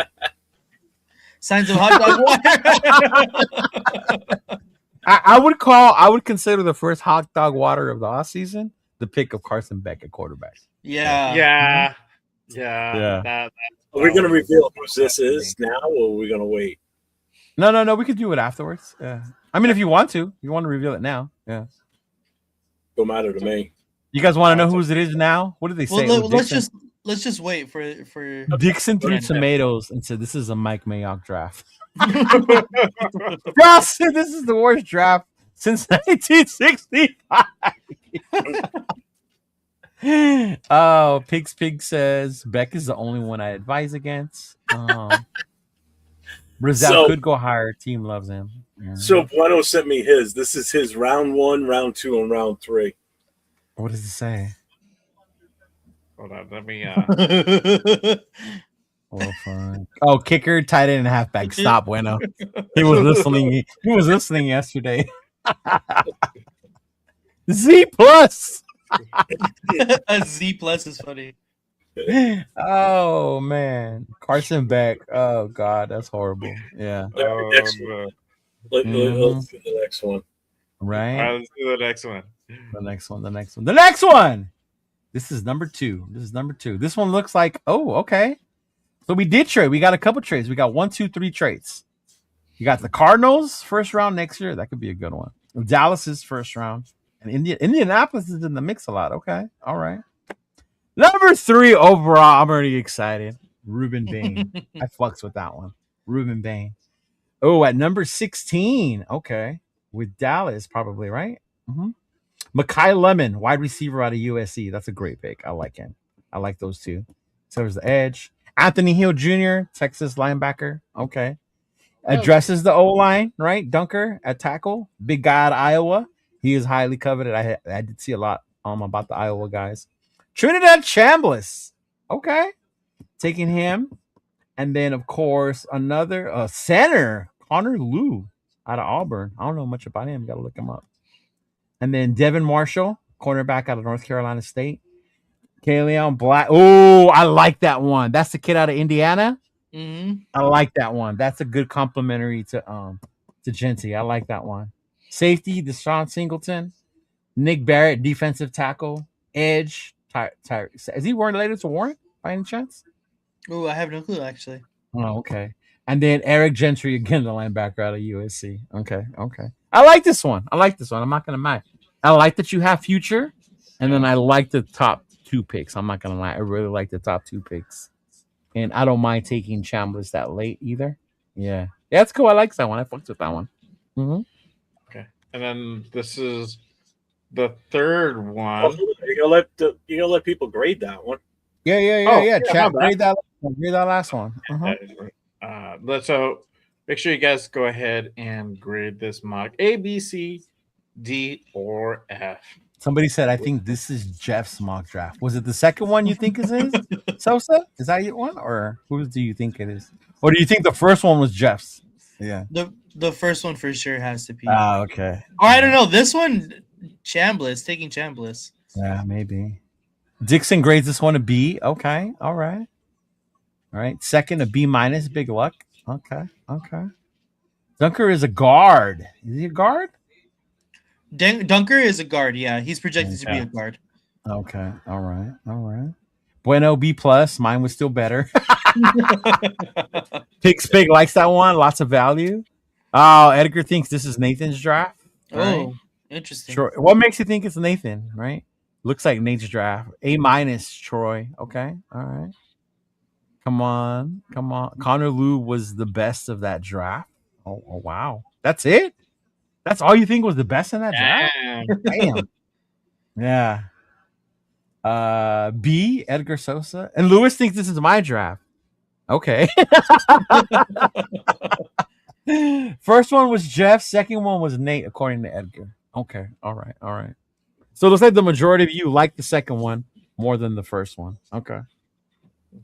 Signs of hot dog water. I would consider the first hot dog water of the offseason the pick of Carson Beck at quarterback. Yeah. Are we going to reveal who this is now, or are we going to wait? No. We could do it afterwards. Yeah. I mean, if you want to reveal it now. Yeah. Don't matter to me. You guys want to know whose it is now? What did they say? Well, let's just wait for Dixon threw tomatoes and said, "This is a Mike Mayock draft." Ross said, "This is the worst draft since 1965." Oh, Pig says Beck is the only one I advise against. Brazil could go higher. Team loves him. Yeah. So Bueno sent me his. This is his round 1, round 2, and round 3. What does it say? Hold on, let me. Oh, kicker, tight end, and halfback. Stop, Bueno. He was listening. He was listening yesterday. Z plus. A Z plus is funny. Oh man, Carson Beck. Oh god, that's horrible. Yeah. Let's do the next one. Right. Let's do the next one. The next one. This is number 2. This one looks like, okay. So we did trade. We got a couple trades. We got 1, 2, 3 trades. You got the Cardinals first round next year. That could be a good one. Dallas's first round. And Indianapolis is in the mix a lot. Okay. All right. Number 3 overall. I'm already excited. Ruben Bain. I fucks with that one. Ruben Bain. Oh, at number 16. Okay. With Dallas, probably, right? Mm-hmm. Mekhi Lemon, wide receiver out of USC. That's a great pick. I like him. I like those 2. So there's the edge. Anthony Hill Jr., Texas linebacker. Okay. Addresses the O-line, right? Dunker at tackle. Big guy out of Iowa. He is highly coveted. I did see a lot about the Iowa guys. Trinidad Chambliss. Okay. Taking him. And then, of course, another center, Connor Liu. out of Auburn. I don't know much about him. Got to look him up. And then Devin Marshall, cornerback out of North Carolina State. Kaleon Black. Oh, I like that one. That's the kid out of Indiana. Mm-hmm. I like that one. That's a good complimentary to Genty. I like that one. Safety, Deshaun Singleton. Nick Barrett, defensive tackle. Edge. Is he related to Warren by any chance? Oh, I have no clue actually. Oh, okay. And then Eric Gentry again, the linebacker out of USC. Okay. I like this one. I'm not gonna lie. I like that you have future, and then I like the top 2 picks. I'm not gonna lie. I really like the top 2 picks, and I don't mind taking Chambliss that late either. Yeah, that's cool. I like that one. I fucked with that one. Mm-hmm. Okay, and then this is the third one. You're gonna let people grade that one. Yeah. Chat, grade that last one. So make sure you guys go ahead and grade this mock A, B, C, D, or F. Somebody said, I think this is Jeff's mock draft. Was it the second one you think is his? Sosa? Is that your one? Or who do you think it is? Or do you think the first one was Jeff's? Yeah. The first one for sure has to be. Okay. Oh, I don't know. This one, taking Chambliss. Yeah, maybe. Dixon grades this one a B. Okay. All right. Second, a B minus. Big luck. Okay. Dunker is a guard. Is he a guard? Dunker is a guard. Yeah, he's projected to be a guard. Okay. All right. Bueno B plus. Mine was still better. Pig likes that one. Lots of value. Oh, Edgar thinks this is Nathan's draft. Oh, interesting. Troy. What makes you think it's Nathan? Right. Looks like Nate's draft. A minus, Troy. Okay. All right. Come on. Connor Liu was the best of that draft. Oh wow. That's it? That's all you think was the best in that draft? Damn. Yeah. B, Edgar Sosa. And Lewis thinks this is my draft. Okay. First one was Jeff. Second one was Nate, according to Edgar. Okay. All right. So it looks like the majority of you like the second one more than the first one. Okay.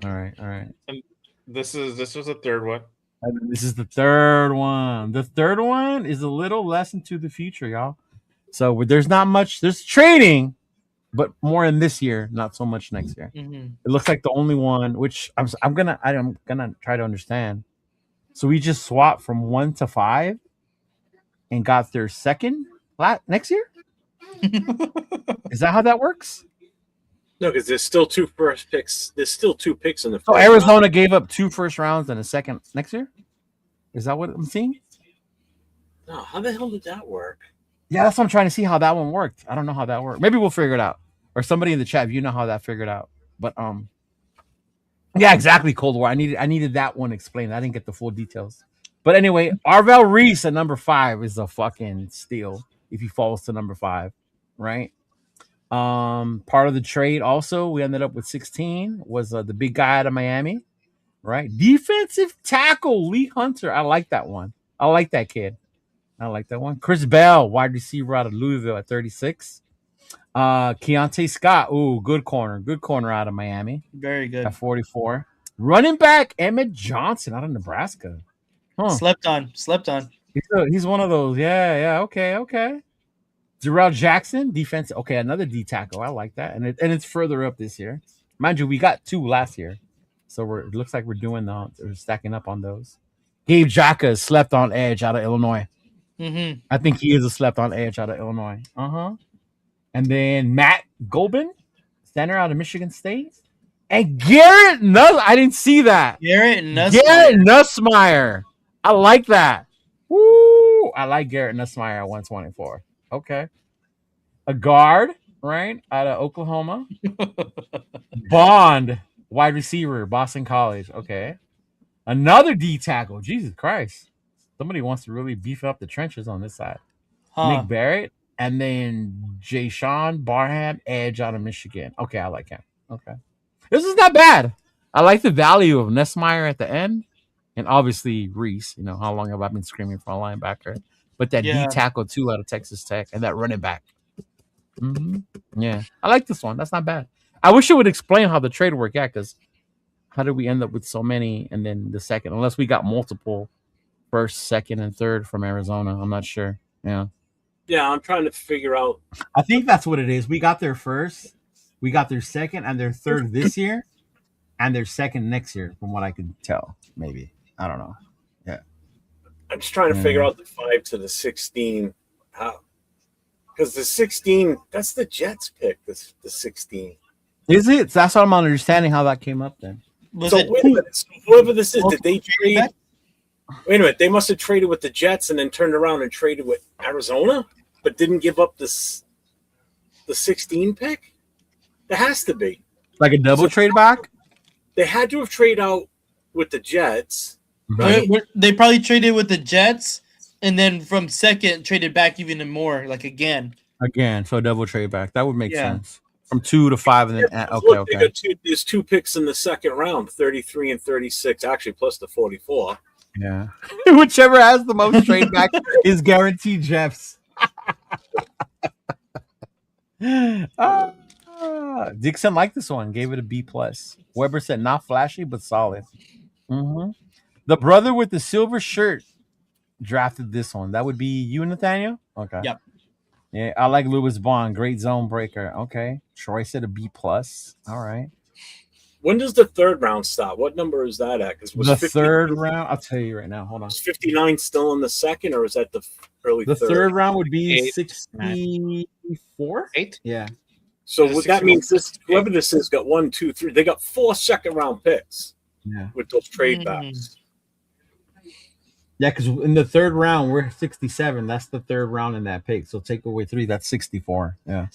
All right. And this was the third one. And this is the third one. The third one is a little less into the future, y'all. So there's not much. There's trading, but more in this year, not so much next year. Mm-hmm. It looks like the only one, which I'm gonna try to understand. So we just swapped from 1 to 5, and got their second next year. Is that how that works? No, because there's still 2 first picks. There's still 2 picks in the first. So Arizona gave up 2 first rounds and a second next year. Is that what I'm seeing? No, how the hell did that work? Yeah, that's what I'm trying to see how that one worked. I don't know how that worked. Maybe we'll figure it out. Or somebody in the chat, if you know how that figured out. But yeah, exactly. Cold War. I needed that one explained. I didn't get the full details. But anyway, Arvel Reese at number 5 is a fucking steal if he falls to number 5, right? Part of the trade also, we ended up with 16 was the big guy out of Miami, right? Defensive tackle Lee Hunter. I like that one. I like that kid. I like that one. Chris Bell, wide receiver out of Louisville at 36. Keontae Scott. Ooh, good corner out of Miami. Very good. At 44. Running back Emmett Johnson out of Nebraska. Huh. Slept on. He's one of those. Yeah. Okay. Darrell Jackson, defense. Okay, another D tackle. I like that, and it's further up this year. Mind you, we got 2 last year, so it looks like we're stacking up on those. Gabe Jaka slept on edge out of Illinois. Mm-hmm. I think he is a slept on edge out of Illinois. And then Matt Golbin, center out of Michigan State, and Garrett Nuss. I didn't see that. Garrett Nussmeier. I like that. Woo! I like Garrett Nussmeier at 124. Okay. A guard, right, out of Oklahoma. Bond, wide receiver, Boston College. Okay. Another D tackle. Jesus Christ. Somebody wants to really beef up the trenches on this side. Nick Barrett. And then Jay Sean Barham, edge out of Michigan. Okay, I like him. Okay. This is not bad. I like the value of Nussmeier at the end. And obviously Reese. You know, how long have I been screaming for a linebacker? But that D tackle too out of Texas Tech and that running back. Yeah, I like this one. That's not bad. I wish it would explain how the trade worked. Yeah, because how did we end up with so many and then the second? Unless we got multiple first, second, and third from Arizona. I'm not sure. Yeah. Yeah, I'm trying to figure out. I think that's what it is. We got their first, we got their second, and their third this year, and their second next year, from what I can tell. Maybe. I don't know. Yeah. I'm just trying to figure out the 5 to the 16. How? Because the 16, that's the Jets pick. The 16. Is it? That's what I'm understanding how that came up then. Was So it wait a minute. So whoever this is, did they trade? Wait a minute. They must have traded with the Jets and then turned around and traded with Arizona, but didn't give up the 16 pick. There has to be like a double trade back. They had to have traded out with the Jets. Right? They probably traded with the Jets, and then from second traded back even more, like again. So a double trade back. That would make sense. From 2 to 5, and then Look, they got there's 2 picks in the second round, 33 and 36, actually plus the 44. Yeah. Whichever has the most trade back is guaranteed Jeffs. Dixon liked this one, gave it a B+. Weber said not flashy but solid. The brother with the silver shirt drafted this one. That would be you, Nathaniel? Okay. Yep. Yeah, I like Lewis Bond, great zone breaker. Okay. Troy said a B+. All right. When does the third round stop? What number is that at? Because the third round, I'll tell you right now. Hold on. Was 59 still in the second, or is that the early The third round would be 64? 8? Yeah. So what that means this whoever this is got 1, 2, 3. They got 4 second round picks. Yeah. With those trade backs. Yeah, because in the third round we're 67. That's the third round in that pick. So take away 3. That's 64. Yeah.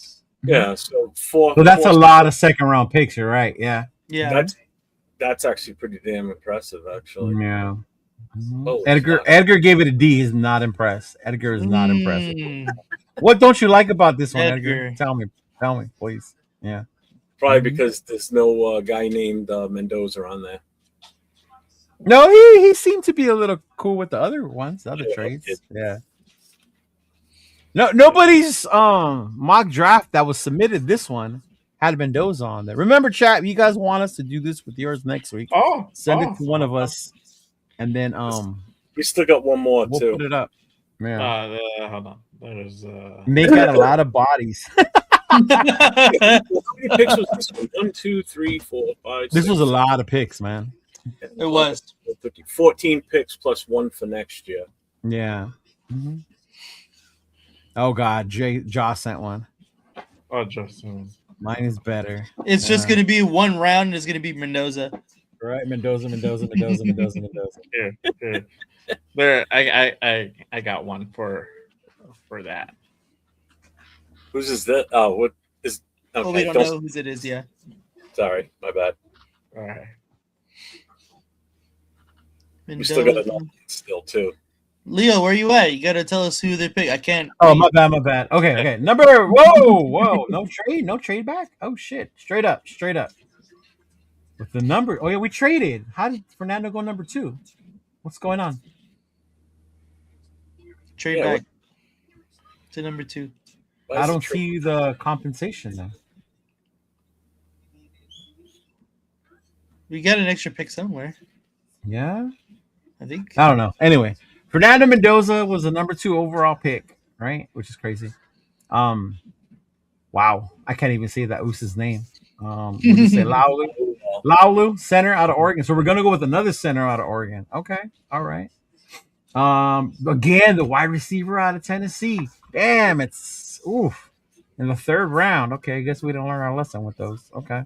Yeah. So 4. So that's a lot of second round picks. You're right. Yeah. Yeah. That's actually pretty damn impressive, actually. Yeah. Oh, Edgar gave it a D. He's not impressed. Edgar is not impressed. What don't you like about this one, Edgar? Tell me, please. Yeah. Probably because there's no guy named Mendoza on there. No, he seemed to be a little cool with the other ones, the other trades. Yeah. No, nobody's mock draft that was submitted. This one had Mendoza on there. Remember, chat, you guys want us to do this with yours next week? Send it to one of us, and then we still got one more we'll too. Put it up. Yeah. Hold on. There's Nick had a lot of bodies. How many picks was this one? 1, 2, 3, 4, 5. This was a lot of picks, man. It was 14 picks plus 1 for next year. Yeah. Oh God, Josh sent one. Oh, Justin. Mine is better. It's just going to be one round. And it's going to be Mendoza. Right, Mendoza. Here. There, I got one for that. Whose is that? Oh, what is? Okay, Well, we don't know whose it is. Yeah. Sorry, my bad. All right. We still got another still too. Leo, where you at? You got to tell us who they pick. I can't. Oh, my bad. Okay. Number. Whoa. No trade back. Oh shit. Straight up. With the number. Oh yeah, we traded. How did Fernando go number 2? What's going on? Trade back to number 2. I don't see the compensation though. We got an extra pick somewhere. Yeah. I think. I don't know. Anyway, Fernando Mendoza was the number 2 overall pick, right? Which is crazy. Wow. I can't even say that Oose's name. We'll just say Laulu, center out of Oregon. So we're gonna go with another center out of Oregon. Okay. All right. Again, the wide receiver out of Tennessee. Damn, it's in the third round. Okay, I guess we didn't learn our lesson with those. Okay.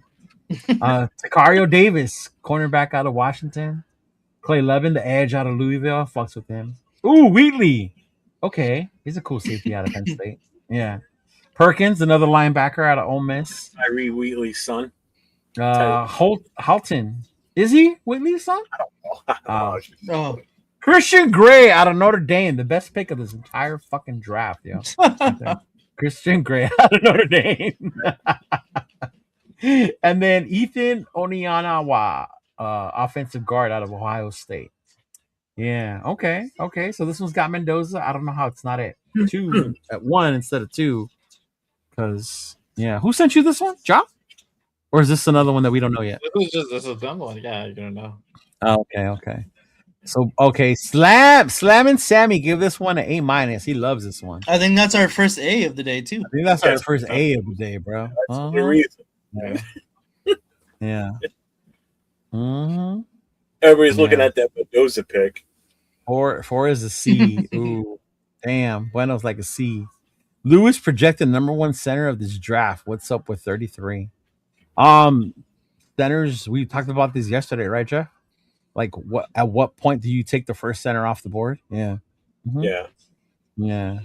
Tacario Davis, cornerback out of Washington. Clay Levin, the edge out of Louisville. Fucks with him. Wheatley. Okay, he's a cool safety out of Penn State. Yeah. Perkins, another linebacker out of Ole Miss. Tyree Wheatley's son. Halton. Is he Wheatley's son? I don't know. Christian Gray out of Notre Dame, the best pick of this entire fucking draft, yo. Christian Gray out of Notre Dame. And then Ethan Onianawa, offensive guard out of Ohio State. Yeah, okay. So this one's got Mendoza. I don't know how it's not at 2 at 1 instead of 2. Because who sent you this one? Job? Or is this another one that we don't know yet? This is another one. Yeah, you don't know. Okay. So okay, Slam and Sammy give this one an A-. He loves this one. I think that's our first A of the day too. I think that's our first A of the day, bro. That's the Uh-huh. reason. Yeah. Mm-hmm. Everybody's looking at that Mendoza pick. Four is a C. Ooh, damn. Bueno's like a C. Lewis projected number one center of this draft. What's up with 33? Centers. We talked about this yesterday, right, Jeff? Like, at what point do you take the first center off the board? Yeah. Mhm. Yeah. Yeah.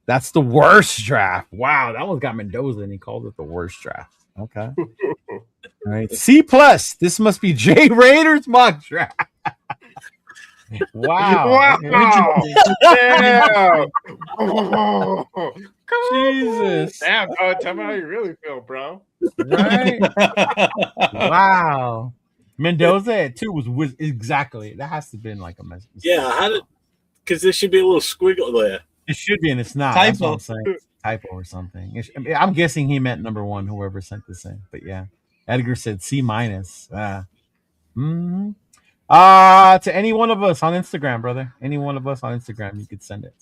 That's the worst draft. Wow, that one's got Mendoza, and he called it the worst draft. Okay. All right. C plus. This must be Jay Raiders mock draft. Wow. Damn. Jesus. Damn, bro. Tell me how you really feel, bro. Right? Wow. Mendoza at 2 was exactly. That has to have been like a mess. Yeah, how did? Because there should be a little squiggle there. It should be, and it's not. That's what I'm saying. Typo or something. I'm guessing he meant number one, whoever sent this in. But yeah. Edgar said C minus. To any one of us on Instagram, brother. Any one of us on Instagram, you could send it.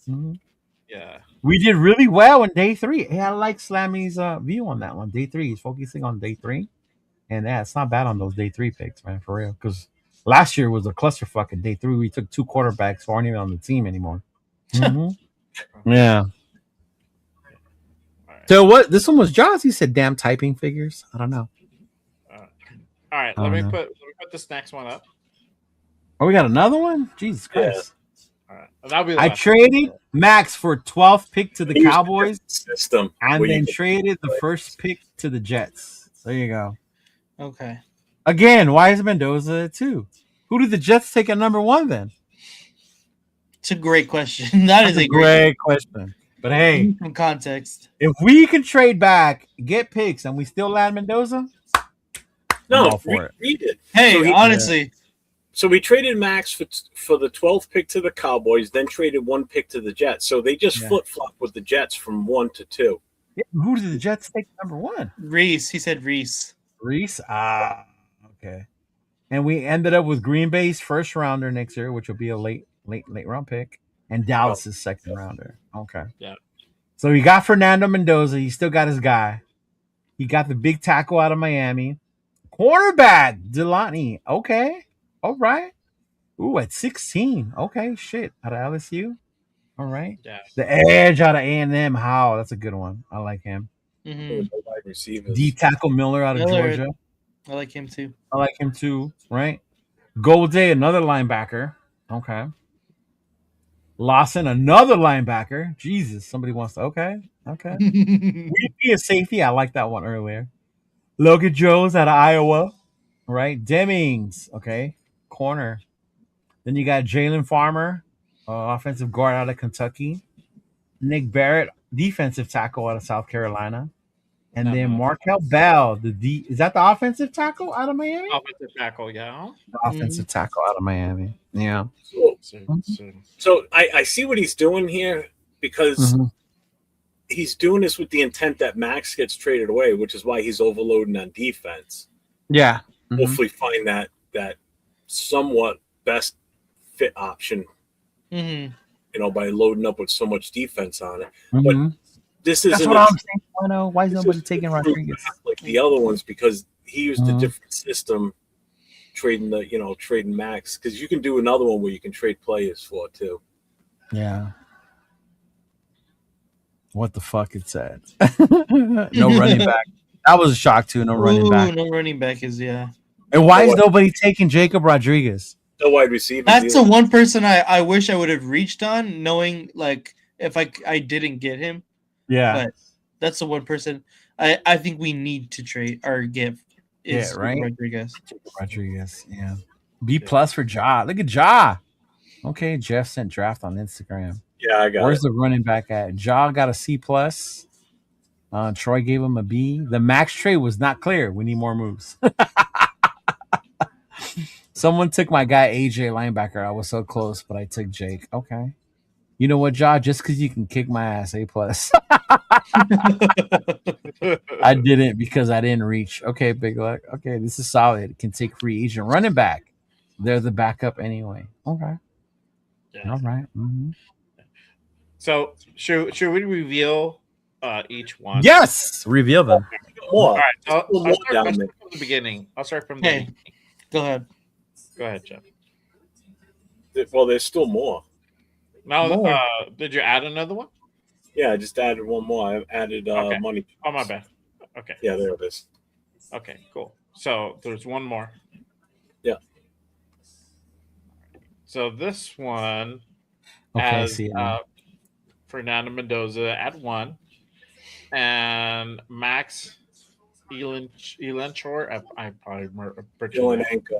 Yeah. We did really well in day 3. Hey, I like Slammy's view on that one. Day 3. He's focusing on day 3. And yeah, it's not bad on those day 3 picks, man, for real. Because last year was a clusterfuck in day 3. We took 2 quarterbacks who aren't even on the team anymore. Yeah. So what? This one was Jaws. He said, "Damn typing figures." I don't know. All right, let me put this next one up. Oh, we got another one. Jesus Christ! All right, that'll be the I last traded Max for 12th pick to the Use the Cowboys, system, and where you then can- traded the first pick to the Jets. There you go. Okay. Again, why is Mendoza at 2? Who did the Jets take at number 1 then? It's a great question. That is a great question. But hey, from context. if we can trade back, get picks, and we still land Mendoza, No, I'm all for it. read it. Hey, honestly. So we traded Max for the 12th pick to the Cowboys, then traded 1 pick to the Jets. So they just flip-flopped with the Jets from 1 to 2. Yeah, who did the Jets take at number 1? Reese. He said Reese. Reese? Okay. And we ended up with Green Bay's first rounder next year, which will be a late round pick, and Dallas's second rounder. Okay. Yeah. So he got Fernando Mendoza. He still got his guy. He got the big tackle out of Miami. Cornerback, Delani. Okay. All right. Ooh, at 16. Okay, shit. Out of LSU. All right. Yeah. The edge out of A&M. How? That's a good one. I like him. Mm-hmm. Wide receivers. D tackle Miller out of Miller. Georgia. I like him too. I like him too, right? Golday, another linebacker. Okay. Lawson, another linebacker. Jesus, somebody wants to. Okay. We'd be a safety. I like that one earlier. Logan Jones out of Iowa, right? Demings, okay. Corner. Then you got Jalen Farmer, offensive guard out of Kentucky. Nick Barrett, defensive tackle out of South Carolina. And then Markel Bell, is that the offensive tackle out of Miami? Offensive tackle, yeah. The offensive tackle out of Miami. Yeah. So I see what he's doing here because he's doing this with the intent that Max gets traded away, which is why he's overloading on defense. Yeah. Hopefully find that somewhat best fit option, Mm-hmm. by loading up with so much defense on it. But this That's isn't what I'm saying. Bueno. Why is nobody taking Rodriguez? like the other ones because he used a different system trading trading Max, because you can do another one where you can trade players for too. Yeah. What the fuck it said. No running back. That was a shock too. No running back. No running back is And why is nobody taking Jacob Rodriguez? No wide receiver. That's the one person I wish I would have reached on, knowing like if I didn't get him. Yeah. But that's the one person I think we need to trade or give. Is right. Rodriguez. Yeah. B plus for Ja. Look at Ja. Okay, Jeff sent draft on Instagram. Yeah, I got Where's it. the running back at? Ja got a C plus. Troy gave him a B. The max trade was not clear. We need more moves. Someone took my guy AJ linebacker. I was so close, but I took Jake. Okay. You know what, Ja? Just because you can kick my ass, A plus. I didn't because I didn't reach. Okay, big luck. Okay, this is solid. Can take free agent running back. They're the backup anyway. Okay. Yeah. All right. Mm-hmm. So should we reveal each one? Yes. Reveal them. More. All right. I'll More start down from there. the beginning. I'll start from the Hey, beginning. go ahead. Go ahead, Jeff. Well, there's still more. Now, More. did you add another one? Yeah, I just added one more. I added Okay. money. Oh, my bad. Okay. Yeah, there it is. Okay, cool. So there's one more. Yeah. So this one Okay. I has see it now. Fernando Mendoza at 1 and Max Elanchor. I probably butchered Dylan that. Anchor.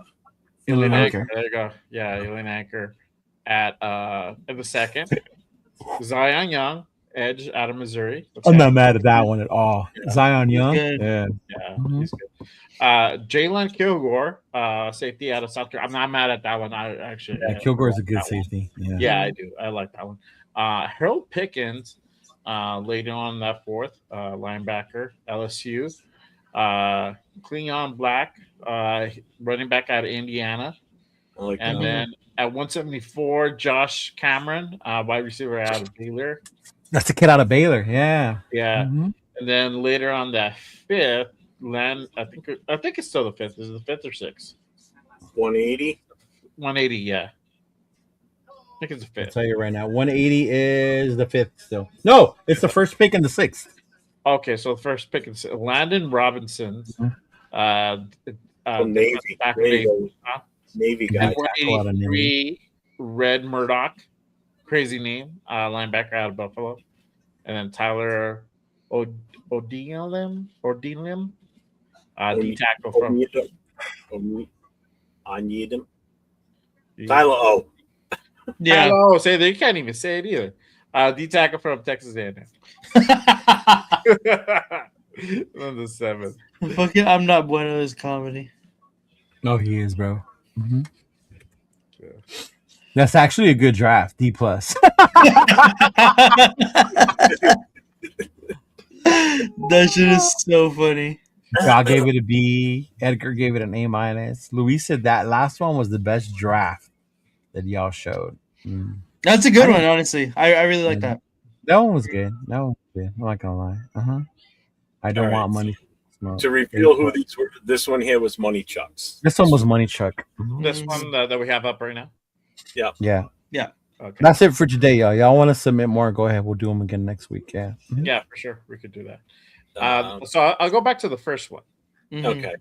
Elaine Anchor. Anchor. There you go. Yeah, Elaine Anchor at the second. Zion Young, edge out of Missouri. I'm not mad at that one at all. Yeah. Zion He's Young. good. Yeah. Yeah, Mhm. he's good. Jalen Kilgore, safety out of South Carolina. I'm not mad at that one. I actually, Yeah, Kilgore's a good that one. safety. Yeah. Yeah, I do. I like that one. Harold Pickens, later on that fourth, linebacker, LSU. Cleon Black, running back out of Indiana. I like And that. then at 174, Josh Cameron, wide receiver out of Baylor. That's the kid out of Baylor. Yeah. Yeah. Mhm. And then later on that fifth, Len, I think it's still the fifth. Is it the fifth or sixth? 180. 180, yeah. I think it's the I'll fifth. tell you right now. 180 is the fifth still. No, it's the first pick and the sixth. Okay, so the first pick is Landon Robinson. From Navy. Back There you Navy. go. Navy Yeah. guy. At 183, Red Murdoch. Crazy name. Linebacker out of Buffalo. And then Tyler Odingham. D tackle from Onyedem. Tyler O. Yeah. Oh, say they can't even say it either. D tackle from Texas A&M. Number 7. Fuck it, I'm not bueno is comedy. No, he is, bro. Mhm. That's actually a good draft. D plus. That shit is so funny. Y'all gave it a B. Edgar gave it an A minus. Luis said that last one was the best draft that y'all showed. Mm. That's a good one, honestly. I really like that. That one was good. That one was good. I'm not gonna lie. I don't All right. want money. Smoke. To reveal who these were, this one here was Money Chucks. This one was Money Chuck. This one that we have up right now. Yeah. Okay. That's it for today, y'all. Y'all want to submit more? Go ahead. We'll do them again next week. Yeah. Mhm. Yeah, for sure. We could do that. So I'll go back to the first one. Mhm. Okay.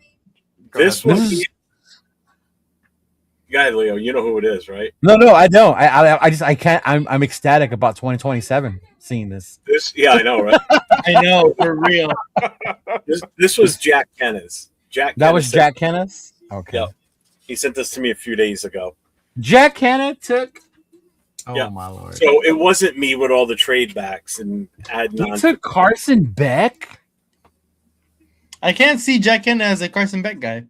Go This ahead. one, This is- guy Leo, you know who it is, right? No, I don't. I can't. I'm ecstatic about 2027 seeing this. This, yeah, I know, right? I know, for real. This was Jack Kennis. That was Jack Kenneth. Okay. Yep. He sent this to me a few days ago. Jack Kenneth took. Oh Yeah. my lord. So it wasn't me with all the trade backs and adding He on. took Carson Beck. I can't see Jack Kent as a Carson Beck guy.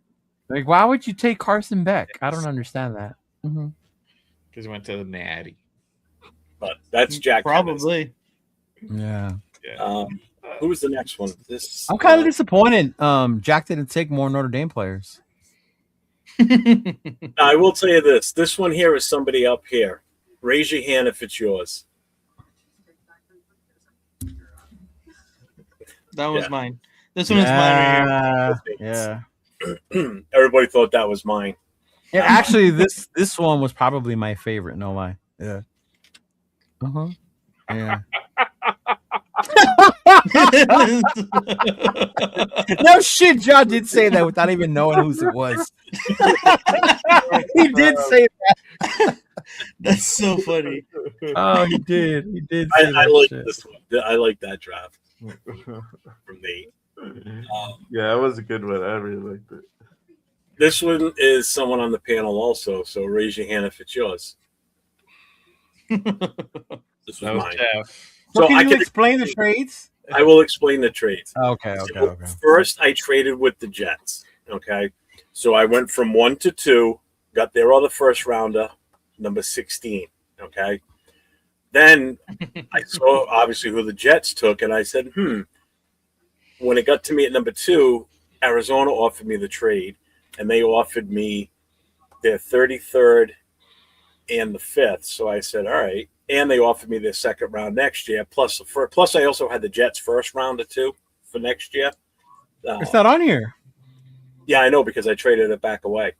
Like, why would you take Carson Beck? I don't understand that. Because he went to the Natty. But that's Jack Kennis. Probably. Yeah. Yeah. Who was the next one? This I'm kind of disappointed. Jack didn't take more Notre Dame players. I will tell you this. This one here is somebody up here. Raise your hand if it's yours. That was Yeah. mine. This one is mine right here. Yeah. Everybody thought that was mine. And actually, this one was probably my favorite. No lie. Yeah. Yeah. No shit. John did say that without even knowing whose it was. He did say that. That's so funny. Oh, he did. He did. I Say that like shit. this one. I like that draft from Nate. Yeah, it was a good one. I really liked it. This one is someone on the panel also. So raise your hand if it's yours. This was That was mine. Jeff. So So can I you can explain the trades? I will explain the trades. Okay. So first, I traded with the Jets. Okay. So I went from 1 to 2, got their other first rounder, number 16. Okay. Then I saw obviously who the Jets took, and I said, When it got to me at number 2, Arizona offered me the trade, and they offered me their 33rd and the 5th. So I said, all right. And they offered me their second round next year. Plus I also had the Jets' first rounder too for next year. It's not on here. Yeah, I know, because I traded it back away.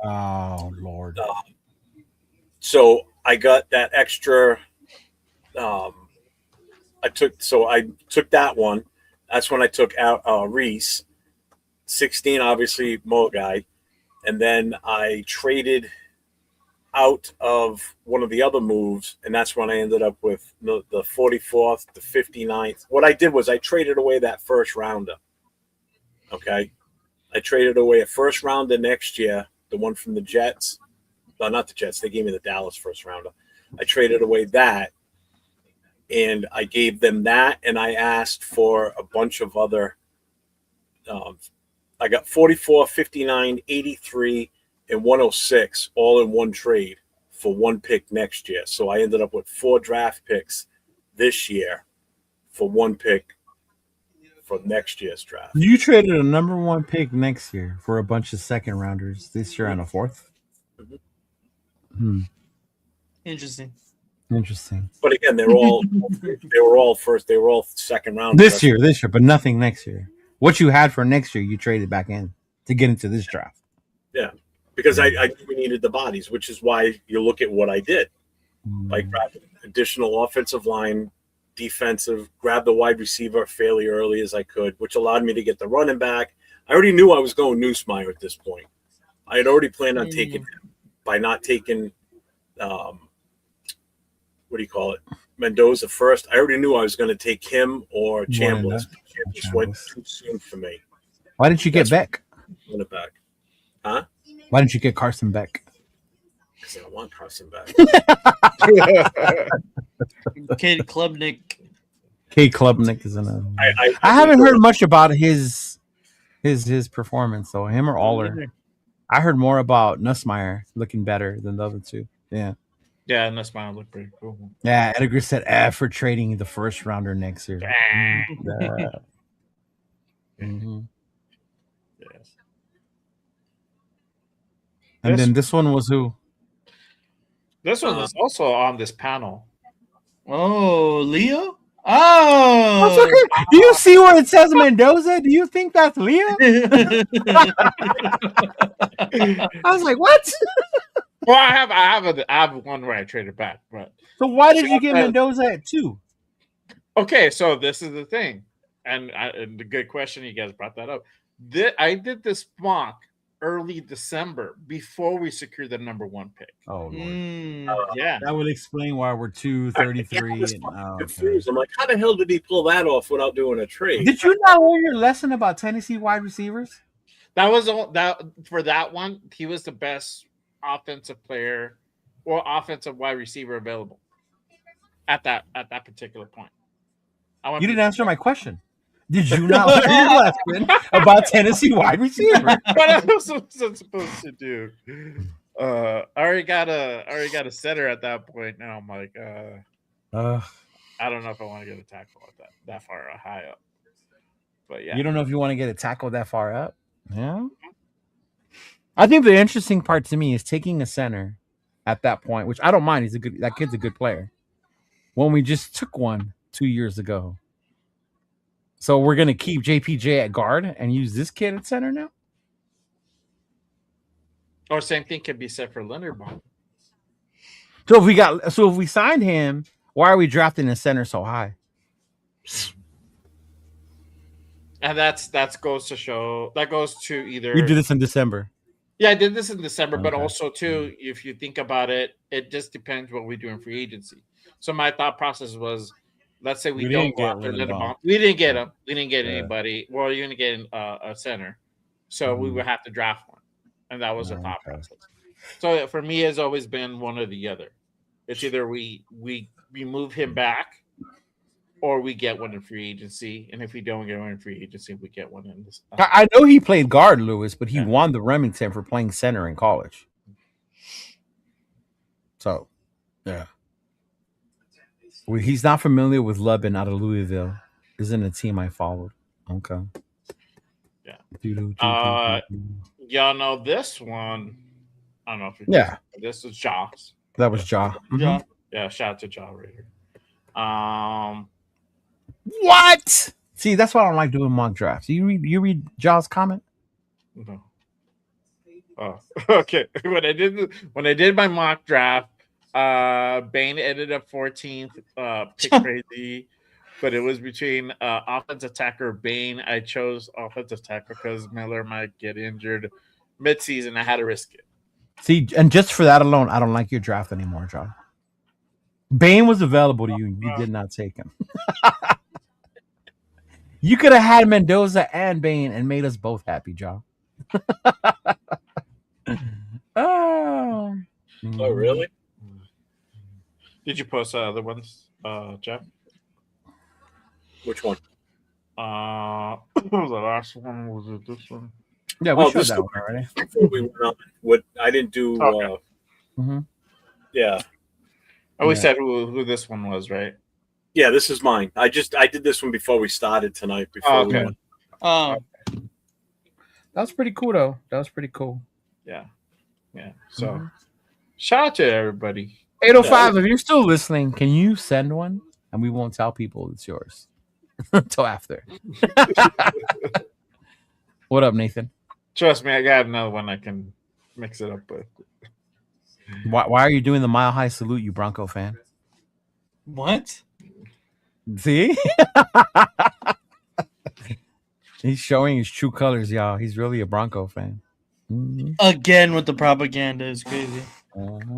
Oh Lord. So I got that extra. I took that one. That's when I took out Reese. 16, obviously, Mo guy. And then I traded out of one of the other moves, and that's when I ended up with the 44th, the 59th. What I did was I traded away that first rounder. Okay. I traded away a first rounder next year, the one from the Jets. No, not the Jets. They gave me the Dallas first rounder. I traded away that, and I gave them that, and I asked for a bunch of other. I got 44, 59, 83, and 106 all in one trade for one pick next year. So I ended up with 4 draft picks this year for one pick for next year's draft. You traded a number 1 pick next year for a bunch of second rounders this year and a 4th. Interesting. Interesting. But again, they were all second round This year, but nothing next year. What you had for next year, you traded back in to get into this draft. Yeah, because I knew we needed the bodies, which is why you look at what I did. Like grabbed additional offensive line, defensive, grabbed the wide receiver fairly early as I could, which allowed me to get the running back. I already knew I was going Newsmeyer at this point. I had already planned on taking him by not taking what do you call it? Mendoza first. I already knew I was going to take him or Chambliss. Chambliss went too soon for me. Why didn't you get Beck? Run it back. Huh? Why didn't you get Carson Beck? Because I don't want Carson Beck. Cade Klubnik. Cade Klubnik is another. I haven't heard much about his performance, though. Him or Aller. I heard more about Nussmeier looking better than the other two. Yeah. Yeah, and that's mine looked pretty cool. Yeah, Edgar said F for trading the first rounder next year. Mm-hmm. Yes. And then this one was who? This one was also on this panel. Oh, Leo? Oh, That's okay. Do you see where it says Mendoza? Do you think that's Leo? I was like, what? Well, I have one where I traded back, but so why did you get Mendoza at 2? Okay, so this is the thing, and the good question you guys brought that up. I did this mock early December before we secured the number 1 pick. Oh, Lord. Yeah, that would explain why we're 233. Confused. I'm like, how the hell did he pull that off without doing a trade? Did you not learn your lesson about Tennessee wide receivers? that was all that for that one. He was the best offensive player or offensive wide receiver available at that particular point. You didn't answer my question. Did you not learn your lesson about Tennessee wide receiver? What else was I supposed to do? I already got a center at that point. Now I'm like, I don't know if I want to get a tackle at that far high up. But yeah, you don't know if you want to get a tackle that far up. Yeah. I think the interesting part to me is taking a center at that point, which I don't mind. That kid's a good player. When we just took one 2 years ago. So we're going to keep JPJ at guard and use this kid at center now? Or same thing can be said for Linderbaum. So if we signed him, why are we drafting a center so high? And that goes to either You did this in December. Yeah, I did this in December, but Okay. also too, if you think about it, it just depends what we do in free agency. So my thought process was, let's say we don't didn't go get after Linderbaum. Linderbaum. We didn't get him. We didn't get Yeah. anybody. Well, you're going to get a center. So we would have to draft one. And that was the thought process. So for me, it's always been one or the other. It's either we move him back or we get one in free agency. And if we don't get one in free agency, we get one in this. I know he played guard, Lewis, but he won the Remington for playing center in college. So, yeah. Well, he's not familiar with Lubin out of Louisville. Isn't a team I followed. Okay. Yeah. Y'all know this one. I don't know if you Yeah. This is Jaws. That was Ja. Ja. Yeah, shout out to Jaw Raider. What? See, that's why I don't like doing mock drafts. You read Ja's comment? No. Oh, okay. When I did my mock draft, Bane ended up 14th. Pick crazy, but it was between offensive attacker Bane. I chose offensive tackle because Miller might get injured midseason. I had to risk it. See, and just for that alone, I don't like your draft anymore, John. Bane was available to you, and you did not take him. You could have had Mendoza and Bane and made us both happy, John. Oh, really? Did you post other ones, Jeff? Which one? What was the last one? Was it this one? Yeah, we showed that one already. Before we went on, what I didn't do. Okay. Yeah. Oh, we said who this one was, right? Yeah, this is mine. I did this one before we started tonight. Before we went. That was pretty cool, though. That was pretty cool. Yeah. So, shout out to everybody. 805, if you're still listening, can you send one? And we won't tell people it's yours until after. What up, Nathan? Trust me, I got another one I can mix it up with. Why are you doing the mile high salute, you Bronco fan? What? See? He's showing his true colors, y'all. He's really a Bronco fan. Mm-hmm. Again with the propaganda is crazy.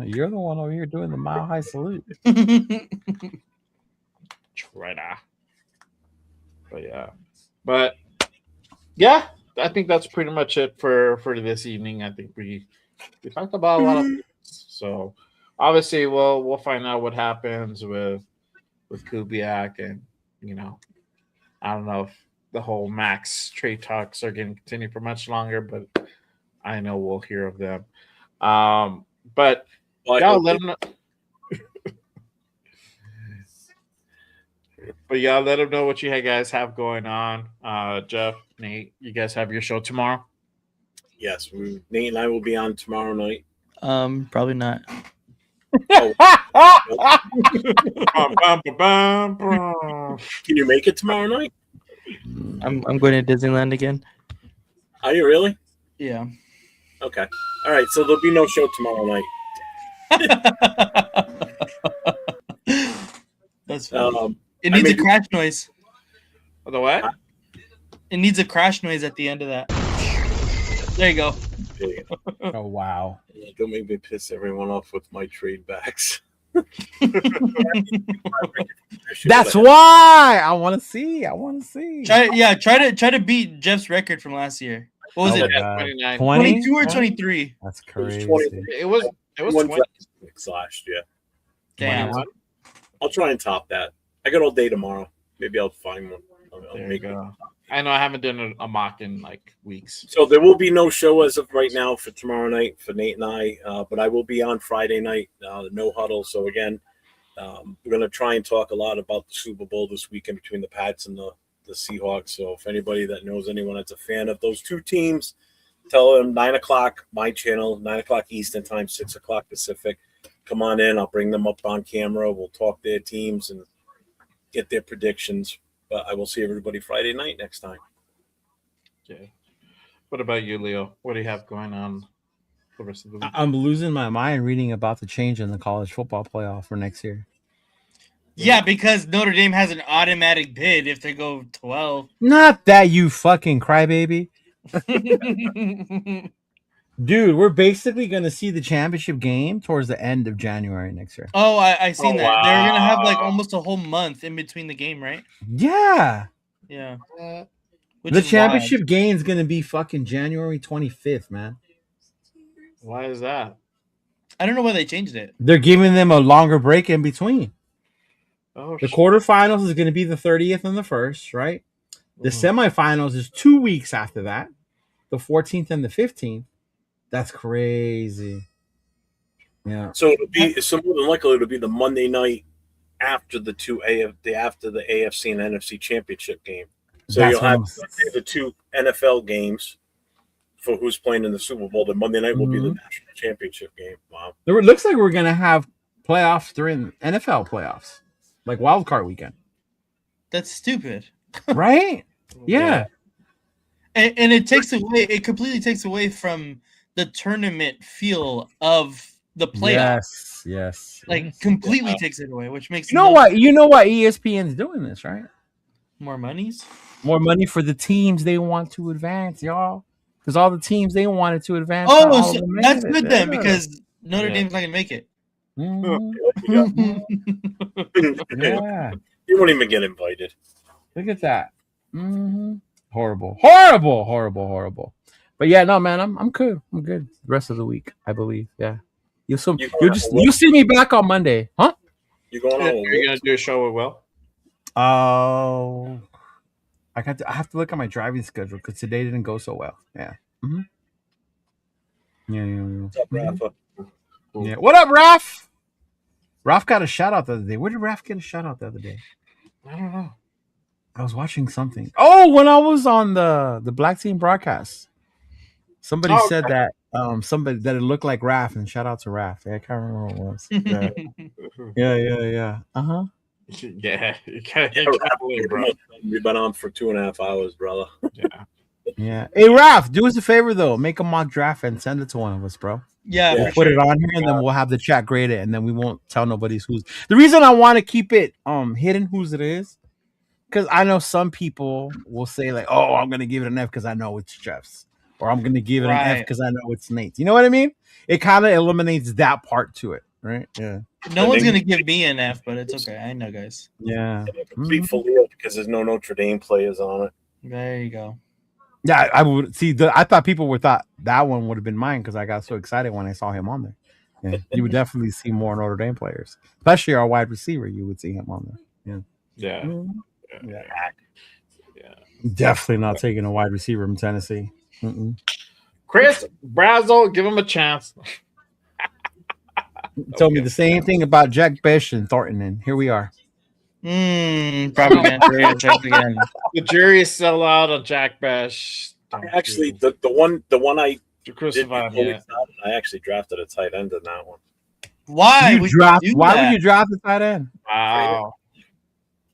You're the one over here doing the mile high salute. Traitor. But yeah, I think that's pretty much it for this evening. I think we talked about a lot of things. So obviously we'll find out what happens with Kubiak, and I don't know if the whole Max trade talks are going to continue for much longer, but I know we'll hear of them. But y'all let them know. But y'all let them know what you guys have going on. Jeff, Nate, you guys have your show tomorrow? Yes, Nate and I will be on tomorrow night. Probably not. Can you make it tomorrow night? I'm going to Disneyland again. Are you really? Yeah. Okay. All right. So there'll be no show tomorrow night. That's funny. It needs a crash noise. The what? It needs a crash noise at the end of that. There you go. Oh, wow. Don't make me piss everyone off with my trade backs. That's why I want to see. Try to beat Jeff's record from last year. What was it? 29. 22 or 23? That's crazy. It was 20 last year. Damn. I'll try and top that. I got all day tomorrow. Maybe I'll find one. There you go. I know I haven't done a mock in like weeks. So there will be no show as of right now for tomorrow night for Nate and I, but I will be on Friday night, the No Huddle. So again, we're going to try and talk a lot about the Super Bowl this weekend between the Pats and the Seahawks. So if anybody that knows anyone that's a fan of those two teams, tell them 9 o'clock, my channel, 9 o'clock Eastern time, 6 o'clock Pacific. Come on in. I'll bring them up on camera. We'll talk their teams and get their predictions. But I will see everybody Friday night next time. Okay. What about you, Leo? What do you have going on the rest of the week? I'm losing my mind reading about the change in the college football playoff for next year. Yeah, because Notre Dame has an automatic bid if they go 12. Not that, you fucking crybaby. Dude, we're basically going to see the championship game towards the end of January next year. Oh, I seen that. Wow. They're going to have like almost a whole month in between the game, right? Yeah. Yeah. The championship game is going to be fucking January 25th, man. Why is that? I don't know why they changed it. They're giving them a longer break in between. Oh, The quarterfinals is going to be the 30th and the 1st, right? The semifinals is 2 weeks after that, the 14th and the 15th. That's crazy. Yeah. So it'll be more than likely it'll be the Monday night after the after the AFC and NFC championship game. So That's you'll have the two NFL games for who's playing in the Super Bowl, then Monday night will be the national championship game. Wow. It looks like we're gonna have playoffs during NFL playoffs, like wild card weekend. That's stupid, right? Yeah. And it takes away. It completely takes away from the tournament feel of the playoffs. Yes. Like completely takes it away, which makes You know what? You know why ESPN's doing this, right? More monies. More money for the teams they want to advance, y'all. Because all the teams they wanted to advance. Oh, so that's good then, because Notre Dame's not gonna make it. Yeah. You won't even get invited. Look at that. Horrible. But yeah, no, man, I'm good. I'm good. The rest of the week, I believe. Yeah. You'll see me back on Monday, huh? You going on? Are you gonna do a show with Will? Oh, I have to look at my driving schedule because today didn't go so well. Yeah. Yeah. What's up, Rafa? Yeah. What up, Raph? Raph got a shout out the other day. Where did Raph get a shout out the other day? I don't know. I was watching something. Oh, when I was on the Black Team broadcast, somebody said that somebody that it looked like Raph, and shout out to Raph. Yeah, I can't remember what it was. Yeah. Yeah, you can't believe, bro. We've been on for 2.5 hours, brother. Yeah. Hey, Raph, do us a favor though. Make a mock draft and send it to one of us, bro. Yeah, we'll put it on here, and then we'll have the chat grade it, and then we won't tell nobody's who's. The reason I want to keep it hidden whose it is, because I know some people will say like, "Oh, I'm gonna give it an F because I know it's Jeff's," or "I'm gonna give it an F because I know it's Nate's." You know what I mean? It kind of eliminates that part to it, right? Yeah. No one's gonna give me an F, but it's okay. I know, guys. Yeah. Complete Folio because there's no Notre Dame players on it. There you go. Yeah, I would see. I thought people thought that one would have been mine because I got so excited when I saw him on there. Yeah, you would definitely see more Notre Dame players, especially our wide receiver. You would see him on there. Yeah. Definitely not taking a wide receiver from Tennessee. Chris Brazel, give him a chance. Told me the same thing about Jack Bish and Thornton, and here we are. Probably again. The jury is still out on Jack Bash. Actually, the one I crucified. I actually drafted a tight end in that one. Why? Why would you draft the tight end? Wow.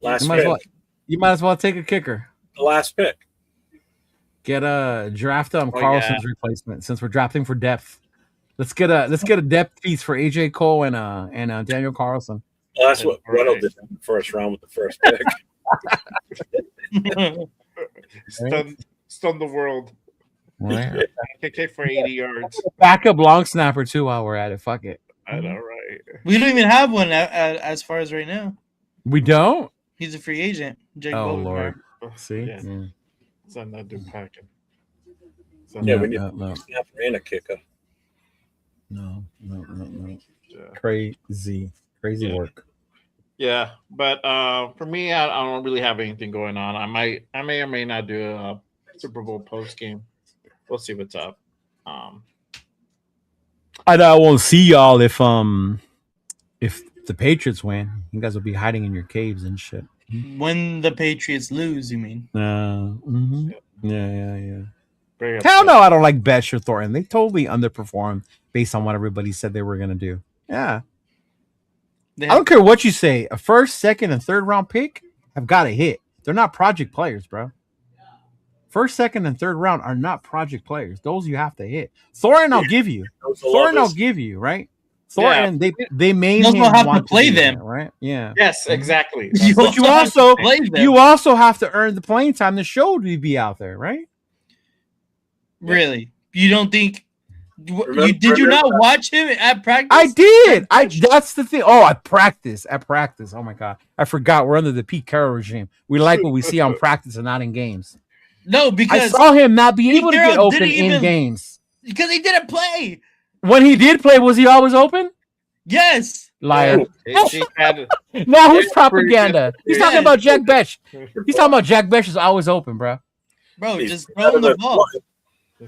You might as well take a kicker. The last pick. Get a draft Carlson's replacement since we're drafting for depth. Let's get a depth piece for AJ Cole and Daniel Carlson. Well, that's what Reynolds did in the first round with the first pick. Stun the world. Right. Kick for 80 yards. Backup long snapper too while we're at it. Fuck it. I know, right? We don't even have one as far as right now. We don't? He's a free agent. Jake Lord. See? Yeah. Send that dude packing. We need a snapper and a kicker. No. Crazy work. Yeah, but for me, I don't really have anything going on. I may or may not do a Super Bowl post game. We'll see what's up. I won't see y'all if the Patriots win. You guys will be hiding in your caves and shit. When the Patriots lose, you mean? Yeah. Hell no, I don't like Besh or Thornton. They totally underperformed based on what everybody said they were gonna do. Yeah. I don't care what you say. A first, second, and third round pick have got to hit. They're not project players, bro. First, second, and third round are not project players. Those you have to hit. Thornton, I'll give you. Right? Thornton, they made him have want to play them, that, right? Yeah. Yes, exactly. But you also have to earn the playing time to show to be out there, right? Really? You don't think? Did you not watch him at practice? I did. That's the thing. Oh, at practice. Oh my god, I forgot. We're under the Pete Carroll regime. We like what we see on practice and not in games. No, because I saw him not be able to get open in games because he didn't play. When he did play, was he always open? Yes. Liar. No, who's propaganda? He's talking about Jack Besh. He's talking about Jack Besh is always open, bro. Bro, just throw him the ball.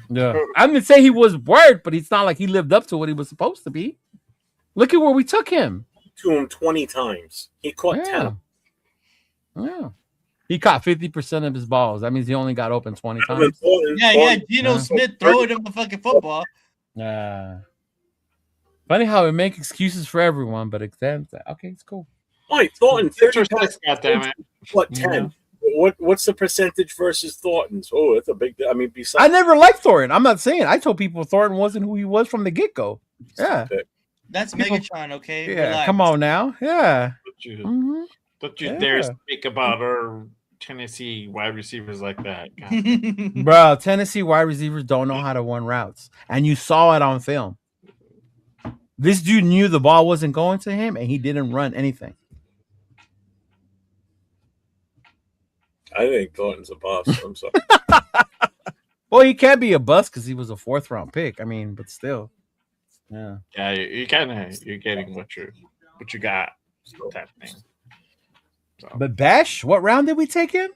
Yeah, I didn't say he was worth, but it's not like he lived up to what he was supposed to be. Look at where we took him. To him 20 times. He caught 10. Yeah. He caught 50% of his balls. That means he only got open 20 times. Yeah. Geno Smith throwing him the fucking football. Funny how we make excuses for everyone, but okay, it's cool. Mike Thornton, 30 God damn it. What 10? What's the percentage versus Thornton's? Oh, it's a big. I mean, besides, I never liked Thornton. I'm not saying. I told people Thornton wasn't who he was from the get go. Yeah, that's Megatron. Okay, yeah. relax. Come on now. Yeah. Don't you dare speak about our Tennessee wide receivers like that, Bro. Tennessee wide receivers don't know how to run routes, and you saw it on film. This dude knew the ball wasn't going to him, and he didn't run anything. I think Thornton's a bust. I'm sorry. Well, he can't be a bust because he was a 4th round pick. I mean, but still, yeah. Yeah, you're getting what you got, type thing. So. But Bash, what round did we take him?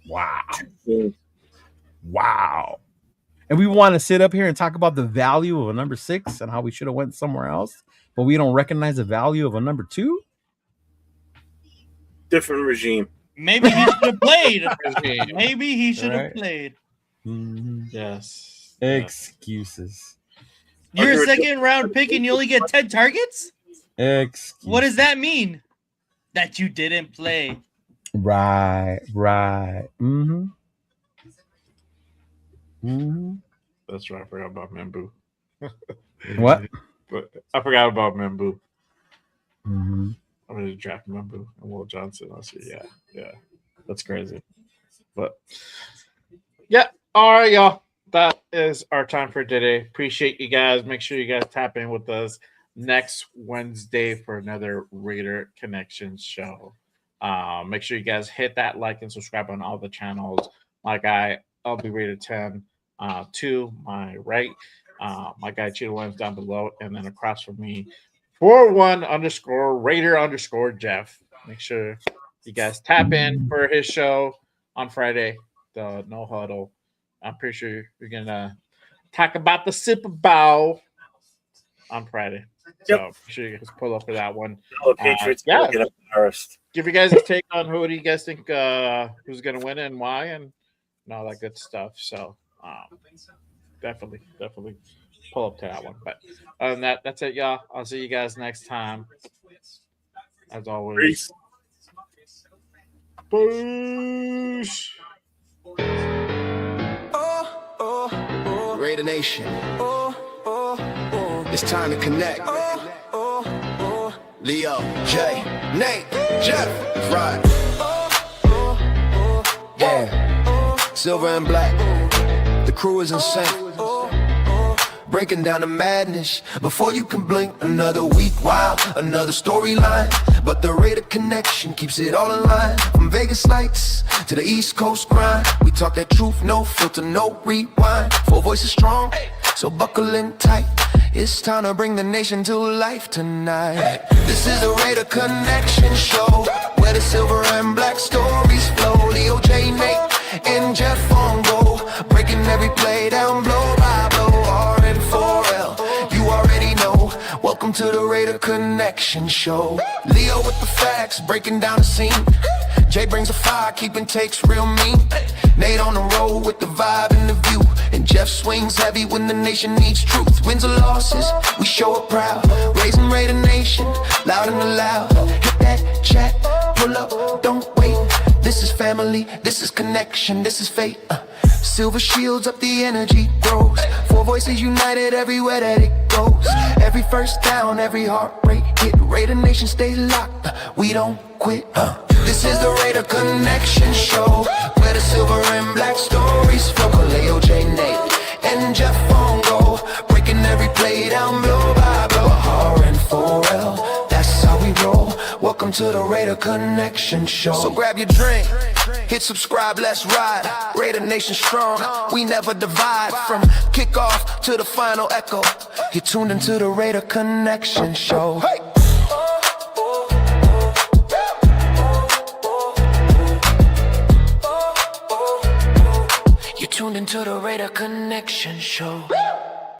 Wow. And we want to sit up here and talk about the value of a number 6 and how we should have went somewhere else, but we don't recognize the value of a number 2. Different regime. Maybe he should have played. Maybe he should have played. Yes. Excuses. You're a 2nd round pick and you only get 10 targets? Excuses. What does that mean? That you didn't play. Right. That's right. I forgot about Membu. What? But I forgot about Membu. Mm-hmm. I'm going to draft Membu and Will Johnson. I'll see. Yeah. That's crazy. But yeah. All right, y'all. That is our time for today. Appreciate you guys. Make sure you guys tap in with us next Wednesday for another Raider Connections show. Make sure you guys hit that like and subscribe on all the channels. My guy, LB Raider 10, to my right. My guy, Cheetah Williams down below. And then across from me, 41_Raider_Jeff. Make sure you guys tap in for his show on Friday, the No Huddle. I'm pretty sure you're going to talk about the Super Bowl on Friday. So make sure you guys pull up for that one. Patriots yeah. get embarrassed. Give you guys a take on who do you guys think who's going to win and why and all that good stuff. So definitely pull up to that one. But other than that, that's it, y'all. I'll see you guys next time. As always. Peace. Raider Nation. It's time to connect. Leo, Jay, Nate, Jeff, right. Yeah. Silver and black. The crew is insane. Breaking down the madness before you can blink. Another week, wow, another storyline. But the Raider Connection keeps it all in line. From Vegas lights to the East Coast grind. We talk that truth, no filter, no rewind. 4 voices strong, so buckle in tight. It's time to bring the nation to life tonight. This is the Raider Connection show, where the silver and black stories flow. Leo, J, Nate, and Jeff on go, breaking every play down blow by blow. R-N-4-L, you already know. Welcome to the Raider Connection show. Leo with the facts, breaking down the scene. Jay brings the fire, keeping takes real mean. Nate on the road with the vibe and the view. And Jeff swings heavy when the nation needs truth. Wins or losses, we show up proud. Raising Raider Nation, loud and loud. Hit that chat, pull up, don't wait. This is family, this is connection, this is fate. Silver shields up, the energy grows. 4 voices united everywhere that it goes. Every first down, every heart rate hit. Raider Nation stay locked, we don't quit. This is the Raider Connection show, where the silver and black stories flow. Leo, J, Nate, and Jeff on go, breaking every play down blow by blow. R-N-4-L, that's how we roll. Welcome to the Raider Connection show. So grab your drink, hit subscribe, let's ride. Raider Nation strong, we never divide. From kickoff to the final echo, you're tuned into the Raider Connection show. Hey! You're tuned into the Raider Connection show.